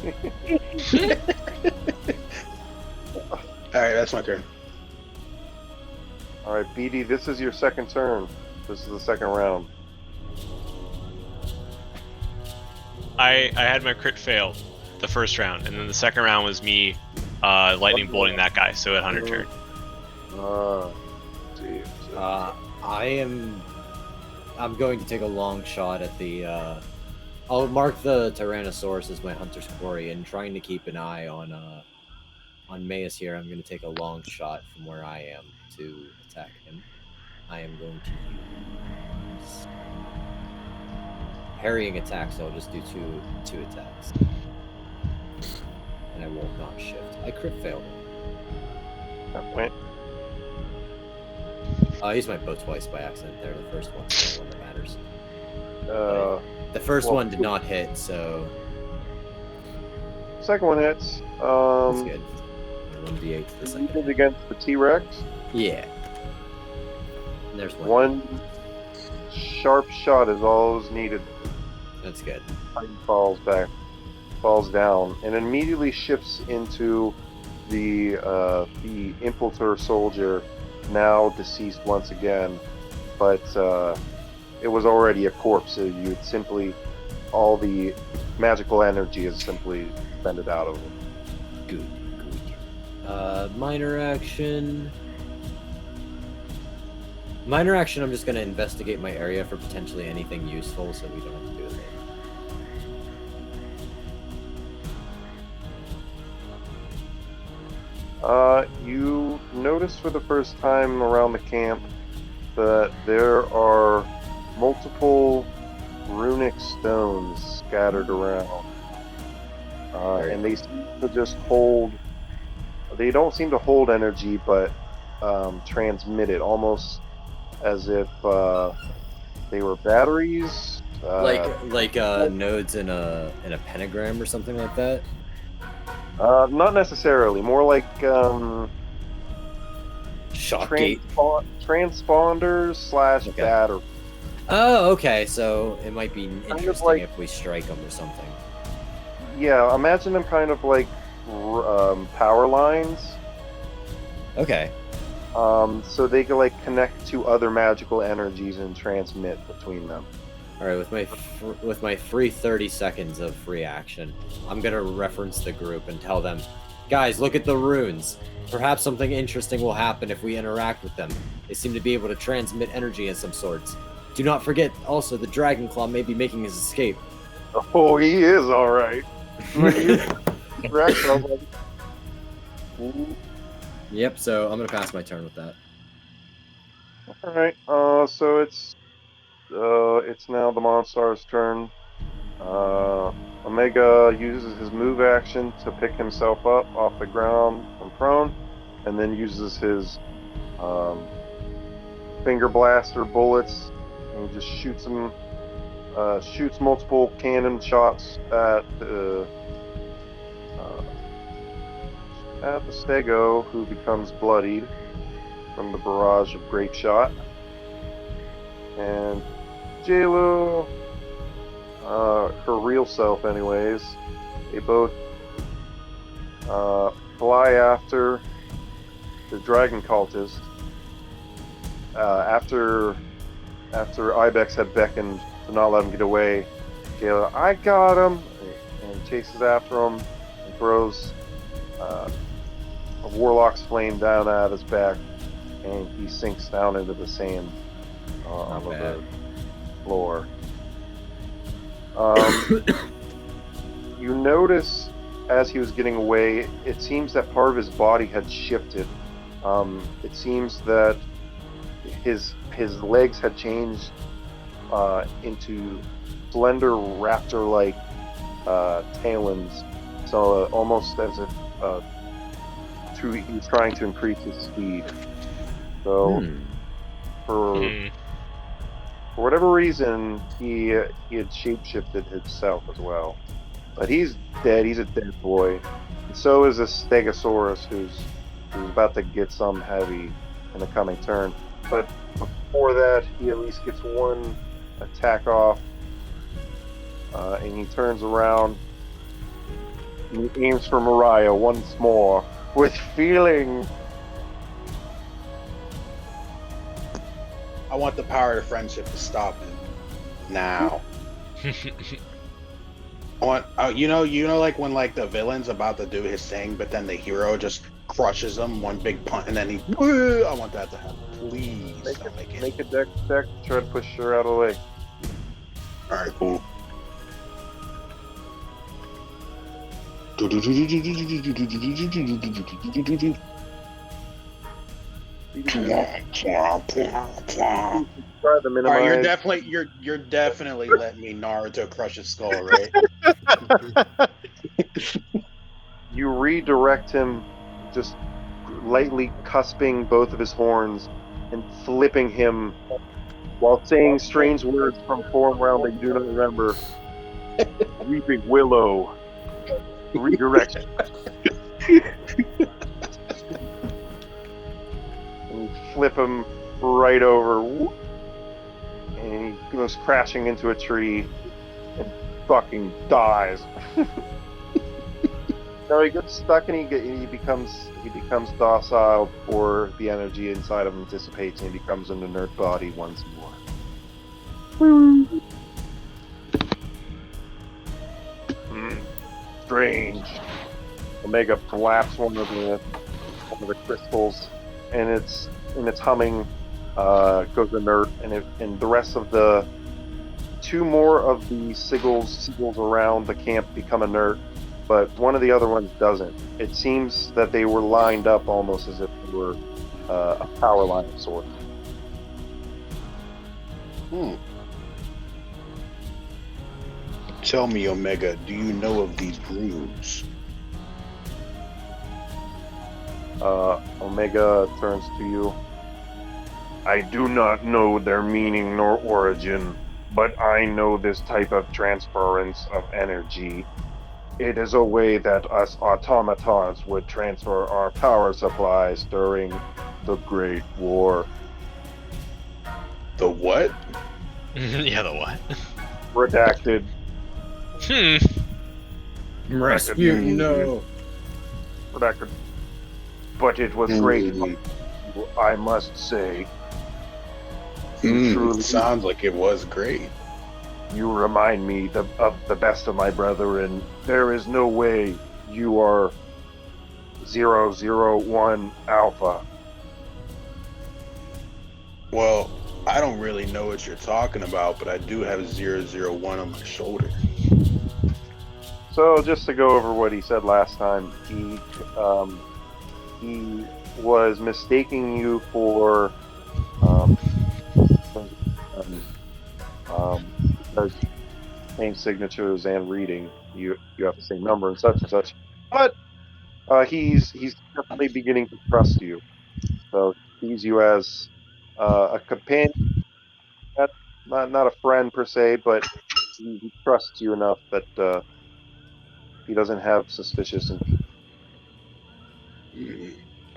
Speaker 1: All right, that's my turn.
Speaker 3: All right, BD, this is your second turn. This is the second round.
Speaker 6: I had my crit fail the first round, and then the second round was me lightning bolting that guy, so at 100 turn.
Speaker 5: I'm going to take a long shot at the I'll mark the Tyrannosaurus as my hunter's quarry, and trying to keep an eye on Maus here. I'm going to take a long shot from where I am to attack him. I am going to use parrying attack, so I'll just do two attacks. And I won't not shift. I crit failed him.
Speaker 3: That went.
Speaker 5: I used my bow twice by accident there. The first one's the one that matters. The first one did not hit, so
Speaker 3: second one hits.
Speaker 5: that's good. 1d8 to the second.
Speaker 3: Hit against the T-Rex.
Speaker 5: Yeah. And there's
Speaker 3: One sharp shot is all is needed.
Speaker 5: That's good.
Speaker 3: Falls down, and immediately shifts into the Impiltur soldier, now deceased once again, but it was already a corpse, so you'd simply, all the magical energy is simply expended out of him.
Speaker 5: Good. Minor action. Minor action, I'm just going to investigate my area for potentially anything useful, so we don't have to do it later.
Speaker 3: You notice for the first time around the camp that there are multiple runic stones scattered around. And they seem to just hold... They don't seem to hold energy, but transmit it, almost as if they were batteries.
Speaker 5: Like nodes in a pentagram or something like that?
Speaker 3: Not necessarily. More like
Speaker 5: Shockgate.
Speaker 3: Transponders / battery.
Speaker 5: Oh, okay. So it might be interesting
Speaker 3: like,
Speaker 5: if we strike them or something.
Speaker 3: Yeah, imagine them kind of like power lines.
Speaker 5: Okay.
Speaker 3: So they can like connect to other magical energies and transmit between them.
Speaker 5: All right, with my free 30 seconds of free action, I'm gonna reference the group and tell them, guys, look at the runes. Perhaps something interesting will happen if we interact with them. They seem to be able to transmit energy of some sorts. Do not forget, also, the Dragon Claw may be making his escape.
Speaker 3: Oh, he is all right.
Speaker 5: Yep. So I'm gonna pass my turn with that.
Speaker 3: All right. So it's now the Monstar's turn. Omega uses his move action to pick himself up off the ground from prone, and then uses his finger blaster bullets and just shoots him. Shoots multiple cannon shots at the Stego, who becomes bloodied from the barrage of grape shot. And JLo, her real self anyways, they both fly after the dragon cultist. After Ibex had beckoned to not let him get away, JLo, I got him, and chases after him and throws a warlock's flame down at his back, and he sinks down into the sand on the floor. You notice as he was getting away, it seems that part of his body had shifted. It seems that his legs had changed into slender raptor-like talons, so almost as if he was trying to increase his speed. So for whatever reason, he had shapeshifted himself as well. But he's dead. He's a dead boy. And so is a Stegosaurus who's about to get some heavy in the coming turn. But before that, he at least gets one attack off. And he turns around and he aims for Mariah once more with feeling.
Speaker 1: want the power of friendship to stop it now. I want, like when like the villain's about to do his thing, but then the hero just crushes him one big punch, and then he. I want that to happen. Please don't make it.
Speaker 3: Make a deck check. Try to push her out of the way.
Speaker 1: All right, cool.
Speaker 3: Try to minimize.
Speaker 1: All right, you're definitely letting me Naruto crush his skull, right?
Speaker 3: You redirect him, just lightly cusping both of his horns and flipping him while saying strange words from form realm that you do not remember. Weeping Willow. Redirect. And you flip him right over. And he goes crashing into a tree and fucking dies. No, he gets stuck and he becomes docile before the energy inside of him dissipates and he becomes an inert body once more. Strange. Omega flaps one of the crystals, and it's humming goes inert, and the rest of the two more of the seagulls around the camp become inert. But one of the other ones doesn't. It seems that they were lined up almost as if they were a power line of sorts.
Speaker 1: Tell me, Omega, do you know of these grooves?
Speaker 3: Omega turns to you. I do not know their meaning nor origin, but I know this type of transference of energy. It is a way that us automatons would transfer our power supplies during the Great War.
Speaker 1: The what?
Speaker 6: Yeah, the what?
Speaker 3: Redacted.
Speaker 5: Rasputin, no.
Speaker 3: Redacted. But it was great, I must say.
Speaker 1: Truly sounds like it was great.
Speaker 3: You remind me of the best of my brethren. There is no way you are 001 Alpha.
Speaker 1: Well, I don't really know what you're talking about, but I do have 001 on my shoulder.
Speaker 3: So just to go over what he said last time, he was mistaking you for because name signatures and reading, you have the same number and such. But he's definitely beginning to trust you. So he sees you as a companion, not a friend per se, but he trusts you enough that he doesn't have suspicious intent.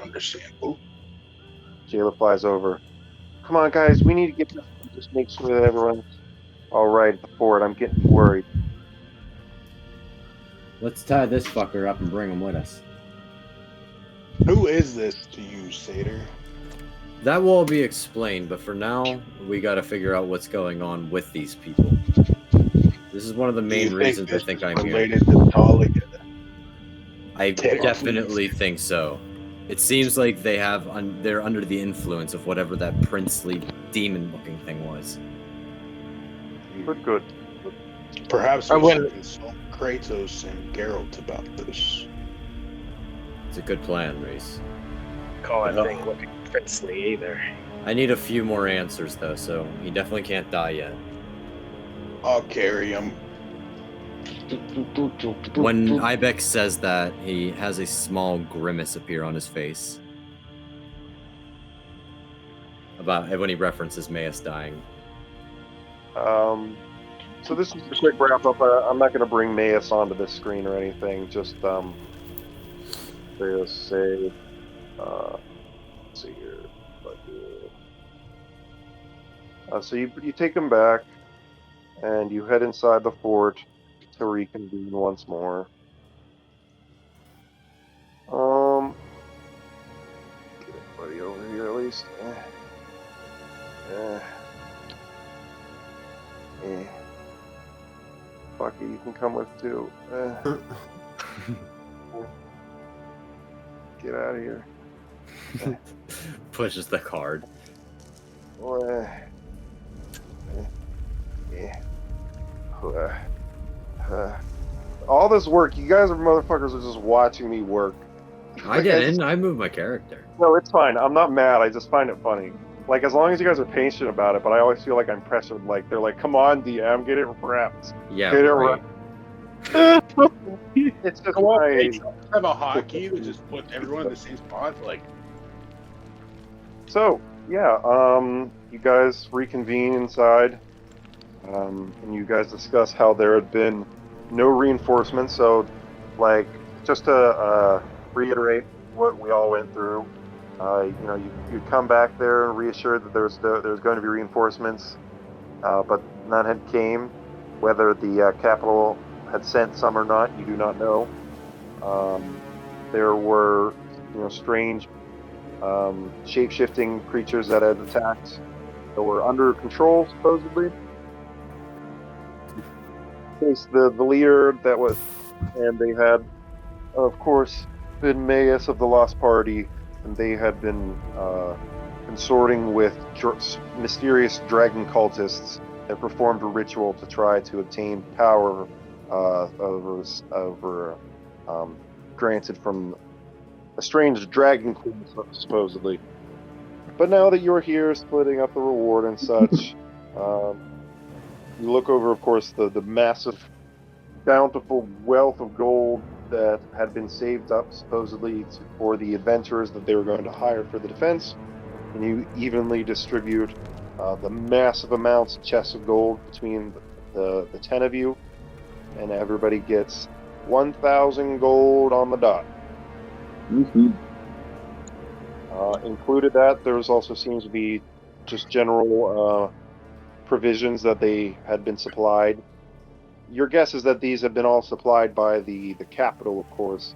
Speaker 1: Understandable.
Speaker 3: Jayla flies over. Come on, guys, we need to get back and just make sure that everyone's all right at the fort. I'm getting worried.
Speaker 5: Let's tie this fucker up and bring him with us.
Speaker 1: Who is this to you, Satyr?
Speaker 5: That will all be explained, but for now, we gotta figure out what's going on with these people. This is one of the main reasons I think I'm here.
Speaker 1: Related to Talia?
Speaker 5: I definitely think so. It seems like they're under the influence of whatever that princely demon-looking thing was.
Speaker 3: Good.
Speaker 1: Perhaps we should consult Kratos and Geralt about this.
Speaker 5: It's a good plan, Reese.
Speaker 8: Call that thing looking princely either.
Speaker 5: I need a few more answers, though, so he definitely can't die yet.
Speaker 1: I'll carry him.
Speaker 5: When Ibex says that, he has a small grimace appear on his face. When he references Maius dying.
Speaker 3: So this is a quick wrap up. I'm not going to bring Maius onto this screen or anything. Just let's see here. So you take him back, and you head inside the fort to reconvene once more. Get everybody over here at least. Eh. Bucky, you can come with too. Get out of here.
Speaker 5: Pushes the card.
Speaker 3: All this work, you guys are motherfuckers are just watching me work.
Speaker 5: I didn't. I moved my character.
Speaker 3: No, it's fine. I'm not mad. I just find it funny. Like, as long as you guys are patient about it, but I always feel like I'm pressured. Like, they're like, come on, DM, get it wrapped.
Speaker 5: Yeah,
Speaker 3: Get it
Speaker 5: right.
Speaker 3: It's just
Speaker 1: Come on,
Speaker 3: my...
Speaker 1: hey, have a hotkey and just put everyone in the same spot. Like,
Speaker 3: So, yeah, you guys reconvene inside, and you guys discuss how there had been no reinforcements. So, like, just to reiterate what we all went through, you'd come back there and reassured that there was going to be reinforcements, but none had came. Whether the capital had sent some or not, you do not know. There were, strange shape-shifting creatures that had attacked that were under control, supposedly. The leader that was, and they had, of course, been Mayus of the Lost Party, and they had been consorting with mysterious dragon cultists that performed a ritual to try to obtain power over granted from a strange dragon queen, supposedly. But now that you're here, splitting up the reward and such, you look over, of course, the massive, bountiful wealth of gold that had been saved up, supposedly, for the adventurers that they were going to hire for the defense, and you evenly distribute the massive amounts of chests of gold between the 10 of you, and everybody gets 1,000 gold on the dot.
Speaker 10: Mm-hmm.
Speaker 3: Included that, there also seems to be just general provisions that they had been supplied. Your guess is that these have been all supplied by the capital, of course,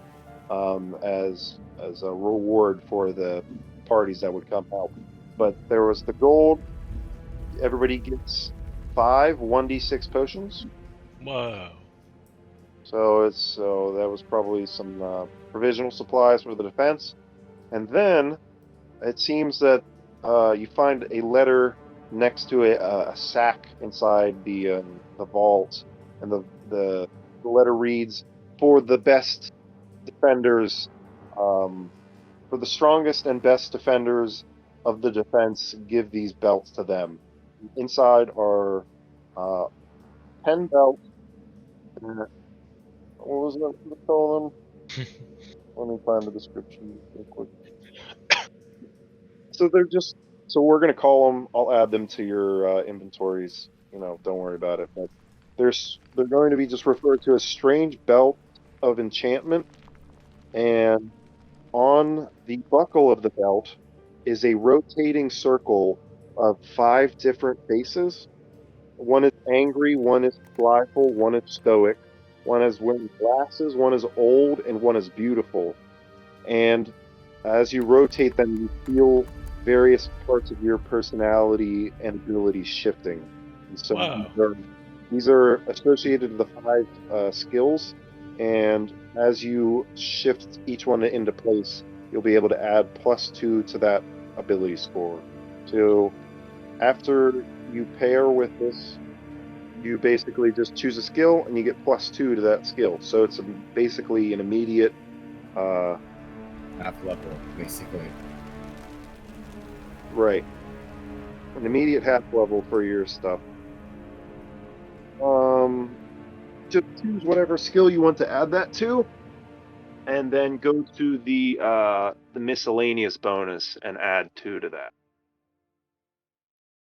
Speaker 3: as a reward for the parties that would come out. But there was the gold. Everybody gets 5 1d6 potions.
Speaker 6: Whoa.
Speaker 3: So that was probably some provisional supplies for the defense. And then it seems that you find a letter next to a sack inside the vault, and the letter reads, "For the best defenders, for the strongest and best defenders of the defense, give these belts to them." Inside are 10 belts. What was that we call them? Let me find the description real quick. So we're gonna call them. I'll add them to your inventories. Don't worry about it. But they're going to be just referred to as strange belt of enchantment, and on the buckle of the belt is a rotating circle of 5 different faces. One is angry, one is playful, one is stoic, one is wearing glasses, one is old, and one is beautiful. And as you rotate them, you feel various parts of your personality and abilities shifting. And so
Speaker 6: Wow.
Speaker 3: these are associated with the 5 skills, and as you shift each one into place, you'll be able to add +2 to that ability score. So after you pair with this, you basically just choose a skill and you get +2 to that skill. So it's basically an immediate
Speaker 5: Half level, basically.
Speaker 3: right. An immediate half level for your stuff. Just choose whatever skill you want to add that to, and then go to the miscellaneous bonus and add 2 to that.